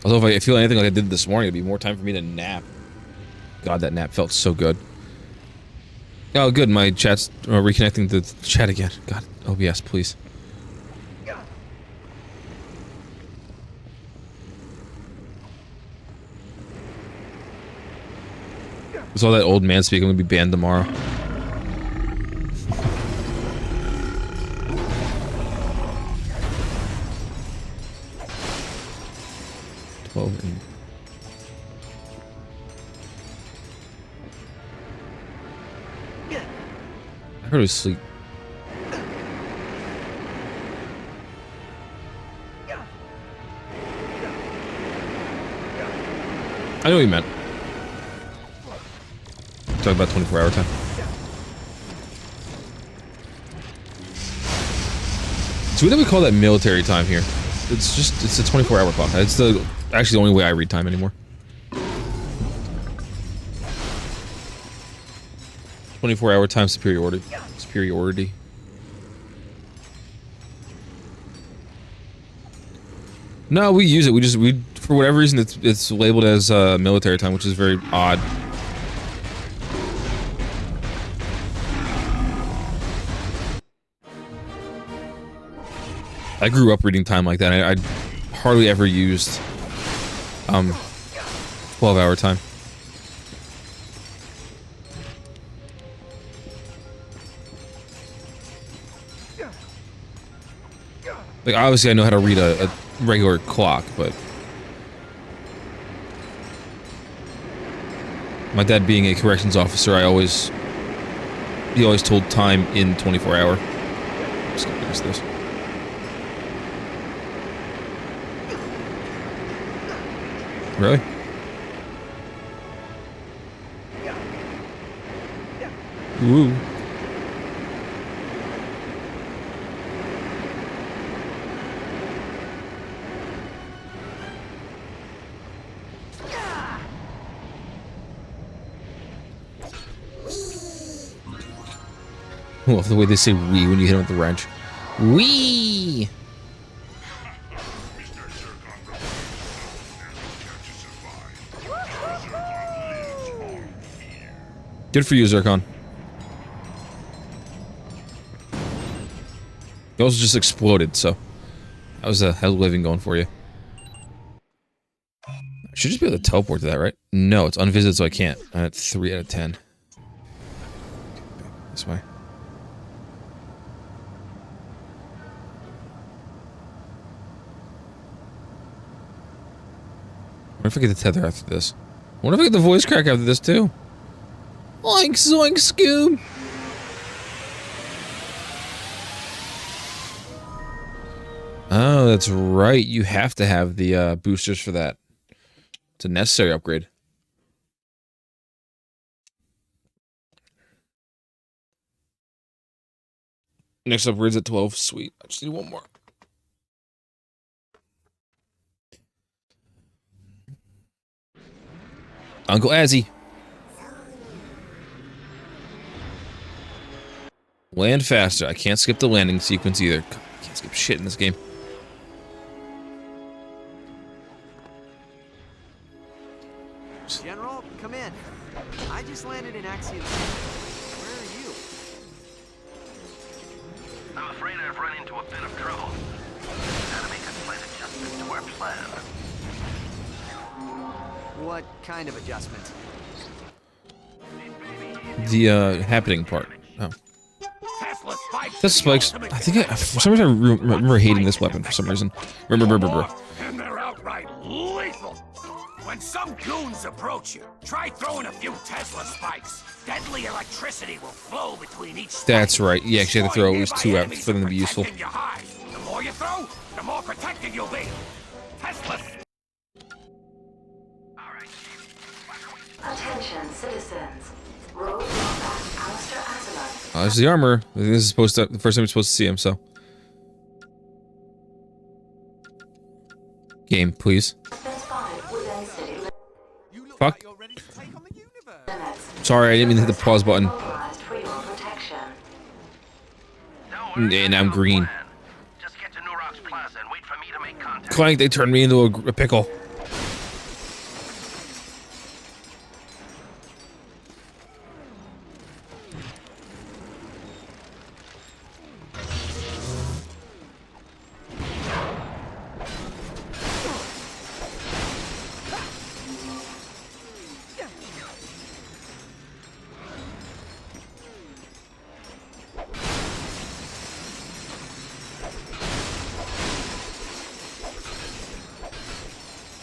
Speaker 1: Although if I feel anything like I did this morning, it'd be more time for me to nap. God, that nap felt so good. Oh, good. My chat's reconnecting to the chat again. God, OBS, please. It's all that old man speak. I'm gonna be banned tomorrow. I heard he was asleep. I know what you meant. Talk about 24-hour time. So what do we call that military time here? It's a 24-hour clock. It's actually the only way I read time anymore. 24-hour time superiority. No, we use it. We for whatever reason it's labeled as military time, which is very odd. I grew up reading time like that. I hardly ever used 12-hour time. Like, obviously I know how to read a regular clock, but my dad being a corrections officer, he always told time in 24-hour. Just gonna finish this. Really? Ooh. I love the way they say "wee" when you hit him with the wrench. Wee. Good for you, Zircon. You also just exploded, so that was a hell of a living going for you. I should just be able to teleport to that, right? No, it's unvisited, so I can't. I'm at 3 out of 10. This way. I wonder if I get the tether after this. I wonder if I get the voice crack after this, too. Oink, zoink, Scoob! Oh, that's right. You have to have the boosters for that. It's a necessary upgrade. Next upgrade's at 12. Sweet. I just need one more. Uncle Azzy. Land faster. I can't skip the landing sequence either. I can't skip shit in this game.
Speaker 8: General, come in. I just landed in Axiom. Where are you?
Speaker 11: I'm afraid I've run into a bit of trouble. Gotta make a slight adjustment to our plan.
Speaker 8: What kind of adjustment?
Speaker 1: The happening part. Oh. That's spikes. I think for some reason I remember hating this weapon for some reason. Remember.
Speaker 2: And they're outright lethal. When some goons approach you, try throwing a few Tesla spikes. Deadly electricity will flow between each spike.
Speaker 1: That's right. You actually have to throw at least 2 out for them to be useful.
Speaker 2: The more you throw, the more protected you'll be. Tesla.
Speaker 5: Attention, citizens. Road Wombat, Alistair Asimov.
Speaker 1: There's the armor. I think this is supposed to the first time we're supposed to see him, so Game, please. Fuck. Sorry, I didn't mean to hit the pause button. And I'm green. Clank, they turned me into a pickle.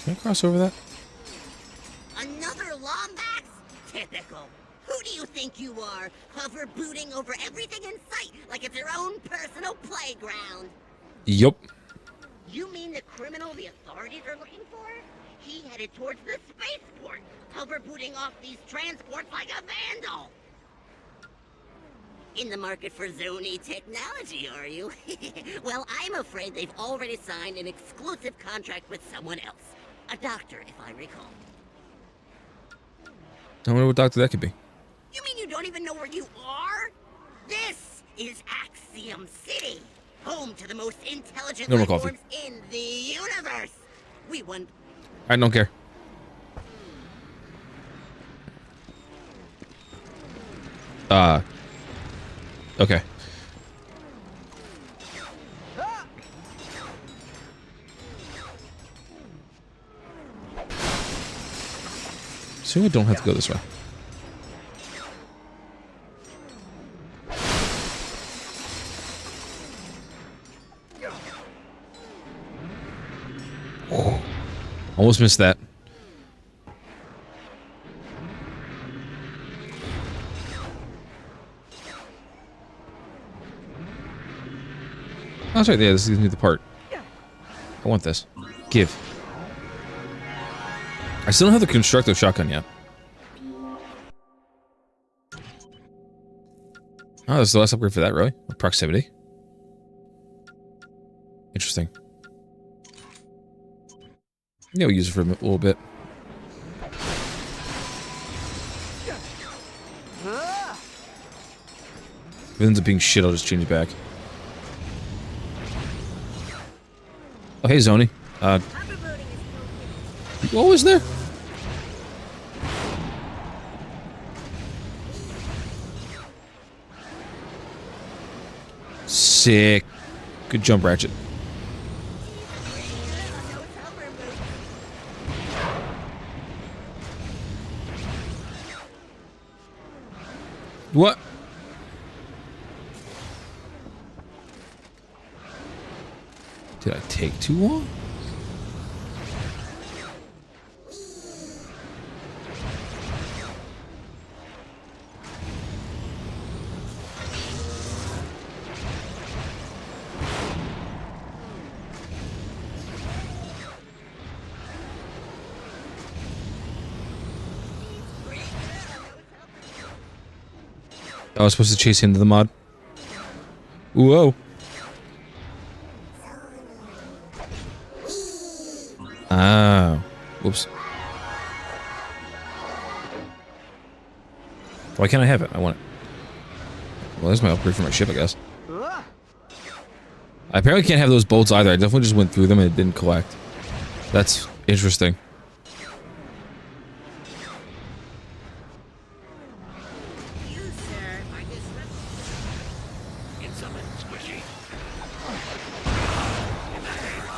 Speaker 1: Can I cross over that?
Speaker 9: Another Lombax? Typical. Who do you think you are? Hover booting over everything in sight like it's your own personal playground.
Speaker 1: Yup.
Speaker 9: You mean the criminal the authorities are looking for? He headed towards the spaceport, hover booting off these transports like a vandal. In the market for Zony technology, are you? Well, I'm afraid they've already signed an exclusive contract with someone else. A doctor, if I recall.
Speaker 1: I wonder what doctor that could be.
Speaker 9: You mean you don't even know where you are? This is Axiom City, home to the most intelligent
Speaker 1: No more
Speaker 9: life
Speaker 1: coffee.
Speaker 9: forms in the universe. We won.
Speaker 1: I don't care. Okay. So we don't have to go this way. Oh, almost missed that. Oh, that's right there. This gives me the part. I want this. Give. I still don't have the constructive shotgun yet. Oh, that's the last upgrade for that, really? Proximity. Interesting. Yeah, we'll use it for a little bit. If it ends up being shit, I'll just change it back. Oh, hey, Zony. What was there? Sick. Good jump, Ratchet. What? Did I take too long? I was supposed to chase into the mod. Whoa. Ah. Whoops. Why can't I have it? I want it. Well, there's my upgrade for my ship, I guess. I apparently can't have those bolts either. I definitely just went through them and it didn't collect. That's interesting.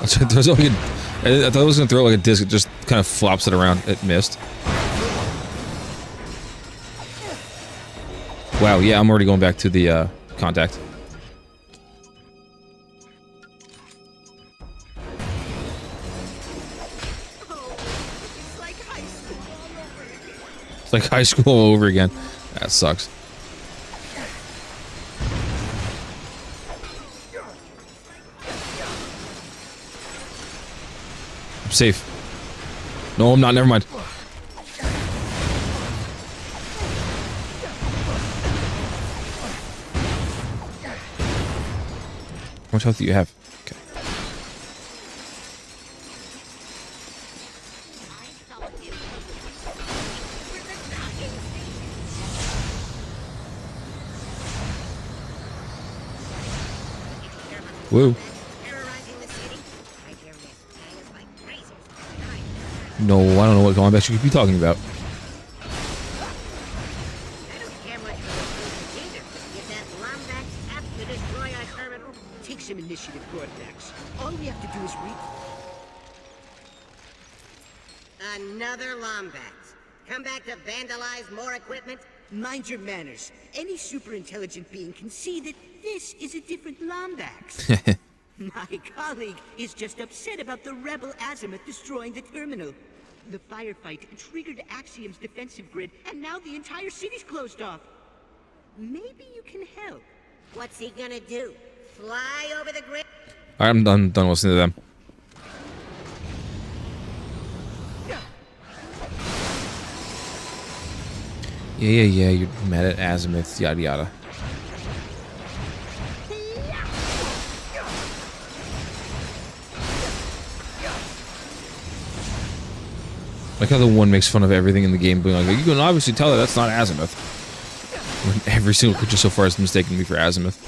Speaker 1: I thought it was gonna throw like a disc. It just kind of flops it around. It missed. Wow. Yeah, I'm already going back to the contact. It's like high school all over again. That sucks. Safe. No, I'm not. Never mind. How much health do you have? Okay. Whoa. No, I don't know what Lombax you could be talking about.
Speaker 6: Take some initiative, Cortex. All we have to do is read.
Speaker 17: Another Lombax. Come back to vandalize more equipment?
Speaker 6: Mind your manners. Any super intelligent being can see that this is a different Lombax. My colleague is just upset about the rebel Azimuth destroying the terminal. The firefight triggered Axiom's defensive grid, and now the entire city's closed off. Maybe you can help.
Speaker 17: What's he gonna do? Fly over the grid?
Speaker 1: I'm done listening to them. Yeah, you're mad at Azimuth, yada yada. Like how the one makes fun of everything in the game, being like, you can obviously tell that that's not Azimuth. When every single creature so far has mistaken me for Azimuth.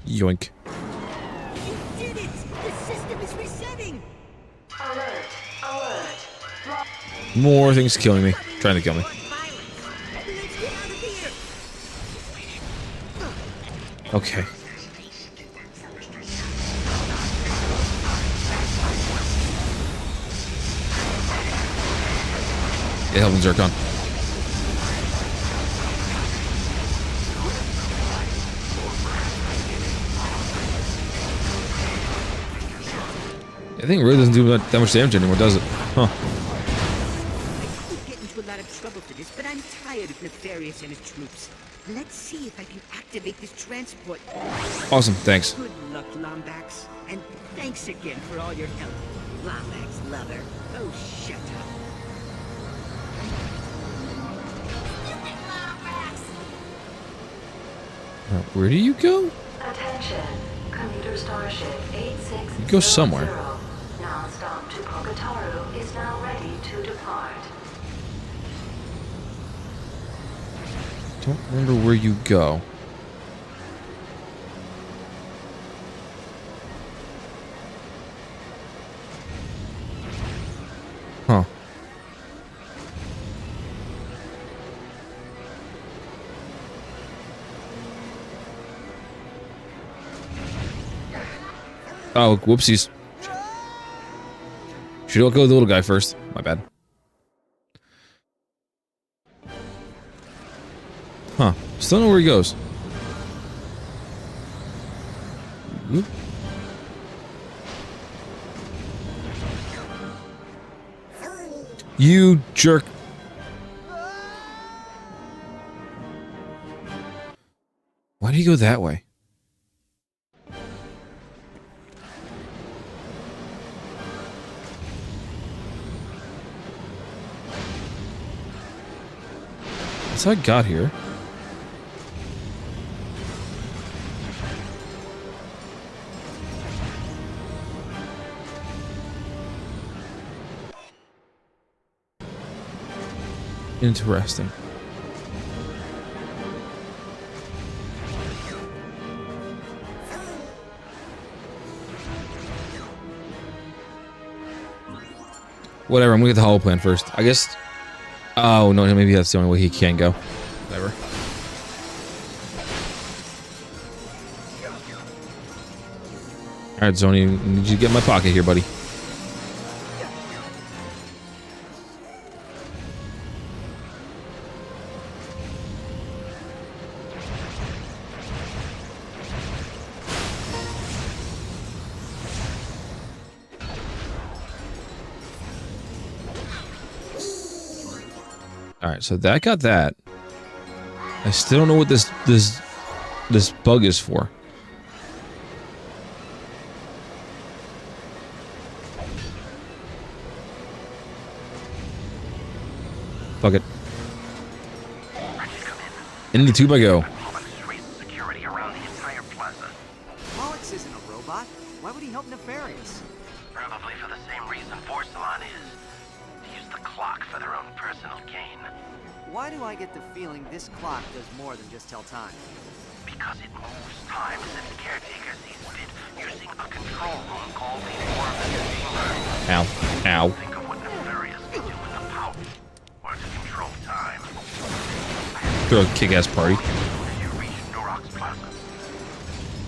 Speaker 1: Yoink.
Speaker 6: You did it! The system is resetting!
Speaker 5: Alert! Alert!
Speaker 1: More things killing me. Trying to kill me.
Speaker 6: Let's get out of here!
Speaker 1: Okay. Yeah, helping Zircon. I think it really doesn't do that much damage anymore, does it? Huh.
Speaker 6: I could get into a lot of trouble for this, but I'm tired of Nefarious and his troops. Let's see if I can activate this transport.
Speaker 1: Awesome, thanks.
Speaker 6: Good luck, Lombax. And thanks again for all your help. Lombax lover. Oh, shut up.
Speaker 1: Where do you go?
Speaker 5: Attention. Commuter Starship 8600.
Speaker 1: You go somewhere.
Speaker 5: Non-stop to Poketaru is now ready to depart.
Speaker 1: Don't remember where you go. Huh. Oh, whoopsies. Should I go with the little guy first? My bad. Huh. Still don't know where he goes. Whoop. You jerk. Why do you go that way? That's how I got here. Interesting. Whatever, I'm gonna get the hollow plan first. I guess. Oh no, maybe that's the only way he can go. Whatever. Alright, Zoni, I need you to get in my pocket here, buddy. Alright, so that got that. I still don't know what this bug is for. Fuck it. Into the tube I go.
Speaker 8: Security around the entire plaza. Pollux isn't a robot. Why would he help Nefarious?
Speaker 18: Probably for the same reason Forsalon is. To use the clock for their own personal gain.
Speaker 8: Why do I get the feeling this clock does more than just tell time?
Speaker 11: Because it moves time since the caretaker sees fit using a control room called the Orbit Chamber.
Speaker 1: Ow. Ow.
Speaker 11: Think of what Nefarious can do with the power or to control time.
Speaker 1: Throw a kick-ass party.
Speaker 11: You reach Norok's plaza.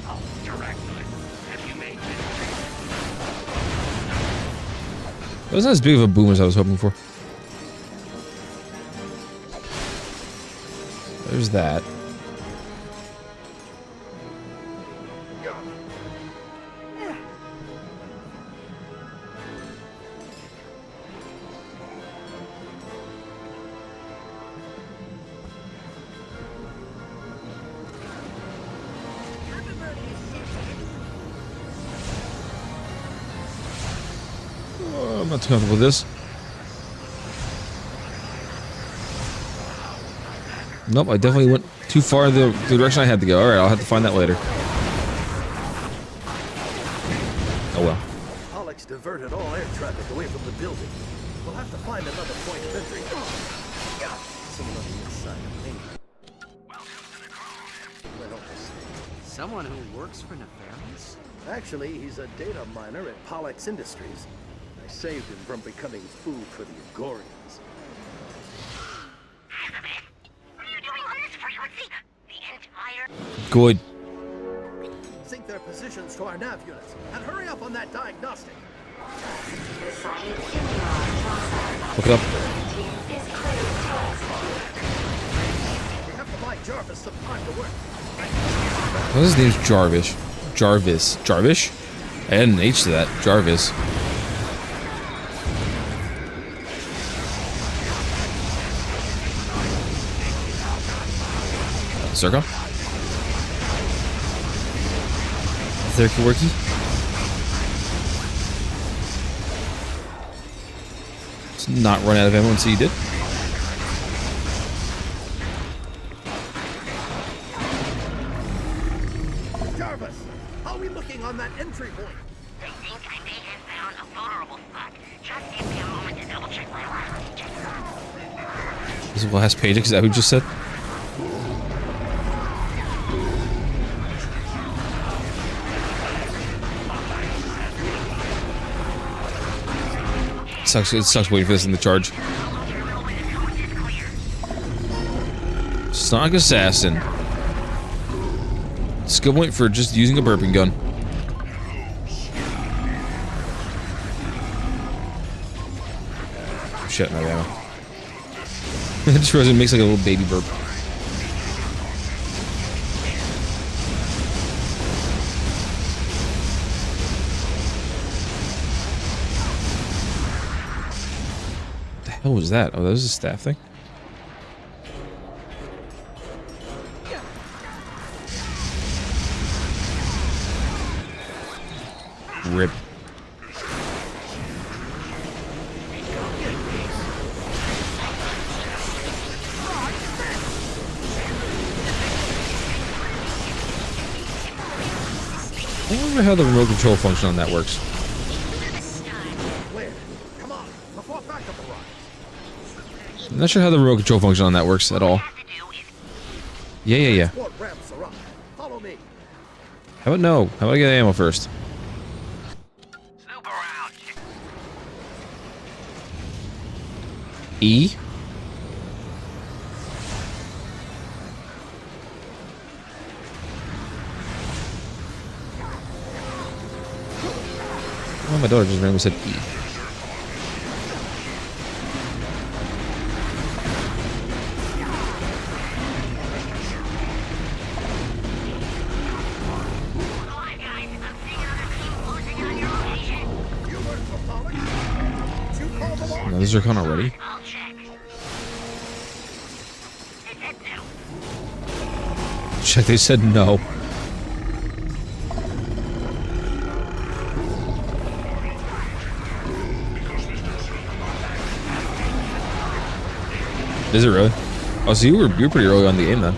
Speaker 11: Oh, directly. Have you made it?
Speaker 1: That wasn't as big of a boom as I was hoping for. There's that. Oh, I'm not too comfortable with this. Nope, I definitely went too far the direction I had to go. Alright, I'll have to find that later. Oh well.
Speaker 14: Alex diverted all air traffic away from the building. We'll have to find another point of entry. Someone on the inside of me. Well,
Speaker 8: Someone who works for Nefarious?
Speaker 14: actually, he's a data miner at Pollux Industries. I saved him from becoming food for the Agorians.
Speaker 3: What are you doing on this frequency? The entire...
Speaker 1: Good.
Speaker 14: Sync their positions to our nav units, and hurry up on that diagnostic.
Speaker 1: Look it up.
Speaker 14: We have to buy Jarvis some time to work.
Speaker 1: What is his name's Jarvis? Jarvis. Jarvish? I had an H to that. Jarvis. Circa? Circa worky? Let's not run out of ammo and see you did.
Speaker 14: Jarvis, how are we looking on that entry point?
Speaker 3: I think I may have found a vulnerable spot. Just give me a moment to double check my last pages.
Speaker 1: This is the last page, is that what you just said? It sucks waiting for this in the charge. Sonic Assassin. Skill point for just using a burping gun. Shit, no ammo. It just realized it makes like a little baby burp. What the hell was that? Oh, that was a staff thing? Rip. I wonder how the remote control function on that works.
Speaker 14: Where? Come on, before backup arrives.
Speaker 1: I'm not sure how the remote control function on that works at all. Yeah.
Speaker 14: What ramps are up? Follow me.
Speaker 1: How about no? How about I get ammo first? E? Oh, my daughter just randomly said E. Now, is Zircon already? Check, they said no. Is it really? Oh, so you're pretty early on the game then.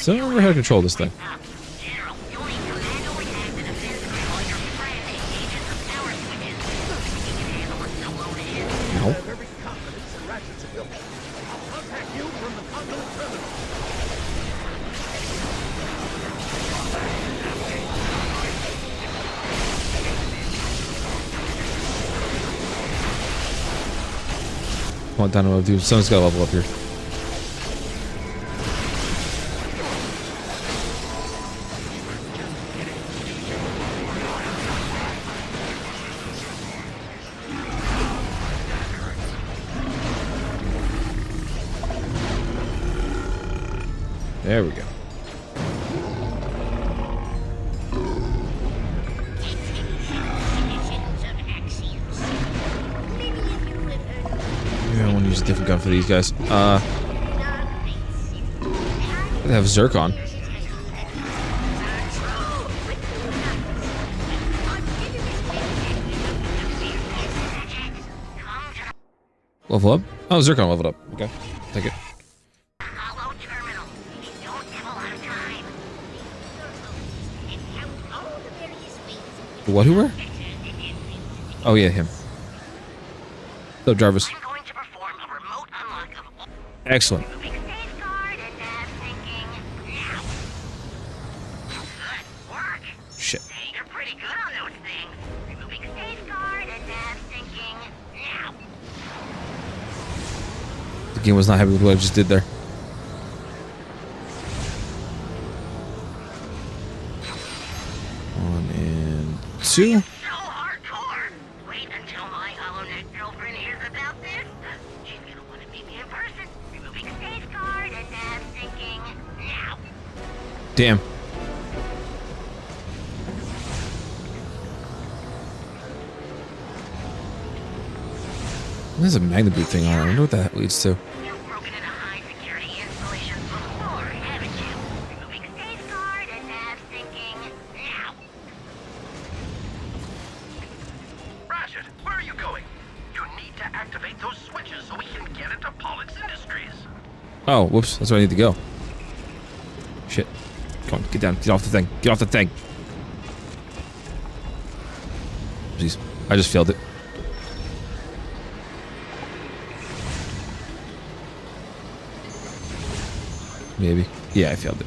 Speaker 1: Still don't remember how to control this thing. No. Come on, down, dude. Someone's gotta level up here. There we go. Maybe I want to use a different gun for these guys. They have Zircon. Level up? Oh, Zircon leveled up. Okay, take it. What, who were? Oh yeah, him. So Jarvis. Excellent. Shit.
Speaker 3: You're pretty good on those things. Removing safeguard and nav syncing now.
Speaker 1: The game was not happy with what I just did there. One and two. Damn. There's a magnet boot thing on it. I wonder what that leads to.
Speaker 11: Ratchet, where are you going? You need to activate those switches so we can get into Pollux Industries.
Speaker 1: Oh, whoops. That's where I need to go. Shit. Come on, get down. Get off the thing. Get off the thing. Jeez. I just failed it. Maybe. Yeah, I failed it.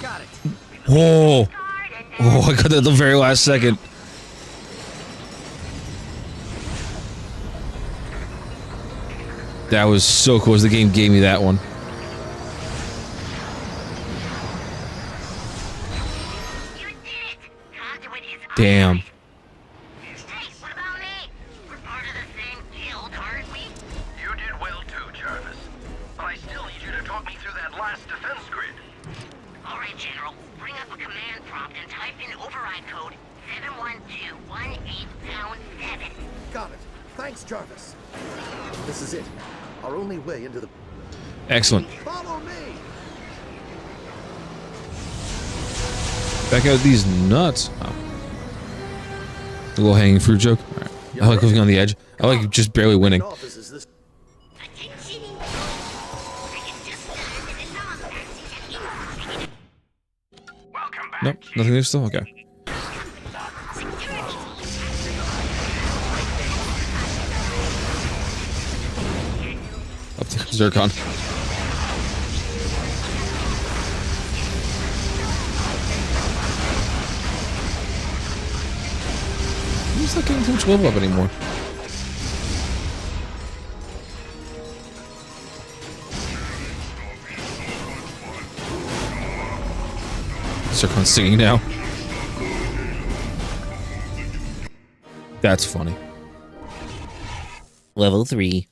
Speaker 8: Got it.
Speaker 1: Whoa. Oh, I got that at the very last second. That was so cool. The game gave me that one. Damn.
Speaker 11: Hey, what about me? We're part of the same guild, aren't we? You did well too, Jarvis. But I still need you to talk me through that last defense grid.
Speaker 3: All right, General. Bring up a command prompt and type in override code 71218#7.
Speaker 14: Got it. Thanks, Jarvis. This is it. Our only way into the...
Speaker 1: Excellent.
Speaker 14: Follow me!
Speaker 1: Back out these nuts. Oh. The low hanging fruit joke. Right. I like living on the edge. I like just barely winning. Nope, nothing new still? Okay. Up to Zircon. He's not getting too much level up anymore. Zircon's singing now. That's funny. Level 3.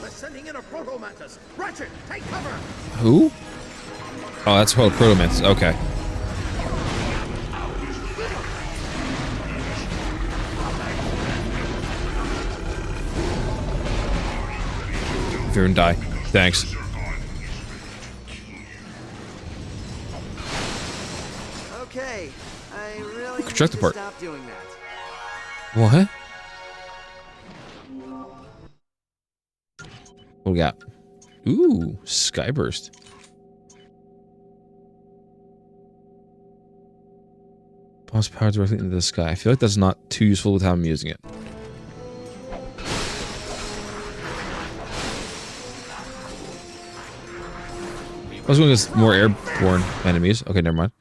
Speaker 14: They're sending in a proto-mantis. Ratchet, take cover!
Speaker 1: Who? Oh, that's called Proto-Mantis. Okay. Fear and die. Thanks.
Speaker 8: Okay, I really
Speaker 1: Construct the part.
Speaker 8: stop doing that.
Speaker 1: What? What we got? Ooh, Skyburst. Boss power directly into the sky. I feel like that's not too useful with how I'm using it. I was going against more airborne enemies. Okay, never mind.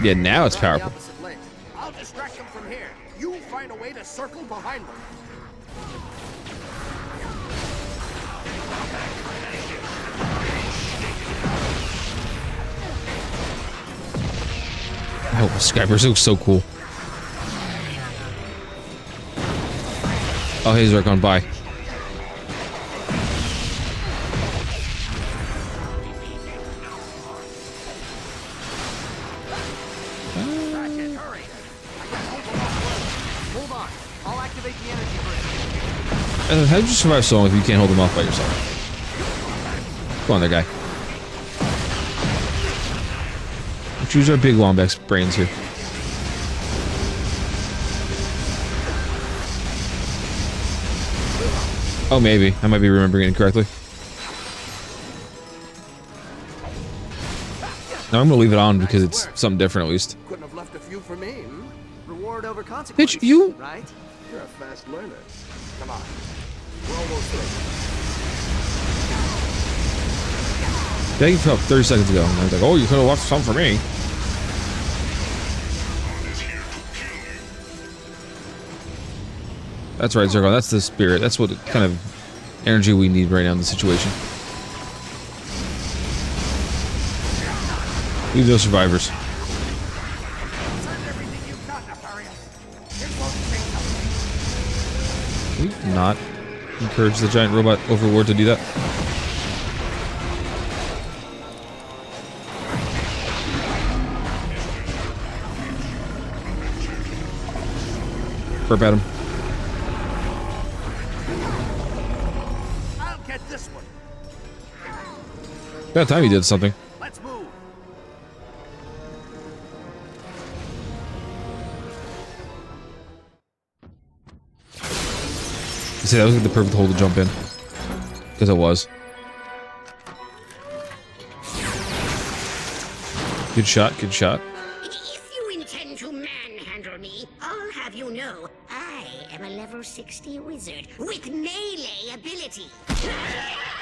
Speaker 1: Yeah, now it's powerful.
Speaker 14: I'll distract them from here. You find a way to circle behind them.
Speaker 1: Oh, Skyburst looks so cool. Oh, hey, Zircon, bye.
Speaker 8: Hold on. I'll activate the energy grid.
Speaker 1: How did you survive so long if you can't hold them off by yourself? Come on there, guy. Let's use our big Wombax brains here. Oh, maybe. I might be remembering it incorrectly. No, I'm gonna leave it on because it's something different at least.
Speaker 14: Couldn't have left a few for me.
Speaker 8: Reward over consequence.
Speaker 1: Bitch, you...
Speaker 8: Right?
Speaker 14: You're a fast learner. Come on. We're almost there.
Speaker 1: Begging for help 30 seconds ago. And I was like, oh, you could have left some for me. That's right, Zircon. That's the spirit. That's what kind of energy we need right now in the situation. Leave those survivors. Can we not encourage the giant robot overlord to do that? Burp at him.
Speaker 14: I'll get this one.
Speaker 1: About time he did something.
Speaker 14: Let's move.
Speaker 1: You see, that was like the perfect hole to jump in. Because it was. Good shot, good shot.
Speaker 3: If you intend to manhandle me, I'll have you know I am a level 60 wizard with melee ability.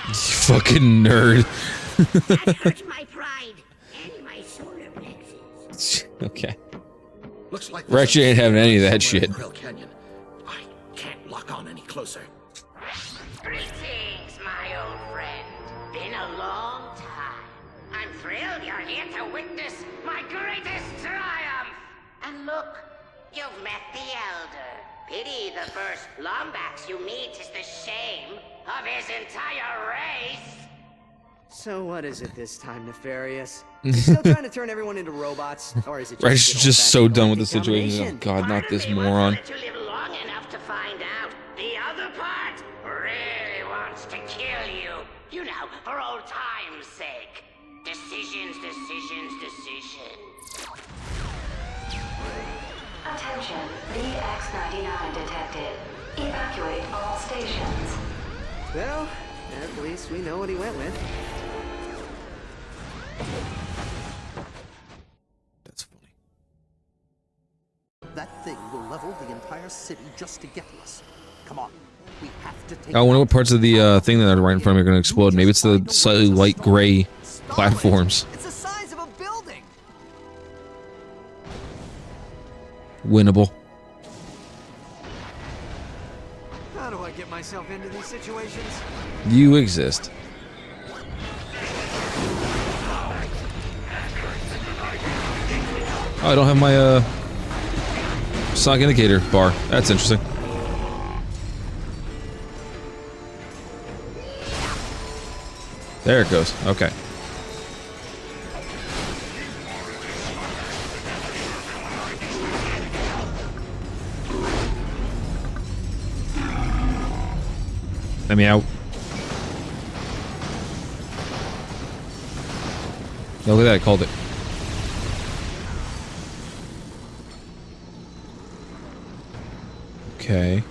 Speaker 1: You fucking nerd.
Speaker 3: That hurt my pride and my solar plexus.
Speaker 1: Okay.
Speaker 14: Looks like
Speaker 1: Ratchet ain't having any of that shit.
Speaker 14: Canyon. I can't lock on any closer.
Speaker 3: Greetings, my old friend. Been a long time. I'm thrilled you're here to witness my greatest triumph. And look, you've met the Elder. Pity the first Lombax you meet is the shame of his entire race.
Speaker 8: So what is it this time, Nefarious? You still trying to turn everyone into robots? Or is it just
Speaker 1: Ratchet's just so done with the situation. Oh
Speaker 8: domination?
Speaker 1: god, not this moron.
Speaker 3: To live long enough to find out the other part really wants to kill you. You know, for old time's sake. Decisions, decisions, decisions.
Speaker 5: Attention, VX-99 detected. Evacuate all stations.
Speaker 8: Well, at least we know what he went with.
Speaker 1: That's funny.
Speaker 14: That thing will level the entire city just to get to us. Come on. We have to take
Speaker 1: I wonder what parts of the thing that are right in front of me are going to explode. Maybe it's the slightly light gray platforms.
Speaker 8: It's the size of a building.
Speaker 1: Winnable.
Speaker 8: How do I get myself into these situations?
Speaker 1: You exist. Oh, I don't have my sonic indicator bar. That's interesting. There it goes. Okay. Let me out. Oh, look at that, I called it. Okay.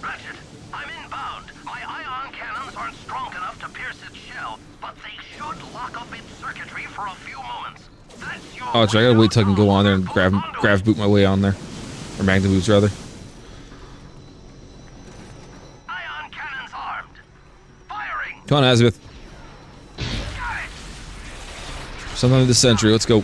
Speaker 11: Ratchet, I'm inbound. My ion cannons aren't strong enough to pierce its shell, but they should lock up its circuitry for a few moments. That's your
Speaker 1: Oh, so I gotta wait till I can go on there and grab boot my way on there. Or magnet boots, rather.
Speaker 11: ion cannons armed. Firing.
Speaker 1: Come on, Azimuth. Sometime in this century, let's go.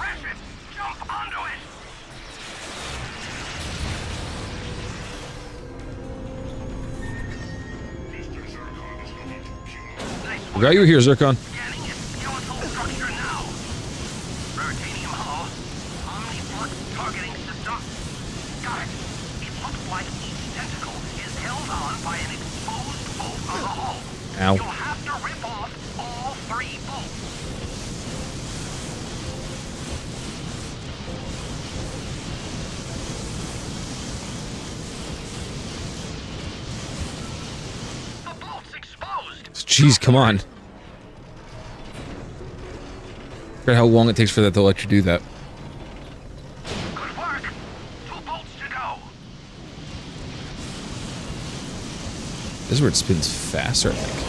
Speaker 1: Forgot you were here, Zircon. Ow.
Speaker 11: You'll have to rip off all 3 bolts. The bolt's exposed.
Speaker 1: Jeez, come on. Forgot how long it takes for that to let you do that.
Speaker 11: Good work. 2 bolts to go.
Speaker 1: This is where it spins faster, I think.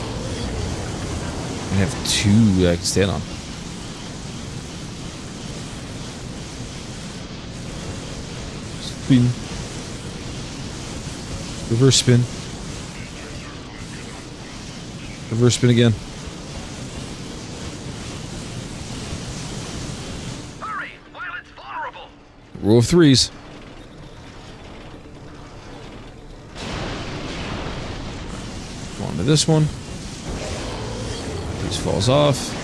Speaker 1: I have 2 that I can stand on. Spin. Reverse spin. Reverse spin again.
Speaker 11: Hurry while it's vulnerable.
Speaker 1: Rule of 3s. Go on to this one. These falls off.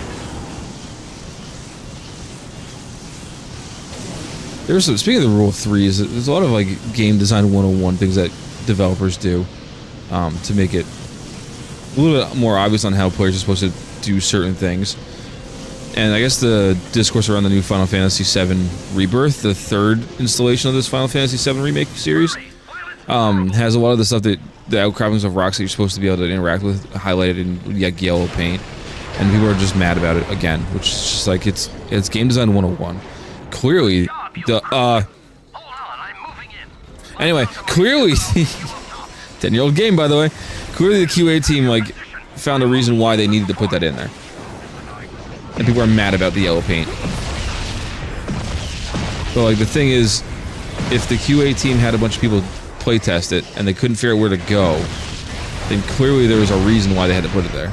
Speaker 1: There's some, speaking of the rule of 3s, there's a lot of like game design 101 things that developers do to make it a little bit more obvious on how players are supposed to do certain things. And I guess the discourse around the new Final Fantasy VII Rebirth, the 3rd installation of this Final Fantasy VII Remake series, has a lot of the stuff that the outcroppings of rocks that you're supposed to be able to interact with highlighted in like yellow paint, and people are just mad about it again, which is just like it's game design 101. Clearly, the anyway, clearly, 10-year-old game, by the way. Clearly, the QA team like found a reason why they needed to put that in there, and people are mad about the yellow paint. But like the thing is, if the QA team had a bunch of people playtest it and they couldn't figure out where to go, then clearly there was a reason why they had to put it there.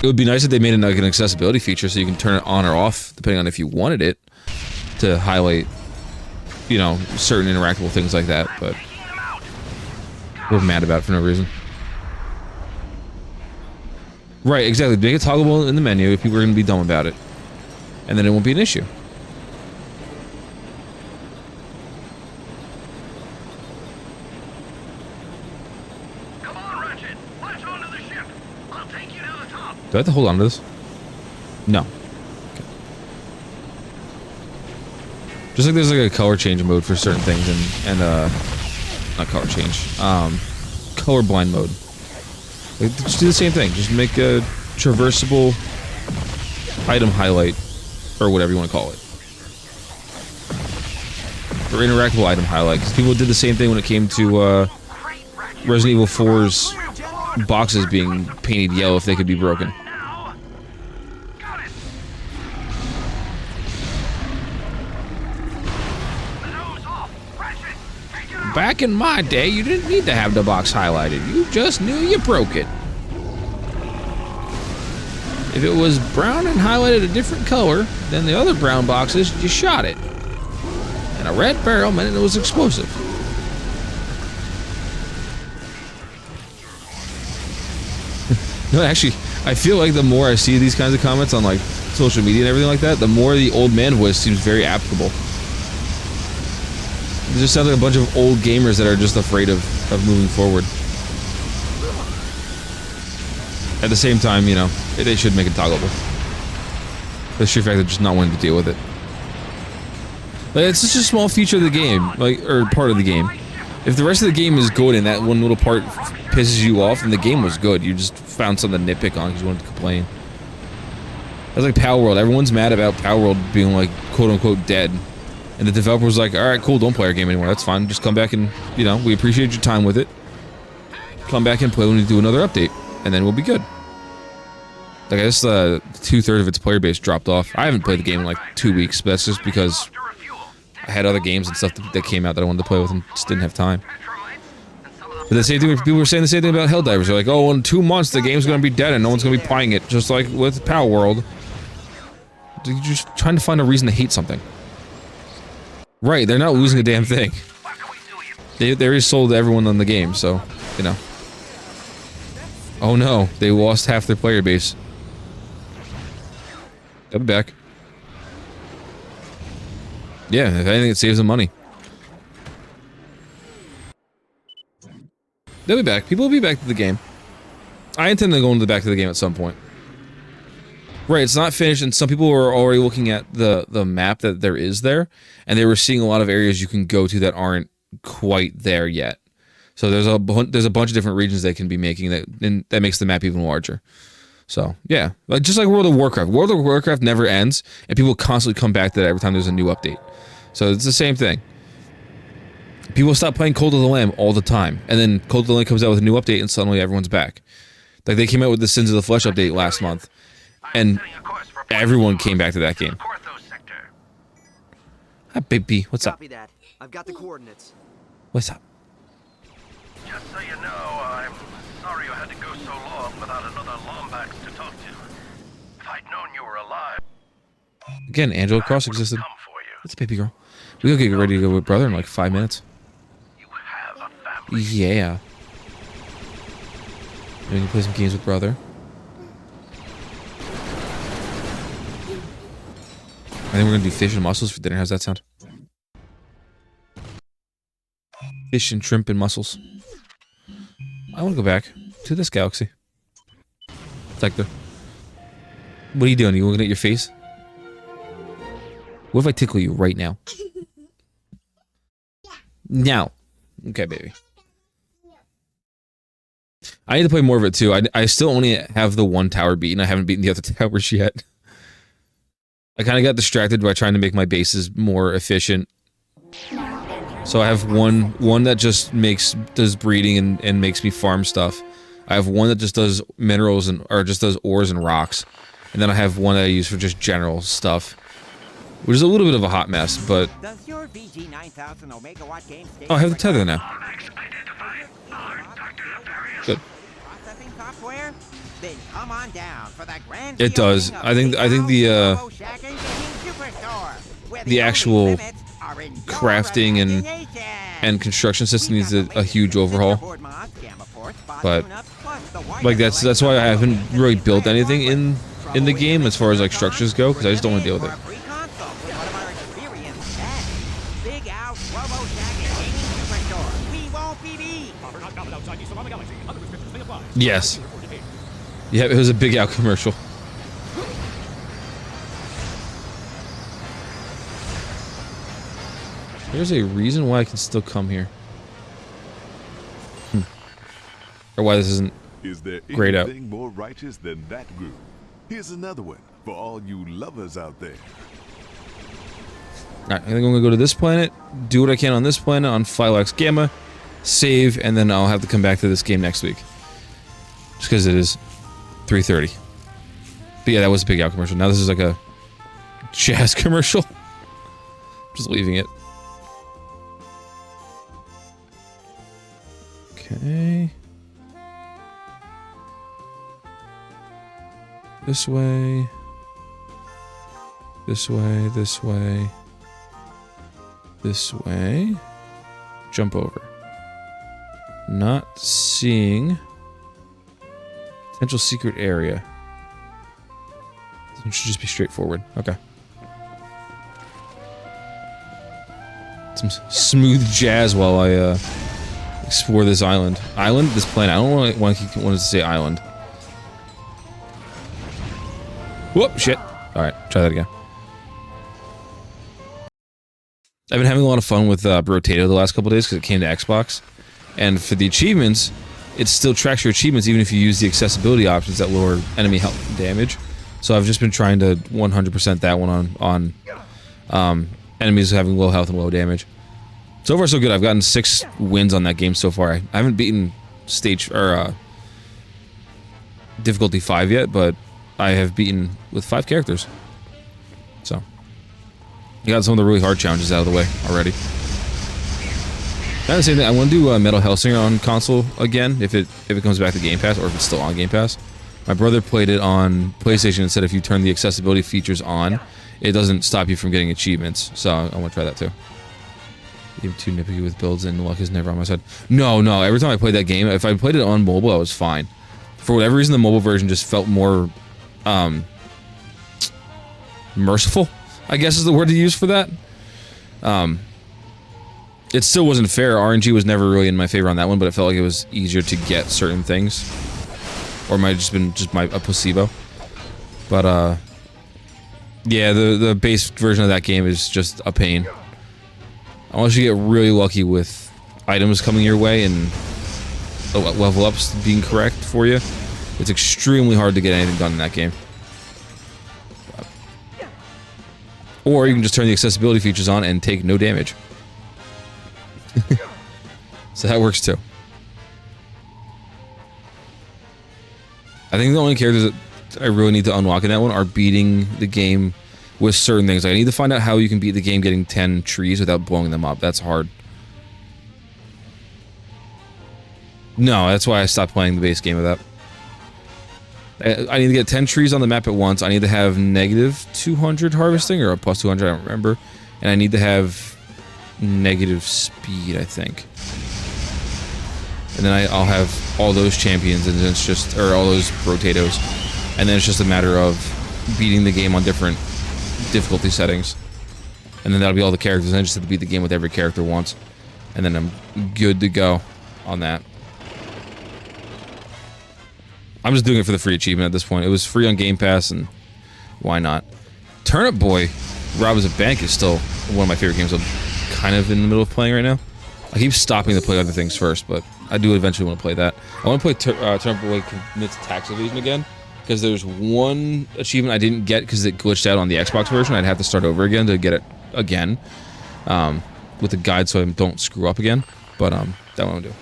Speaker 1: It would be nice if they made it like an accessibility feature so you can turn it on or off depending on if you wanted it to highlight, you know, certain interactable things like that, but we're mad about it for no reason. Right, exactly. Make it toggleable in the menu if people are going to be dumb about it, and then it won't be an issue.
Speaker 11: Come on, Ratchet. Latch onto the ship. I'll take you to the top.
Speaker 1: Do I have to hold on to this? No. Okay. Just like there's like a color change mode for certain things, and not color change, colorblind mode. Like, just do the same thing. Just make a traversable item highlight, or whatever you want to call it, or interactable item highlight. Because people did the same thing when it came to Resident Evil 4's boxes being painted yellow if they could be broken. Back in my day, you didn't need to have the box highlighted. You just knew you broke it. If it was brown and highlighted a different color than the other brown boxes, you shot it. And a red barrel meant it was explosive. No, actually, I feel like the more I see these kinds of comments on like social media and everything like that, the more the old man voice seems very applicable. It just sounds like a bunch of old gamers that are just afraid of moving forward. At the same time, you know, they should make it toggleable. The sheer fact of just not wanting to deal with it. Like, it's just a small feature of the game, like, or part of the game. If the rest of the game is good and that one little part pisses you off, then the game was good. You just found something to nitpick on because you wanted to complain. That's like Power World. Everyone's mad about Power World being like quote-unquote dead. And the developer was like, alright, cool, don't play our game anymore. That's fine. Just come back and, you know, we appreciate your time with it. Come back and play when we do another update. And then we'll be good. Like, I guess 2/3 of its player base dropped off. I haven't played the game in like 2 weeks, but that's just because I had other games and stuff that came out that I wanted to play with and just didn't have time. But the same thing, people were saying the same thing about Helldivers. They're like, oh, in 2 months the game's gonna be dead and no one's gonna be playing it. Just like with Power World. You're just trying to find a reason to hate something. Right, they're not losing a damn thing. They already sold everyone on the game, so, you know. Oh no, they lost half their player base. They'll be back. Yeah, if anything, it saves them money. They'll be back. People will be back to the game. I intend to go into the back to the game at some point. Right, it's not finished, and some people were already looking at the map that there is there, and they were seeing a lot of areas you can go to that aren't quite there yet. So there's a bunch of different regions they can be making that makes the map even larger. So yeah, like just like World of Warcraft. World of Warcraft never ends, and people constantly come back to that every time there's a new update. So it's the same thing. People stop playing Cult of the Lamb all the time, and then Cult of the Lamb comes out with a new update, and suddenly everyone's back. Like they came out with the Sins of the Flesh update last month, and everyone came back to that game. Hi, baby. What's up?
Speaker 8: Copy that. I've got the coordinates.
Speaker 1: What's up?
Speaker 11: Just so you know, I'm sorry you had to go so long without another Lombax to talk to. If I'd known you were alive...
Speaker 1: Again, Angela Cross existed. What's baby girl? We gotta get ready to go with brother in like 5 minutes. Yeah. We can play some games with brother. I think we're gonna do fish and mussels for dinner. How's that sound? Fish and shrimp and mussels. I want to go back to this galaxy. Sector. What are you doing? Are you looking at your face? What if I tickle you right now? Now. Okay, baby. I need to play more of it too. I still only have the one tower beaten. I haven't beaten the other towers yet. I kind of got distracted by trying to make my bases more efficient. So I have one that just does breeding and makes me farm stuff. I have one that just does minerals or just does ores and rocks. And then I have one that I use for just general stuff. Which is a little bit of a hot mess, but...
Speaker 6: Does your VG9000 Omega Watt game
Speaker 1: oh, I have the tether now. Good.
Speaker 6: Processing software? Then come on down for the grand
Speaker 1: It does. I think the actual crafting and construction system needs a huge overhaul. But like that's why I haven't really built anything in the game as far as like structures go, because I just don't want to deal with it. Yes. Yeah, it was a Big Out commercial. There's a reason why I can still come here. Or why this isn't grayed out.
Speaker 18: Anything more righteous than that group? Here's another one for all you lovers out there.
Speaker 1: Alright, I think I'm gonna go to this planet, do what I can on this planet, on Phylax Gamma, save, and then I'll have to come back to this game next week. Just because it is 3:30. But yeah, that was a Big Out commercial. Now this is like a jazz commercial. Just leaving it. Okay. This way. This way, this way. This way. Jump over. Not seeing potential secret area. It should just be straightforward. Okay. Some smooth jazz while I explore this island. Island? This planet. I don't want to say island. Whoop! Shit. Alright, try that again. I've been having a lot of fun with Brotato the last couple days because it came to Xbox. And for the achievements, it still tracks your achievements even if you use the accessibility options that lower enemy health and damage. So I've just been trying to 100% that one on enemies having low health and low damage. So far so good. I've gotten 6 wins on that game so far. I haven't beaten stage or difficulty 5 yet, but I have beaten with 5 characters. So I got some of the really hard challenges out of the way already. Kind of the same thing. I want to do Metal Hellsinger on console again if it comes back to Game Pass or if it's still on Game Pass. My brother played it on PlayStation and said if you turn the accessibility features on, it doesn't stop you from getting achievements. So I want to try that too. Even too nitpicky with builds and luck is never on my side. No. Every time I played that game, if I played it on mobile, I was fine. For whatever reason, the mobile version just felt more merciful, I guess is the word to use for that. It still wasn't fair. RNG was never really in my favor on that one, but it felt like it was easier to get certain things. Or it might have just been a placebo. But, yeah, the base version of that game is just a pain. Unless you get really lucky with items coming your way and level ups being correct for you, it's extremely hard to get anything done in that game. Or you can just turn the accessibility features on and take no damage. So that works too. I think the only characters that I really need to unlock in that one are beating the game with certain things. Like I need to find out how you can beat the game getting 10 trees without blowing them up. That's hard. No, that's why I stopped playing the base game of that. I need to get 10 trees on the map at once. I need to have negative 200 harvesting or a plus 200, I don't remember. And I need to have negative speed, I think. And then I'll have all those champions, and then it's just, or all those potatoes. And then it's just a matter of beating the game on different difficulty settings. And then that'll be all the characters, and I just have to beat the game with every character once. And then I'm good to go on that. I'm just doing it for the free achievement at this point. It was free on Game Pass, and why not? Turnip Boy, Robbers a Bank is still one of my favorite games I'm kind of in the middle of playing right now. I keep stopping to play other things first, but I do eventually want to play that. I want to play Turnip Boy Commits Tax Evasion again, because there's one achievement I didn't get because it glitched out on the Xbox version. I'd have to start over again to get it again with the guide so I don't screw up again. But that one I'll do.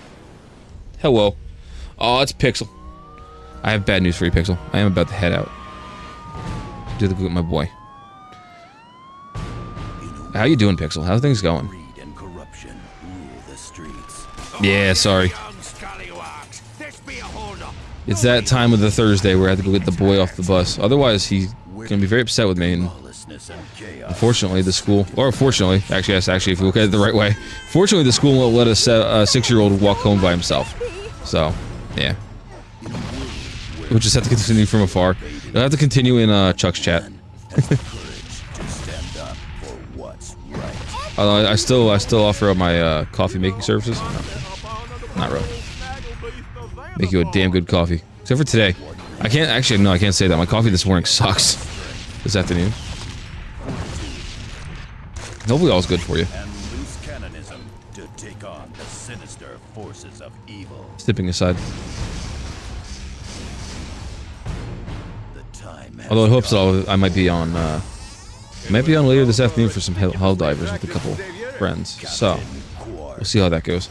Speaker 1: Hello. Oh, it's Pixel. I have bad news for you, Pixel. I am about to head out. Do the good, my boy. How you doing, Pixel? How's things going? Yeah, sorry. It's that time of the Thursday where I have to go get the boy off the bus. Otherwise, he's gonna be very upset with me. And unfortunately, the school, or fortunately, actually, that's actually if we look at it the right way. Fortunately, the school won't let a 6-year-old walk home by himself. So, yeah. We'll just have to continue from afar. You'll have to continue in Chuck's chat. Although I still offer up my coffee making services. No, not really. Make you a damn good coffee, except for today. I can't actually. No, I can't say that. My coffee this morning sucks. This afternoon. Hopefully, all's good for you. Stepping aside. Although I hope so, I might be on later this afternoon for some hell divers with a couple friends. So we'll see how that goes.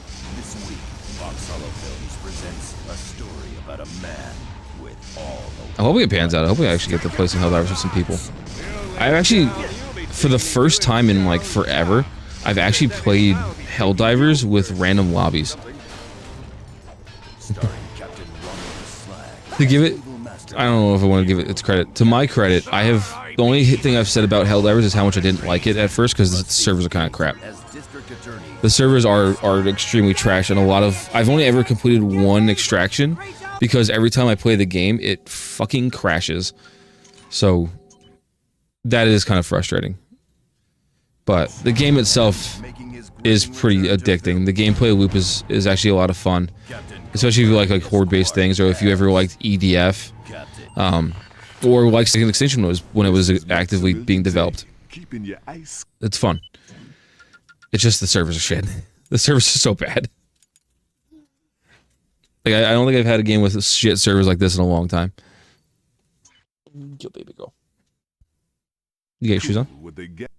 Speaker 1: I'm hoping it pans out. I hope I actually get to play some hell divers with some people. I've actually, for the first time in like forever, I've actually played hell divers with random lobbies. To give it, I don't know if I want to give it its credit. To my credit, I have, the only thing I've said about Helldivers is how much I didn't like it at first because the servers are kind of crap. The servers are extremely trash, and I've only ever completed one extraction because every time I play the game, it fucking crashes. So that is kind of frustrating. But the game itself is pretty addicting. The gameplay loop is actually a lot of fun. Especially if you like horde-based things, or if you ever liked EDF. Or like Second Extinction was when it was actively being developed. It's fun. It's just the servers are shit. The servers are so bad. Like I don't think I've had a game with shit servers like this in a long time. Yo, baby girl. You got your shoes on?
Speaker 18: Would they get